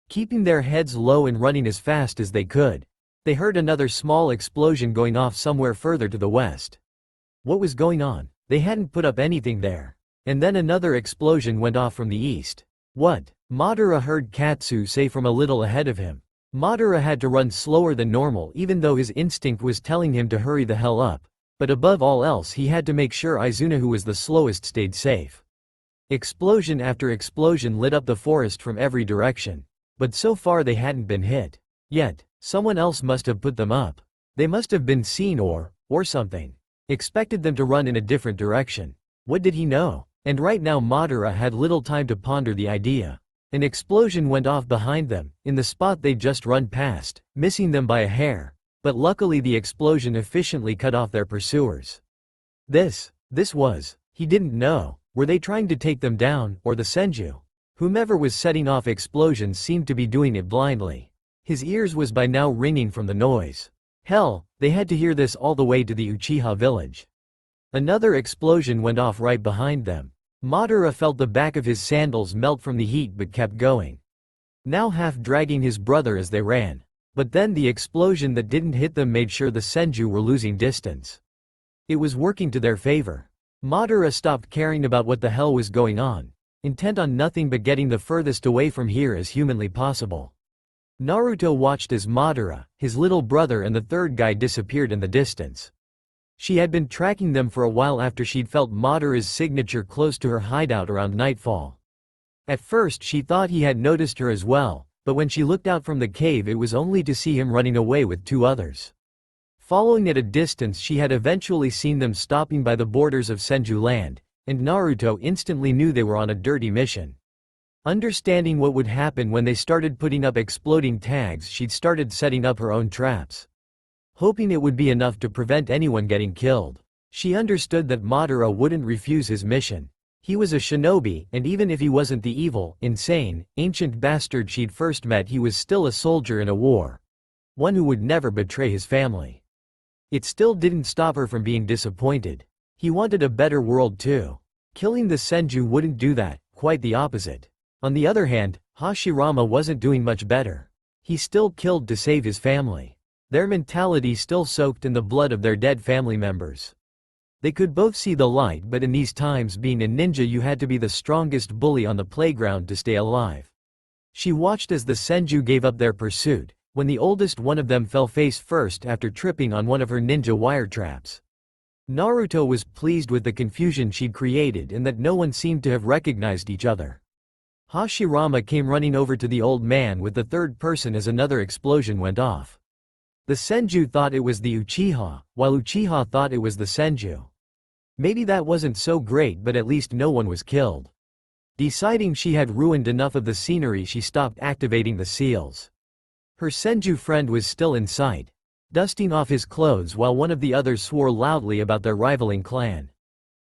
Keeping their heads low and running as fast as they could, they heard another small explosion going off somewhere further to the west. What was going on? They hadn't put up anything there. And then another explosion went off from the east. What? Madara heard Katsu say from a little ahead of him. Madara had to run slower than normal even though his instinct was telling him to hurry the hell up. But above all else he had to make sure Izuna, who was the slowest, stayed safe. Explosion after explosion lit up the forest from every direction. But so far they hadn't been hit. Yet, someone else must have put them up. They must have been seen or something. Expected them to run in a different direction. What did he know? And right now Madara had little time to ponder the idea. An explosion went off behind them, in the spot they'd just run past, missing them by a hair. But luckily the explosion efficiently cut off their pursuers. This was, he didn't know, were they trying to take them down, or the Senju? Whomever was setting off explosions seemed to be doing it blindly. His ears was by now ringing from the noise. Hell, they had to hear this all the way to the Uchiha village. Another explosion went off right behind them. Madara felt the back of his sandals melt from the heat but kept going, now half dragging his brother as they ran. But then the explosion that didn't hit them made sure the Senju were losing distance. It was working to their favor. Madara stopped caring about what the hell was going on, intent on nothing but getting the furthest away from here as humanly possible. Naruto watched as Madara, his little brother and the third guy disappeared in the distance. She had been tracking them for a while after she'd felt Madara's signature close to her hideout around nightfall. At first she thought he had noticed her as well, but when she looked out from the cave it was only to see him running away with 2 others. Following at a distance she had eventually seen them stopping by the borders of Senju land, and Naruto instantly knew they were on a dirty mission. Understanding what would happen when they started putting up exploding tags, she'd started setting up her own traps, hoping it would be enough to prevent anyone getting killed. She understood that Madara wouldn't refuse his mission. He was a shinobi, and even if he wasn't the evil, insane, ancient bastard she'd first met, he was still a soldier in a war. One who would never betray his family. It still didn't stop her from being disappointed. He wanted a better world too. Killing the Senju wouldn't do that, quite the opposite. On the other hand, Hashirama wasn't doing much better. He still killed to save his family. Their mentality still soaked in the blood of their dead family members. They could both see the light, but in these times being a ninja you had to be the strongest bully on the playground to stay alive. She watched as the Senju gave up their pursuit, when the oldest one of them fell face first after tripping on one of her ninja wire traps. Naruto was pleased with the confusion she'd created and that no one seemed to have recognized each other. Hashirama came running over to the old man with the third person as another explosion went off. The Senju thought it was the Uchiha, while Uchiha thought it was the Senju. Maybe that wasn't so great, but at least no one was killed. Deciding she had ruined enough of the scenery, she stopped activating the seals. Her Senju friend was still in sight, dusting off his clothes while one of the others swore loudly about their rivaling clan.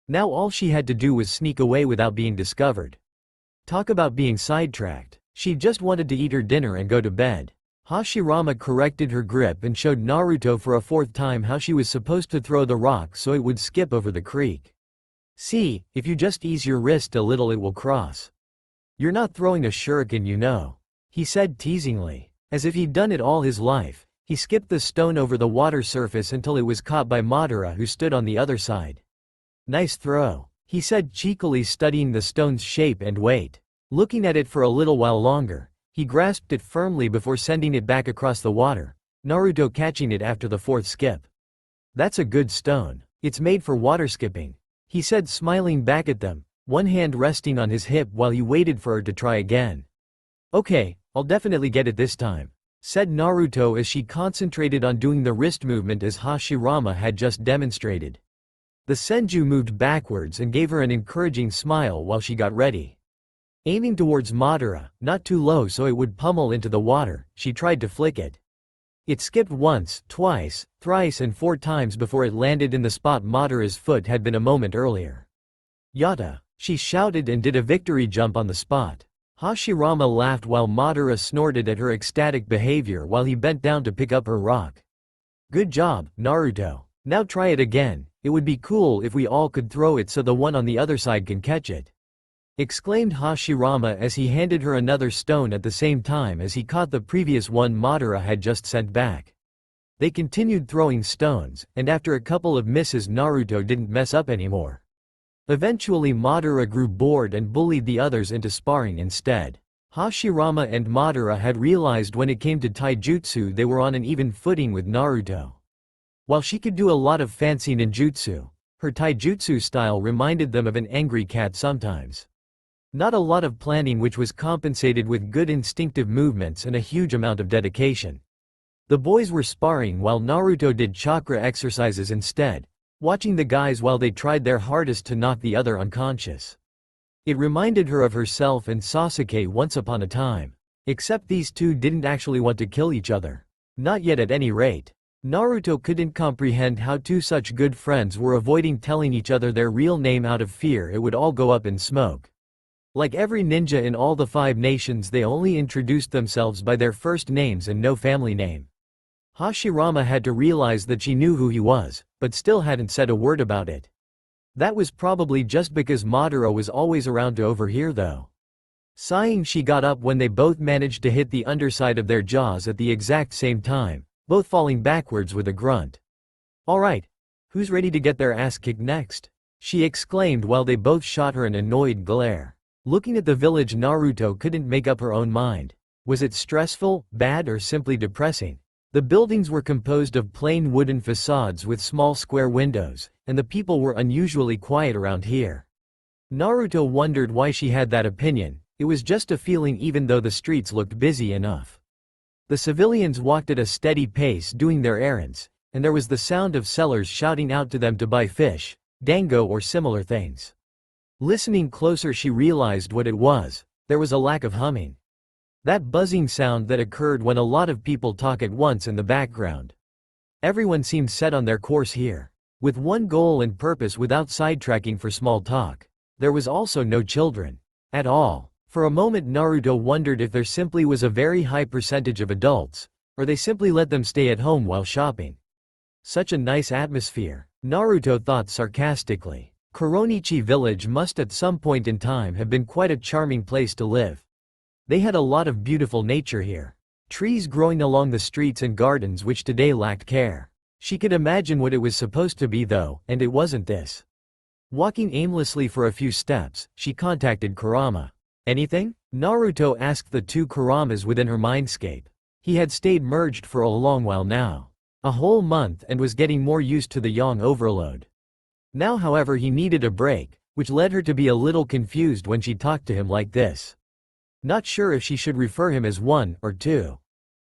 Now all she had to do was sneak away without being discovered. Talk about being sidetracked. She just wanted to eat her dinner and go to bed. Hashirama corrected her grip and showed Naruto for a fourth time how she was supposed to throw the rock so it would skip over the creek. See, if you just ease your wrist a little it will cross. You're not throwing a shuriken, you know, he said teasingly. As if he'd done it all his life, he skipped the stone over the water surface until it was caught by Madara, who stood on the other side. Nice throw, he said cheekily, studying the stone's shape and weight. Looking at it for a little while longer, he grasped it firmly before sending it back across the water, Naruto catching it after the fourth skip. That's a good stone. It's made for water skipping, he said, smiling back at them, one hand resting on his hip while he waited for her to try again. Okay, I'll definitely get it this time, said Naruto as she concentrated on doing the wrist movement as Hashirama had just demonstrated. The Senju moved backwards and gave her an encouraging smile while she got ready. Aiming towards Madara, not too low so it would pummel into the water, she tried to flick it. It skipped once, twice, thrice and 4 times before it landed in the spot Madara's foot had been a moment earlier. Yatta, she shouted and did a victory jump on the spot. Hashirama laughed while Madara snorted at her ecstatic behavior while he bent down to pick up her rock. Good job, Naruto. Now try it again. It would be cool if we all could throw it so the one on the other side can catch it, exclaimed Hashirama as he handed her another stone at the same time as he caught the previous one Madara had just sent back. They continued throwing stones, and after a couple of misses Naruto didn't mess up anymore. Eventually Madara grew bored and bullied the others into sparring instead. Hashirama and Madara had realized when it came to taijutsu they were on an even footing with Naruto. While she could do a lot of fancy ninjutsu, her taijutsu style reminded them of an angry cat sometimes. Not a lot of planning, which was compensated with good instinctive movements and a huge amount of dedication. The boys were sparring while Naruto did chakra exercises instead, watching the guys while they tried their hardest to knock the other unconscious. It reminded her of herself and Sasuke once upon a time. Except these two didn't actually want to kill each other. Not yet at any rate. Naruto couldn't comprehend how two such good friends were avoiding telling each other their real name out of fear it would all go up in smoke. Like every ninja in all the 5 nations, they only introduced themselves by their first names and no family name. Hashirama had to realize that she knew who he was, but still hadn't said a word about it. That was probably just because Madara was always around to overhear though. Sighing, she got up when they both managed to hit the underside of their jaws at the exact same time, both falling backwards with a grunt. Alright, who's ready to get their ass kicked next? She exclaimed while they both shot her an annoyed glare. Looking at the village, Naruto couldn't make up her own mind. Was it stressful, bad, or simply depressing? The buildings were composed of plain wooden facades with small square windows, and the people were unusually quiet around here. Naruto wondered why she had that opinion. It was just a feeling, even though the streets looked busy enough. The civilians walked at a steady pace doing their errands, and there was the sound of sellers shouting out to them to buy fish, dango or similar things. Listening closer, she realized what it was. There was a lack of humming. That buzzing sound that occurred when a lot of people talk at once in the background. Everyone seemed set on their course here, with one goal and purpose without sidetracking for small talk. There was also no children. At all. For a moment Naruto wondered if there simply was a very high percentage of adults, or they simply let them stay at home while shopping. Such a nice atmosphere, Naruto thought sarcastically. Koronichi village must at some point in time have been quite a charming place to live. They had a lot of beautiful nature here. Trees growing along the streets and gardens which today lacked care. She could imagine what it was supposed to be though, and it wasn't this. Walking aimlessly for a few steps, she contacted Kurama. Anything? Naruto asked the two Kuramas within her mindscape. He had stayed merged for a long while now. A whole month, and was getting more used to the yang overload. Now however he needed a break, which led her to be a little confused when she talked to him like this. Not sure if she should refer him as one or two.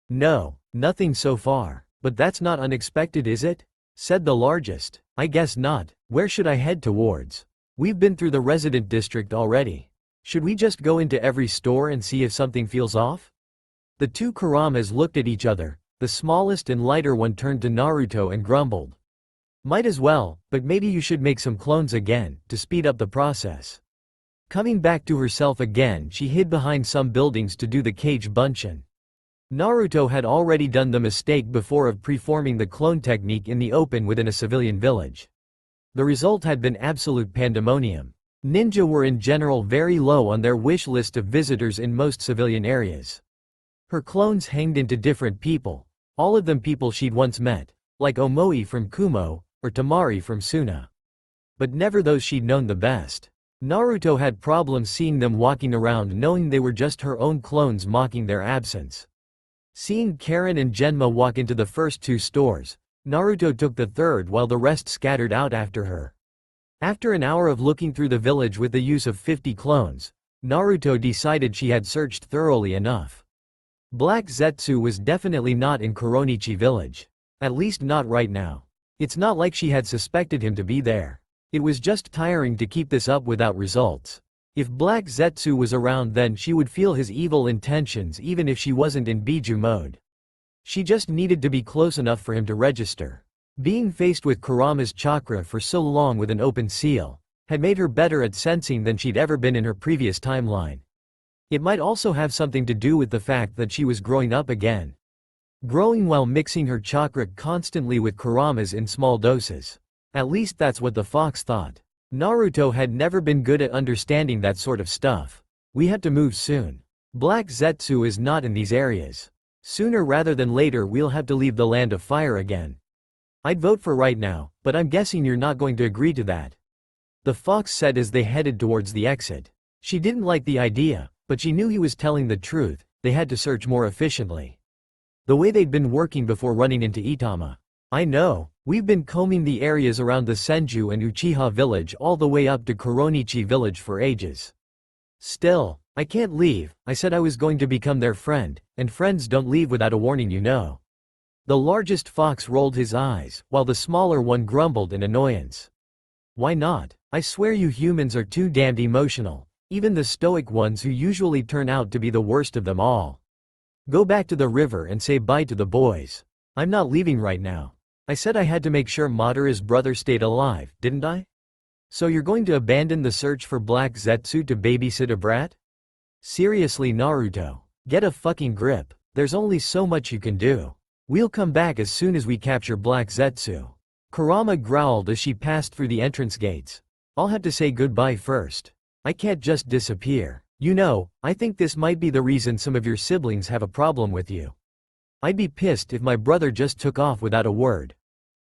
No, nothing so far. But that's not unexpected, is it? Said the largest. I guess not. Where should I head towards? We've been through the resident district already. Should we just go into every store and see if something feels off? The two Kuramas looked at each other. The smallest and lighter one turned to Naruto and grumbled. Might as well, but maybe you should make some clones again, to speed up the process. Coming back to herself again, she hid behind some buildings to do the cage bunshin. Naruto had already done the mistake before of preforming the clone technique in the open within a civilian village. The result had been absolute pandemonium. Ninja were in general very low on their wish list of visitors in most civilian areas. Her clones hanged into different people, all of them people she'd once met, like Omoi from Kumo, or Tamari from Suna. But never those she'd known the best. Naruto had problems seeing them walking around knowing they were just her own clones mocking their absence. Seeing Karen and Genma walk into the first two stores, Naruto took the third while the rest scattered out after her. After an hour of looking through the village with the use of 50 clones, Naruto decided she had searched thoroughly enough. Black Zetsu was definitely not in Koronichi village. At least not right now. It's not like she had suspected him to be there. It was just tiring to keep this up without results. If Black Zetsu was around then she would feel his evil intentions even if she wasn't in Biju mode. She just needed to be close enough for him to register. Being faced with Kurama's chakra for so long with an open seal had made her better at sensing than she'd ever been in her previous timeline. It might also have something to do with the fact that she was growing up again. Growing while mixing her chakra constantly with Kurama's in small doses. At least that's what the fox thought. Naruto had never been good at understanding that sort of stuff. We had to move soon. Black Zetsu is not in these areas. Sooner rather than later we'll have to leave the land of fire again. I'd vote for right now, but I'm guessing you're not going to agree to that. The fox said as they headed towards the exit. She didn't like the idea, but she knew he was telling the truth. They had to search more efficiently. The way they'd been working before running into Itama. I know, we've been combing the areas around the Senju and Uchiha village all the way up to Koronichi village for ages. Still, I can't leave. I said I was going to become their friend, and friends don't leave without a warning, you know. The largest fox rolled his eyes, while the smaller one grumbled in annoyance. Why not? I swear you humans are too damned emotional, even the stoic ones who usually turn out to be the worst of them all. Go back to the river and say bye to the boys. I'm not leaving right now. I said I had to make sure Madara's brother stayed alive, didn't I? So you're going to abandon the search for Black Zetsu to babysit a brat? Seriously, Naruto. Get a fucking grip. There's only so much you can do. We'll come back as soon as we capture Black Zetsu. Kurama growled as she passed through the entrance gates. I'll have to say goodbye first. I can't just disappear. You know, I think this might be the reason some of your siblings have a problem with you. I'd be pissed if my brother just took off without a word.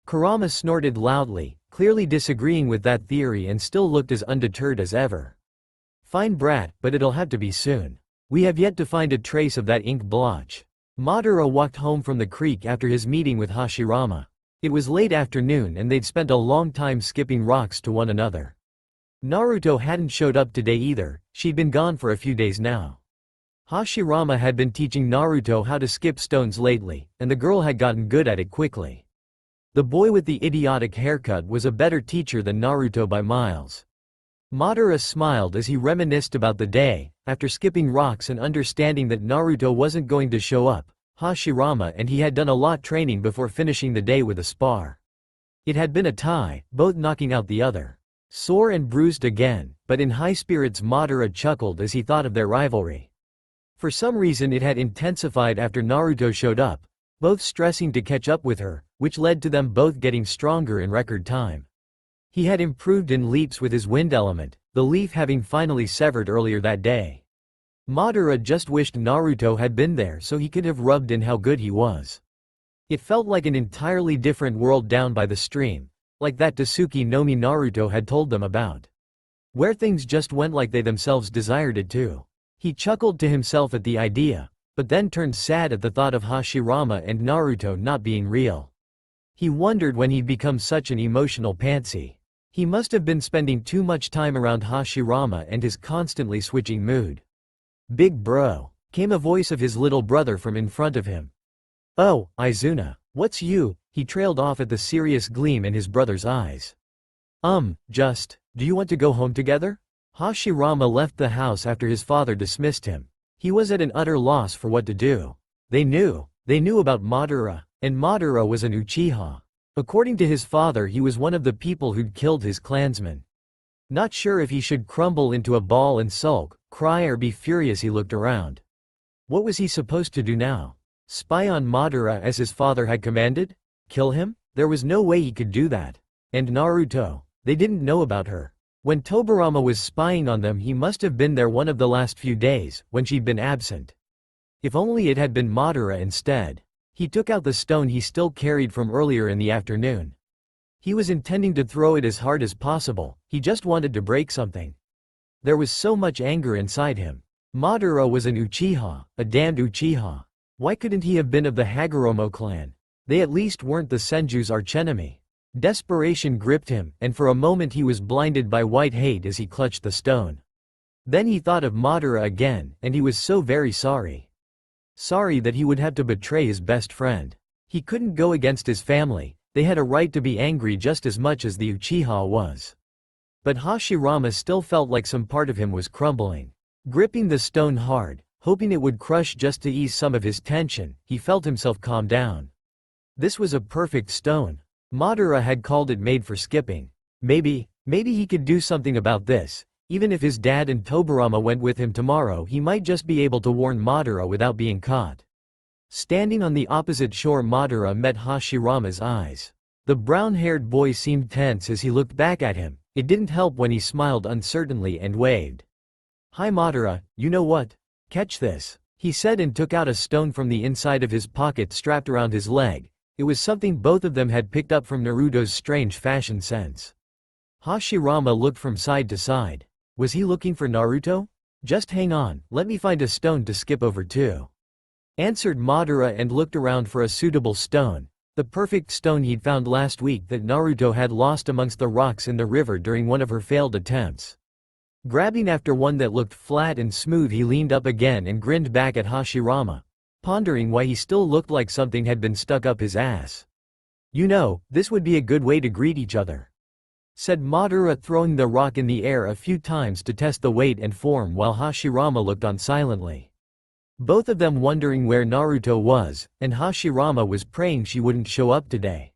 Kurama snorted loudly, clearly disagreeing with that theory and still looked as undeterred as ever. Fine brat, but it'll have to be soon. We have yet to find a trace of that ink blotch. Madara walked home from the creek after his meeting with Hashirama. It was late afternoon and they'd spent a long time skipping rocks to one another. Naruto hadn't showed up today either. She'd been gone for a few days now. Hashirama had been teaching Naruto how to skip stones lately, and the girl had gotten good at it quickly. The boy with the idiotic haircut was a better teacher than Naruto by miles. Madara smiled as he reminisced about the day. After skipping rocks and understanding that Naruto wasn't going to show up, Hashirama and he had done a lot training before finishing the day with a spar. It had been a tie, both knocking out the other. Sore and bruised again, but in high spirits. Madara chuckled as he thought of their rivalry. For some reason it had intensified after Naruto showed up, both stressing to catch up with her, which led to them both getting stronger in record time. He had improved in leaps with his wind element, the leaf having finally severed earlier that day. Madara just wished Naruto had been there so he could have rubbed in how good he was. It felt like an entirely different world down by the stream, like that Tasuki no Mi Naruto had told them about. Where things just went like they themselves desired it to. He chuckled to himself at the idea, but then turned sad at the thought of Hashirama and Naruto not being real. He wondered when he'd become such an emotional pansy. He must have been spending too much time around Hashirama and his constantly switching mood. "Big bro," came a voice of his little brother from in front of him. "Oh, Izuna, what's you?" He trailed off at the serious gleam in his brother's eyes. Do you want to go home together?" Hashirama left the house after his father dismissed him. He was at an utter loss for what to do. They knew about Madara, and Madara was an Uchiha. According to his father, he was one of the people who'd killed his clansmen. Not sure if he should crumble into a ball and sulk, cry or be furious. He looked around. What was he supposed to do now? Spy on Madara as his father had commanded? Kill him? There was no way he could do that. And Naruto? They didn't know about her. When Tobirama was spying on them, he must have been there one of the last few days, when she'd been absent. If only it had been Madara instead. He took out the stone he still carried from earlier in the afternoon. He was intending to throw it as hard as possible, he just wanted to break something. There was so much anger inside him. Madara was an Uchiha, a damned Uchiha. Why couldn't he have been of the Hagoromo clan? They at least weren't the Senju's archenemy. Desperation gripped him, and for a moment he was blinded by white hate as he clutched the stone. Then he thought of Madara again, and he was so very sorry. Sorry that he would have to betray his best friend. He couldn't go against his family, they had a right to be angry just as much as the Uchiha was. But Hashirama still felt like some part of him was crumbling. Gripping the stone hard, hoping it would crush just to ease some of his tension, he felt himself calm down. This was a perfect stone. Madara had called it made for skipping. Maybe he could do something about this. Even if his dad and Tobirama went with him tomorrow, he might just be able to warn Madara without being caught. Standing on the opposite shore, Madara met Hashirama's eyes. The brown-haired boy seemed tense as he looked back at him. It didn't help when he smiled uncertainly and waved. "Hi Madara, you know what? Catch this," he said and took out a stone from the inside of his pocket strapped around his leg. It was something both of them had picked up from Naruto's strange fashion sense. Hashirama looked from side to side. Was he looking for Naruto? "Just hang on, let me find a stone to skip over too," answered Madara and looked around for a suitable stone, the perfect stone he'd found last week that Naruto had lost amongst the rocks in the river during one of her failed attempts. Grabbing after one that looked flat and smooth, he leaned up again and grinned back at Hashirama, pondering why he still looked like something had been stuck up his ass. "You know, this would be a good way to greet each other," said Madara, throwing the rock in the air a few times to test the weight and form while Hashirama looked on silently. Both of them wondering where Naruto was, and Hashirama was praying she wouldn't show up today.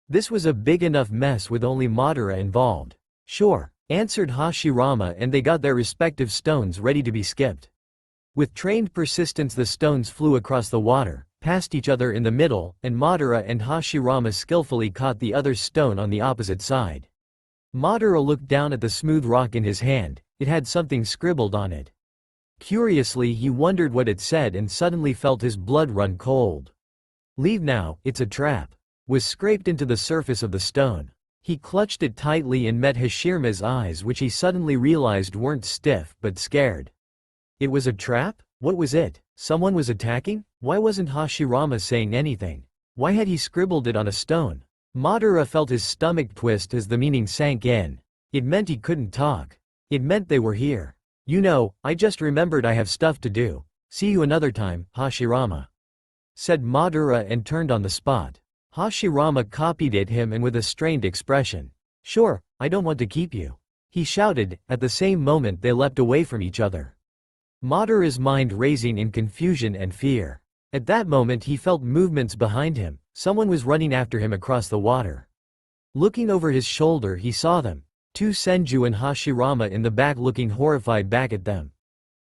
This was a big enough mess with only Madara involved. "Sure," answered Hashirama, and they got their respective stones ready to be skipped. With trained persistence the stones flew across the water, past each other in the middle, and Madara and Hashirama skillfully caught the other stone on the opposite side. Madara looked down at the smooth rock in his hand. It had something scribbled on it. Curiously, he wondered what it said and suddenly felt his blood run cold. "Leave now, it's a trap," was scraped into the surface of the stone. He clutched it tightly and met Hashirama's eyes, which he suddenly realized weren't stiff but scared. It was a trap? What was it? Someone was attacking? Why wasn't Hashirama saying anything? Why had he scribbled it on a stone? Madara felt his stomach twist as the meaning sank in. It meant he couldn't talk. It meant they were here. "You know, I just remembered I have stuff to do. See you another time, Hashirama," said Madara and turned on the spot. Hashirama copied it him and with a strained expression. "Sure, I don't want to keep you," he shouted. At the same moment they leapt away from each other. Madara's mind racing in confusion and fear. At that moment he felt movements behind him. Someone was running after him across the water. Looking over his shoulder he saw them. Two Senju and Hashirama in the back looking horrified back at them.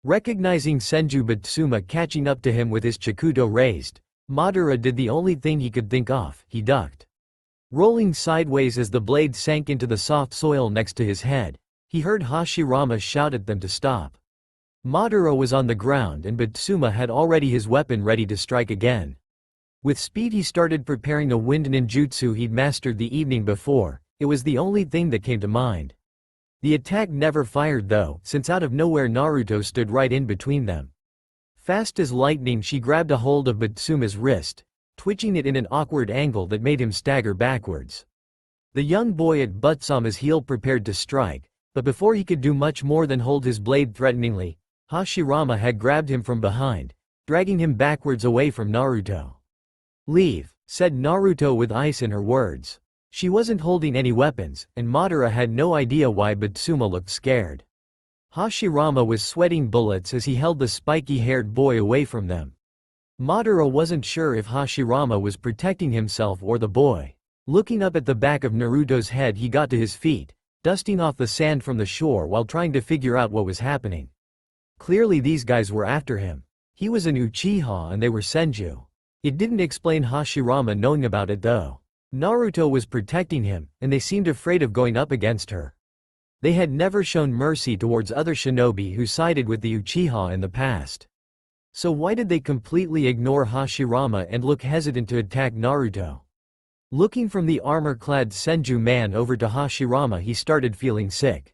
Recognizing Senju Batsuma catching up to him with his Chikuto raised, Madara did the only thing he could think of, he ducked. Rolling sideways as the blade sank into the soft soil next to his head, he heard Hashirama shout at them to stop. Madara was on the ground and Batsuma had already his weapon ready to strike again. With speed he started preparing a wind ninjutsu he'd mastered the evening before. It was the only thing that came to mind. The attack never fired though, since out of nowhere Naruto stood right in between them. Fast as lightning she grabbed a hold of Butsuma's wrist, twitching it in an awkward angle that made him stagger backwards. The young boy at Butsuma's heel prepared to strike, but before he could do much more than hold his blade threateningly, Hashirama had grabbed him from behind, dragging him backwards away from Naruto. "Leave," said Naruto with ice in her words. She wasn't holding any weapons, and Madara had no idea why Butsuma looked scared. Hashirama was sweating bullets as he held the spiky-haired boy away from them. Madara wasn't sure if Hashirama was protecting himself or the boy. Looking up at the back of Naruto's head he got to his feet, dusting off the sand from the shore while trying to figure out what was happening. Clearly these guys were after him. He was an Uchiha and they were Senju. It didn't explain Hashirama knowing about it though. Naruto was protecting him, and they seemed afraid of going up against her. They had never shown mercy towards other shinobi who sided with the Uchiha in the past. So why did they completely ignore Hashirama and look hesitant to attack Naruto? Looking from the armor-clad Senju man over to Hashirama he started feeling sick.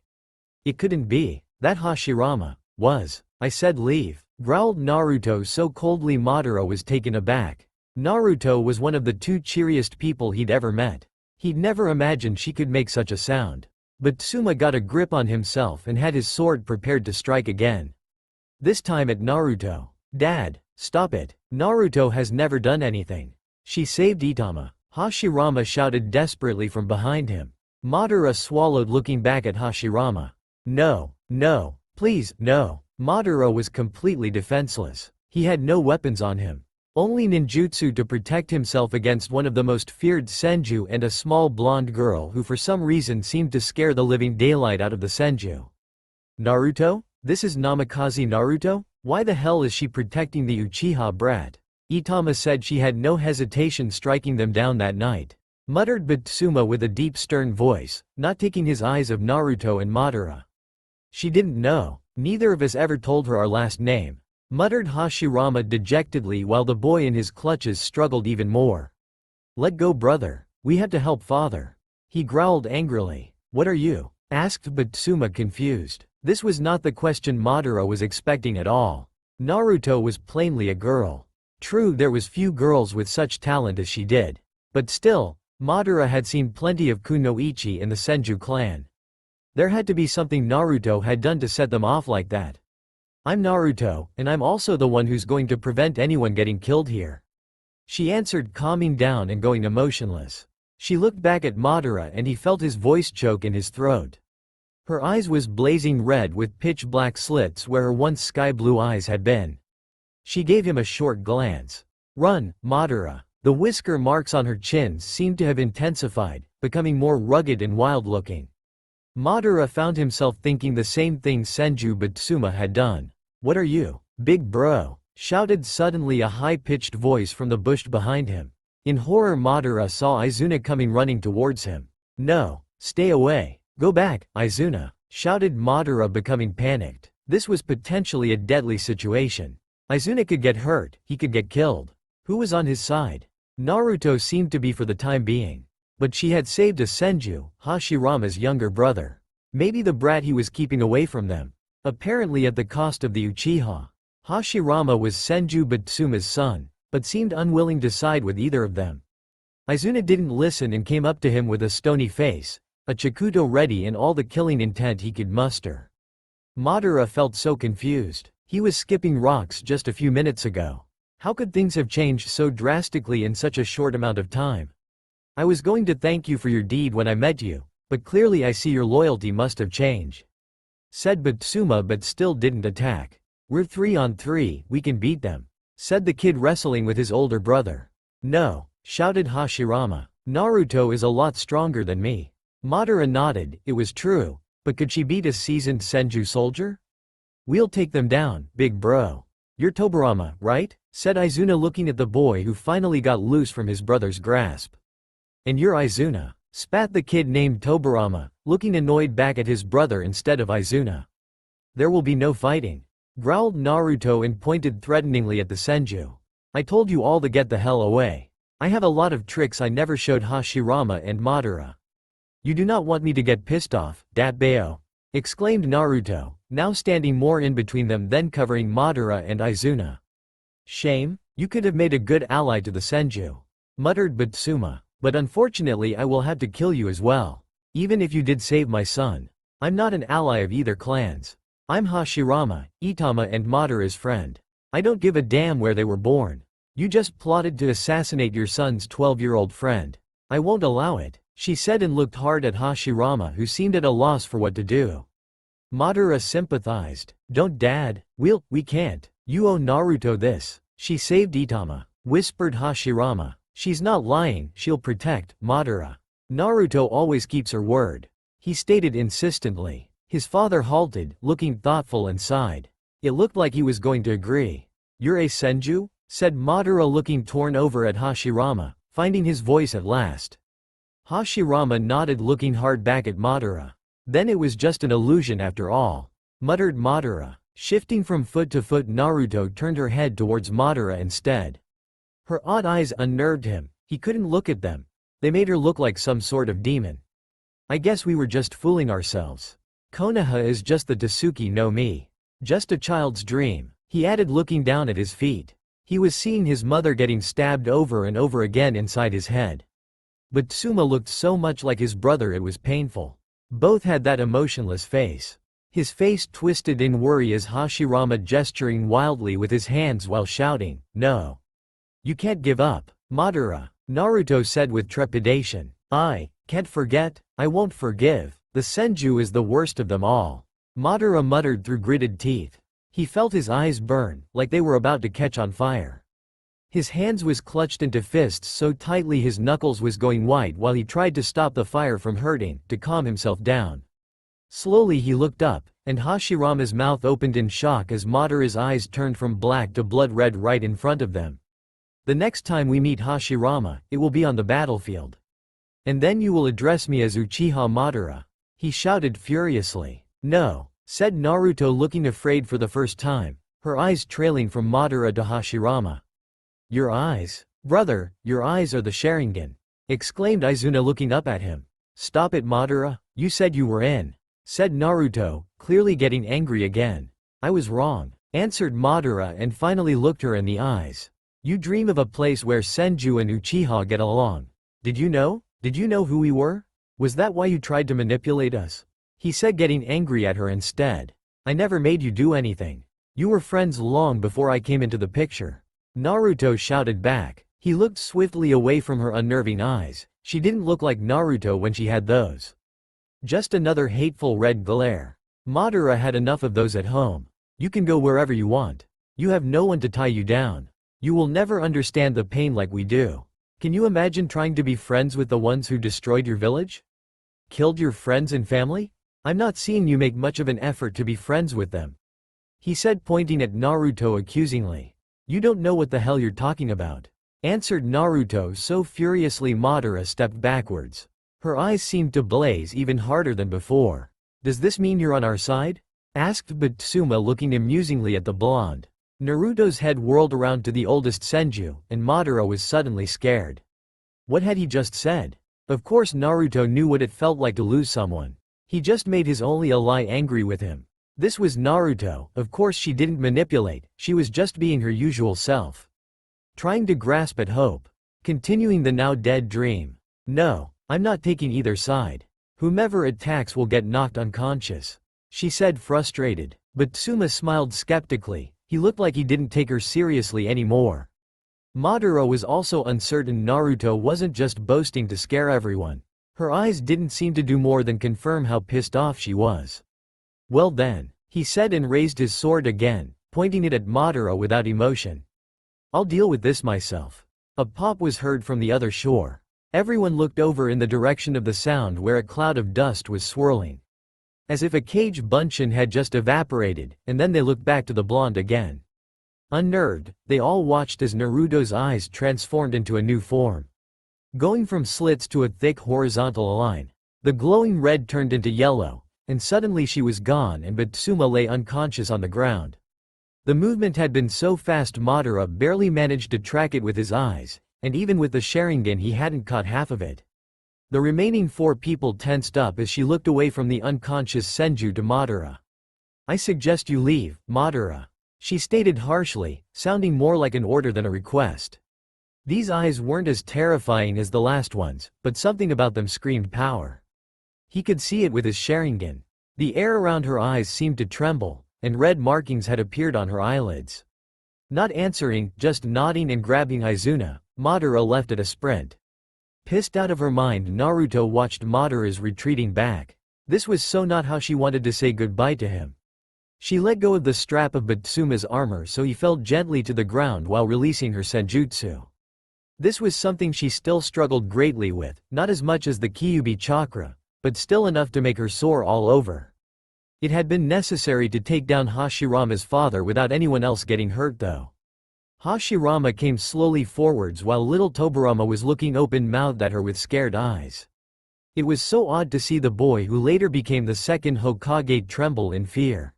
It couldn't be. That Hashirama was. "I said leave," growled Naruto so coldly Madara was taken aback. Naruto was one of the two cheeriest people he'd ever met. He'd never imagined she could make such a sound. Butsuma got a grip on himself and had his sword prepared to strike again. This time at Naruto. "Dad, stop it. Naruto has never done anything. She saved Itama," Hashirama shouted desperately from behind him. Madara swallowed looking back at Hashirama. "No, no, please, no." Madara was completely defenseless. He had no weapons on him. Only ninjutsu to protect himself against one of the most feared Senju and a small blonde girl who for some reason seemed to scare the living daylight out of the Senju. "Naruto? This is Namikaze Naruto? Why the hell is she protecting the Uchiha brat?" Itama said she had no hesitation striking them down that night. Muttered Butsuma with a deep stern voice, not taking his eyes off Naruto and Madara. "She didn't know. Neither of us ever told her our last name," muttered Hashirama dejectedly while the boy in his clutches struggled even more. "Let go, brother. We have to help father," he growled angrily. "What are you?" asked Butsuma confused. This was not the question Madara was expecting at all. Naruto was plainly a girl. True, there was few girls with such talent as she did. But still, Madara had seen plenty of kunoichi in the Senju clan. There had to be something Naruto had done to set them off like that. "I'm Naruto, and I'm also the one who's going to prevent anyone getting killed here," she answered, calming down and going emotionless. She looked back at Madara and he felt his voice choke in his throat. Her eyes was blazing red with pitch-black slits where her once sky-blue eyes had been. She gave him a short glance. "Run, Madara." The whisker marks on her chins seemed to have intensified, becoming more rugged and wild-looking. Madara found himself thinking the same thing Senju Butsuma had done. "What are you, big bro?" shouted suddenly a high-pitched voice from the bush behind him. In horror Madara saw Izuna coming running towards him. "No, stay away. Go back, Izuna," shouted Madara becoming panicked. This was potentially a deadly situation. Izuna could get hurt, he could get killed. Who was on his side? Naruto seemed to be for the time being. But she had saved a Senju, Hashirama's younger brother. Maybe the brat he was keeping away from them. Apparently at the cost of the Uchiha. Hashirama was Senju Butsuma's son, but seemed unwilling to side with either of them. Izuna didn't listen and came up to him with a stony face, a chikuto ready in all the killing intent he could muster. Madara felt so confused. He was skipping rocks just a few minutes ago. How could things have changed so drastically in such a short amount of time? "I was going to thank you for your deed when I met you, but clearly I see your loyalty must have changed," said Butsuma but still didn't attack. "We're 3-on-3, we can beat them," said the kid wrestling with his older brother. "No," shouted Hashirama. "Naruto is a lot stronger than me." Madara nodded, it was true, but could she beat a seasoned Senju soldier? "We'll take them down, big bro. You're Tobirama, right?" said Izuna looking at the boy who finally got loose from his brother's grasp. "And you're Izuna," spat the kid named Tobirama, looking annoyed back at his brother instead of Izuna. "There will be no fighting," growled Naruto and pointed threateningly at the Senju. I told you all to get the hell away. I have a lot of tricks I never showed Hashirama and Madara. You do not want me to get pissed off, dat Bayo, exclaimed Naruto, now standing more in between them than covering Madara and Izuna. Shame? You could have made a good ally to the Senju, muttered Batsuma, but unfortunately I will have to kill you as well. Even if you did save my son. I'm not an ally of either clans. I'm Hashirama, Itama and Madara's friend. I don't give a damn where they were born. You just plotted to assassinate your son's 12-year-old friend. I won't allow it, she said and looked hard at Hashirama, who seemed at a loss for what to do. Madara sympathized. Don't dad, we can't. You owe Naruto this. She saved Itama, whispered Hashirama. She's not lying, she'll protect Madara. Naruto always keeps her word, he stated insistently. His father halted, looking thoughtful and sighed. It looked like he was going to agree. You're a Senju? Said Madara, looking torn over at Hashirama, finding his voice at last. Hashirama nodded, looking hard back at Madara. Then it was just an illusion after all, muttered Madara. Shifting from foot to foot, Naruto turned her head towards Madara instead. Her odd eyes unnerved him, he couldn't look at them. They made her look like some sort of demon. I guess we were just fooling ourselves. Konoha is just the Tsuki no Mi. Just a child's dream, he added, looking down at his feet. He was seeing his mother getting stabbed over and over again inside his head. But Tsuma looked so much like his brother it was painful. Both had that emotionless face. His face twisted in worry as Hashirama gesturing wildly with his hands while shouting, "No! You can't give up, Madara," Naruto said with trepidation. "I can't forget, I won't forgive. The Senju is the worst of them all," Madara muttered through gritted teeth. He felt his eyes burn, like they were about to catch on fire. His hands was clutched into fists so tightly his knuckles was going white while he tried to stop the fire from hurting, to calm himself down. Slowly he looked up, and Hashirama's mouth opened in shock as Madara's eyes turned from black to blood red right in front of them. "The next time we meet Hashirama, it will be on the battlefield. And then you will address me as Uchiha Madara," he shouted furiously. "No," said Naruto, looking afraid for the first time, her eyes trailing from Madara to Hashirama. "Your eyes? Brother, your eyes are the Sharingan," exclaimed Izuna, looking up at him. "Stop it, Madara, you said you were in," said Naruto, clearly getting angry again. "I was wrong," answered Madara and finally looked her in the eyes. "You dream of a place where Senju and Uchiha get along. Did you know? Did you know who we were? Was that why you tried to manipulate us?" he said, getting angry at her instead. "I never made you do anything. You were friends long before I came into the picture," Naruto shouted back. He looked swiftly away from her unnerving eyes. She didn't look like Naruto when she had those. Just another hateful red glare. Madara had enough of those at home. "You can go wherever you want. You have no one to tie you down. You will never understand the pain like we do. Can you imagine trying to be friends with the ones who destroyed your village? Killed your friends and family? I'm not seeing you make much of an effort to be friends with them," he said, pointing at Naruto accusingly. "You don't know what the hell you're talking about," answered Naruto so furiously Madara stepped backwards. Her eyes seemed to blaze even harder than before. "Does this mean you're on our side?" asked Batsuma, looking amusingly at the blonde. Naruto's head whirled around to the oldest Senju, and Madara was suddenly scared. What had he just said? Of course Naruto knew what it felt like to lose someone. He just made his only ally angry with him. This was Naruto, of course she didn't manipulate, she was just being her usual self. Trying to grasp at hope. Continuing the now dead dream. "No, I'm not taking either side. Whomever attacks will get knocked unconscious," she said, frustrated. Batsuma smiled skeptically, he looked like he didn't take her seriously anymore. Madara was also uncertain Naruto wasn't just boasting to scare everyone. Her eyes didn't seem to do more than confirm how pissed off she was. "Well then," he said and raised his sword again, pointing it at Madara without emotion. "I'll deal with this myself." A pop was heard from the other shore. Everyone looked over in the direction of the sound, where a cloud of dust was swirling. As if a cage bunchen had just evaporated, and then they looked back to the blonde again. Unnerved, they all watched as Naruto's eyes transformed into a new form. Going from slits to a thick horizontal line. The glowing red turned into yellow, and suddenly she was gone and Batsuma lay unconscious on the ground. The movement had been so fast Madara barely managed to track it with his eyes, and even with the Sharingan he hadn't caught half of it. The remaining 4 people tensed up as she looked away from the unconscious Senju to Madara. "I suggest you leave, Madara," she stated harshly, sounding more like an order than a request. These eyes weren't as terrifying as the last ones, but something about them screamed power. He could see it with his Sharingan. The air around her eyes seemed to tremble, and red markings had appeared on her eyelids. Not answering, just nodding and grabbing Izuna, Madara left at a sprint. Pissed out of her mind, Naruto watched Madara's retreating back. This was so not how she wanted to say goodbye to him. She let go of the strap of Batsuma's armor so he fell gently to the ground while releasing her senjutsu. This was something she still struggled greatly with, not as much as the Kyuubi chakra, but still enough to make her sore all over. It had been necessary to take down Hashirama's father without anyone else getting hurt though. Hashirama came slowly forwards while little Tobirama was looking open-mouthed at her with scared eyes. It was so odd to see the boy who later became the second Hokage tremble in fear.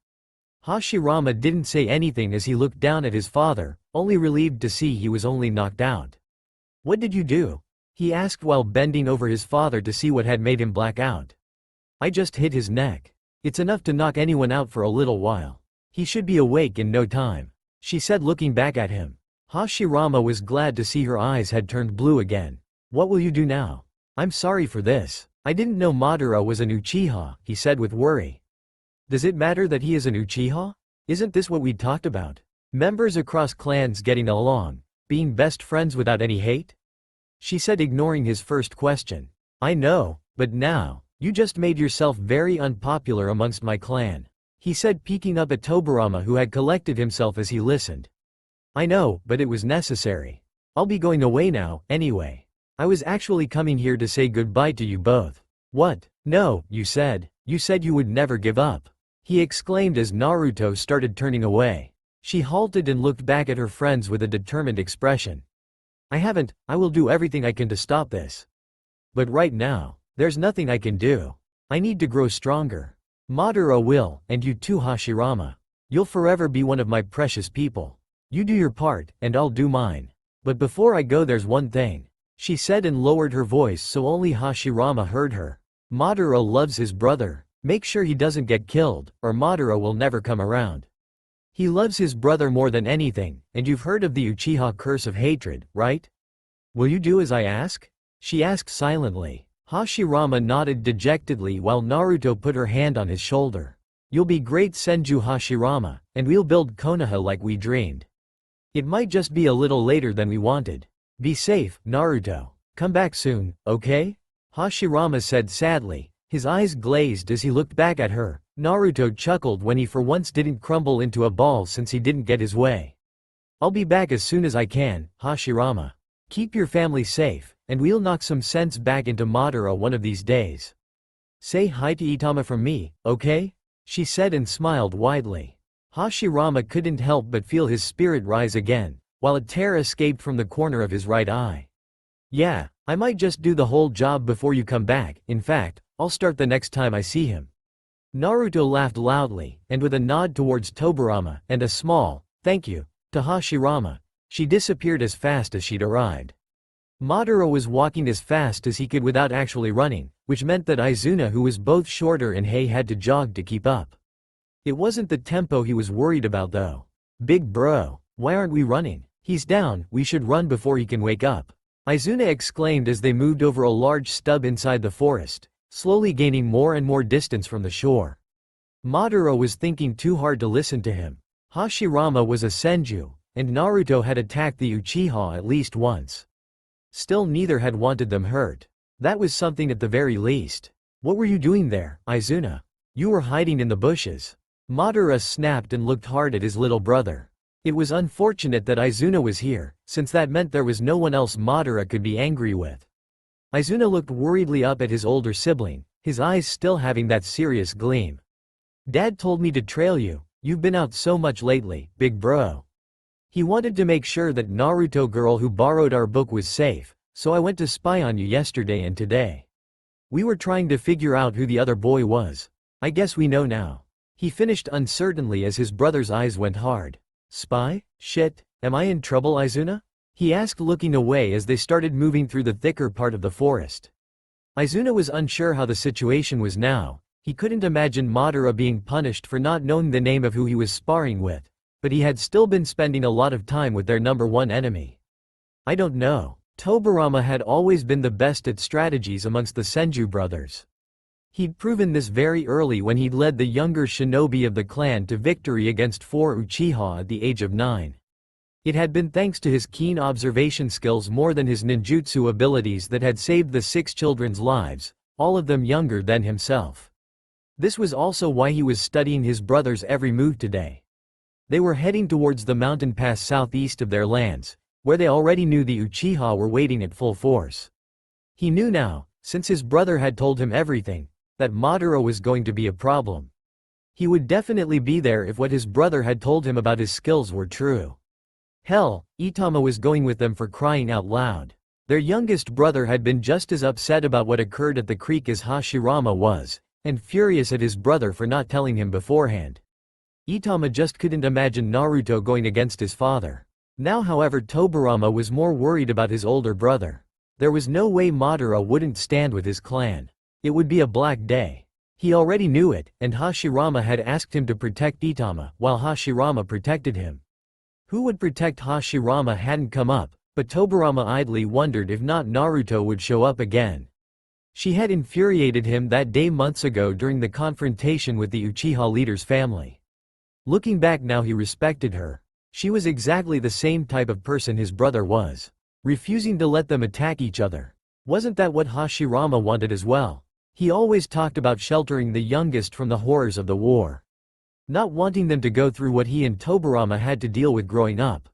Hashirama didn't say anything as he looked down at his father, only relieved to see he was only knocked out. "What did you do?" he asked while bending over his father to see what had made him black out. "I just hit his neck. It's enough to knock anyone out for a little while. He should be awake in no time," she said looking back at him. Hashirama was glad to see her eyes had turned blue again. "What will you do now?" "I'm sorry for this. I didn't know Madara was an Uchiha," he said with worry. "Does it matter that he is an Uchiha? Isn't this what we talked about? Members across clans getting along, being best friends without any hate?" she said, ignoring his first question. "I know, but now, you just made yourself very unpopular amongst my clan," he said, peeking up at Tobirama who had collected himself as he listened. "I know, but it was necessary. I'll be going away now, anyway. I was actually coming here to say goodbye to you both." "What? No, you said you would never give up," he exclaimed as Naruto started turning away. She halted and looked back at her friends with a determined expression. "I haven't. I will do everything I can to stop this. But right now, there's nothing I can do. I need to grow stronger. Madara will, and you too, Hashirama. You'll forever be one of my precious people. You do your part, and I'll do mine. But before I go, there's one thing," she said and lowered her voice so only Hashirama heard her. "Madara loves his brother. Make sure he doesn't get killed, or Madara will never come around. He loves his brother more than anything, and you've heard of the Uchiha curse of hatred, right? Will you do as I ask?" she asked silently. Hashirama nodded dejectedly while Naruto put her hand on his shoulder. "You'll be great Senju Hashirama, and we'll build Konoha like we dreamed. It might just be a little later than we wanted. Be safe, Naruto. Come back soon, okay?" Hashirama said sadly, his eyes glazed as he looked back at her. Naruto chuckled when he for once didn't crumble into a ball since he didn't get his way. "I'll be back as soon as I can, Hashirama. Keep your family safe, and we'll knock some sense back into Madara one of these days. Say hi to Itama from me, okay?" she said and smiled widely. Hashirama couldn't help but feel his spirit rise again, while a tear escaped from the corner of his right eye. "Yeah, I might just do the whole job before you come back. In fact, I'll start the next time I see him." Naruto laughed loudly, and with a nod towards Tobirama and a small, "thank you," to Hashirama, she disappeared as fast as she'd arrived. Madara was walking as fast as he could without actually running, which meant that Izuna, who was both shorter and Hei, had to jog to keep up. It wasn't the tempo he was worried about though. "Big bro, why aren't we running? He's down, we should run before he can wake up," Izuna exclaimed as they moved over a large stub inside the forest, slowly gaining more and more distance from the shore. Madara was thinking too hard to listen to him. Hashirama was a Senju, and Naruto had attacked the Uchiha at least once. Still, neither had wanted them hurt. That was something at the very least. "What were you doing there, Izuna? You were hiding in the bushes." Madara snapped and looked hard at his little brother. It was unfortunate that Izuna was here, since that meant there was no one else Madara could be angry with. Izuna looked worriedly up at his older sibling, his eyes still having that serious gleam. "Dad told me to trail you. You've been out so much lately, big bro. He wanted to make sure that Naruto girl who borrowed our book was safe, so I went to spy on you yesterday and today. We were trying to figure out who the other boy was. I guess we know now," he finished uncertainly as his brother's eyes went hard. Spy? Shit, am I in trouble, Izuna? He asked, looking away as they started moving through the thicker part of the forest. Izuna was unsure how the situation was now. He couldn't imagine Madara being punished for not knowing the name of who he was sparring with, but he had still been spending a lot of time with their number one enemy. I don't know. Tobirama had always been the best at strategies amongst the Senju brothers. He'd proven this very early when he'd led the younger shinobi of the clan to victory against 4 Uchiha at the age of 9. It had been thanks to his keen observation skills more than his ninjutsu abilities that had saved the 6 children's lives, all of them younger than himself. This was also why he was studying his brother's every move today. They were heading towards the mountain pass southeast of their lands, where they already knew the Uchiha were waiting at full force. He knew now, since his brother had told him everything, that Madara was going to be a problem. He would definitely be there if what his brother had told him about his skills were true. Hell, Itama was going with them, for crying out loud. Their youngest brother had been just as upset about what occurred at the creek as Hashirama was, and furious at his brother for not telling him beforehand. Itama just couldn't imagine Naruto going against his father. Now, however, Tobirama was more worried about his older brother. There was no way Madara wouldn't stand with his clan. It would be a black day. He already knew it, and Hashirama had asked him to protect Itama, while Hashirama protected him. Who would protect Hashirama hadn't come up, but Tobirama idly wondered if not Naruto would show up again. She had infuriated him that day months ago during the confrontation with the Uchiha leader's family. Looking back now, he respected her. She was exactly the same type of person his brother was. Refusing to let them attack each other. Wasn't that what Hashirama wanted as well? He always talked about sheltering the youngest from the horrors of the war. Not wanting them to go through what he and Tobirama had to deal with growing up.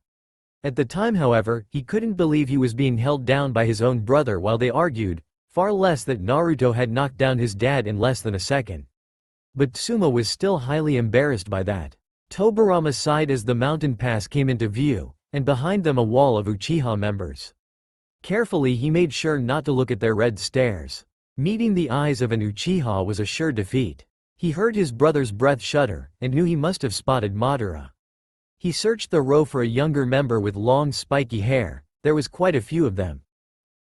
At the time, however, he couldn't believe he was being held down by his own brother while they argued, far less that Naruto had knocked down his dad in less than a second. But Tsuma was still highly embarrassed by that. Tobirama sighed as the mountain pass came into view, and behind them a wall of Uchiha members. Carefully he made sure not to look at their red stares. Meeting the eyes of an Uchiha was a sure defeat. He heard his brother's breath shudder, and knew he must have spotted Madara. He searched the row for a younger member with long spiky hair. There was quite a few of them.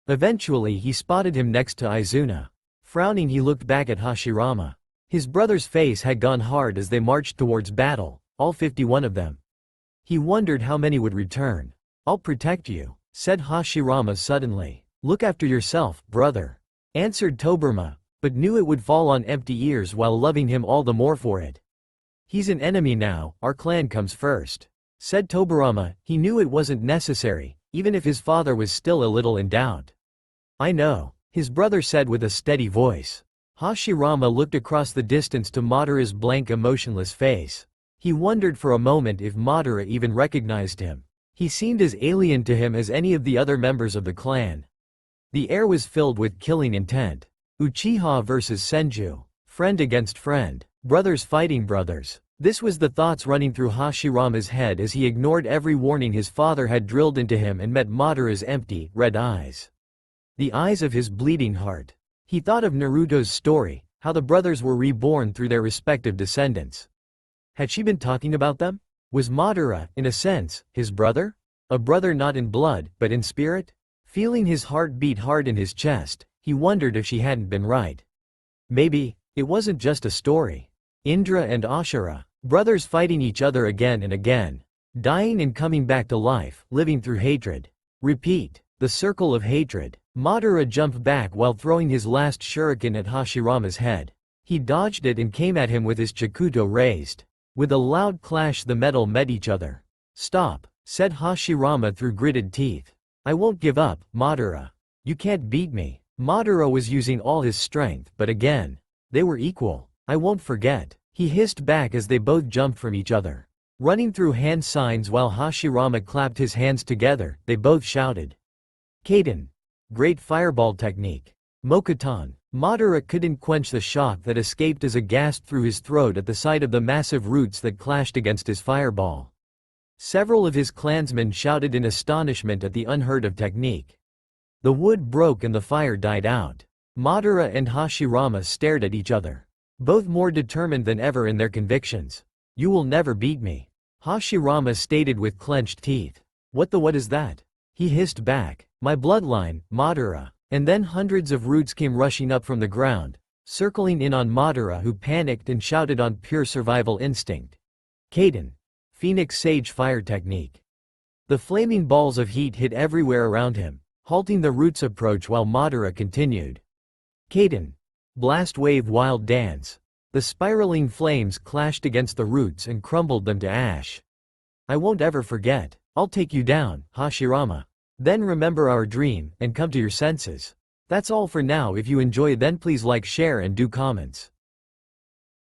Eventually he spotted him next to Izuna. Frowning, he looked back at Hashirama. His brother's face had gone hard as they marched towards battle, all 51 of them. He wondered how many would return. "I'll protect you," said Hashirama suddenly. "Look after yourself, brother," answered Tobirama, but knew it would fall on empty ears while loving him all the more for it. "He's an enemy now, our clan comes first," said Tobirama. He knew it wasn't necessary, even if his father was still a little in doubt. "I know," his brother said with a steady voice. Hashirama looked across the distance to Madara's blank, emotionless face. He wondered for a moment if Madara even recognized him. He seemed as alien to him as any of the other members of the clan. The air was filled with killing intent. Uchiha versus Senju. Friend against friend. Brothers fighting brothers. This was the thoughts running through Hashirama's head as he ignored every warning his father had drilled into him and met Madara's empty, red eyes. The eyes of his bleeding heart. He thought of Naruto's story, how the brothers were reborn through their respective descendants. Had she been talking about them? Was Madara, in a sense, his brother? A brother not in blood, but in spirit? Feeling his heart beat hard in his chest, he wondered if she hadn't been right. Maybe it wasn't just a story. Indra and Ashura, brothers fighting each other again and again. Dying and coming back to life, living through hatred. Repeat, the circle of hatred. Madara jumped back while throwing his last shuriken at Hashirama's head. He dodged it and came at him with his Chikuto raised. With a loud clash the metal met each other. "Stop," said Hashirama through gritted teeth. "I won't give up, Madara. You can't beat me." Madara was using all his strength, but again, they were equal. "I won't forget," he hissed back as they both jumped from each other. Running through hand signs while Hashirama clapped his hands together, they both shouted, "Kaden! Great fireball technique! Mokuton!" Madara couldn't quench the shock that escaped as a gasp through his throat at the sight of the massive roots that clashed against his fireball. Several of his clansmen shouted in astonishment at the unheard-of technique. The wood broke and the fire died out. Madara and Hashirama stared at each other, both more determined than ever in their convictions. "You will never beat me." Hashirama stated with clenched teeth. What is that? He hissed back. My bloodline, Madara. And then hundreds of roots came rushing up from the ground, circling in on Madara, who panicked and shouted on pure survival instinct. Kaden. Phoenix Sage Fire Technique. The flaming balls of heat hit everywhere around him, halting the roots' approach while Madara continued. Kaden. Blast Wave Wild Dance. The spiraling flames clashed against the roots and crumbled them to ash. I won't ever forget. I'll take you down, Hashirama. Then remember our dream and come to your senses. That's all for now. If you enjoy, then please like, share and do comments.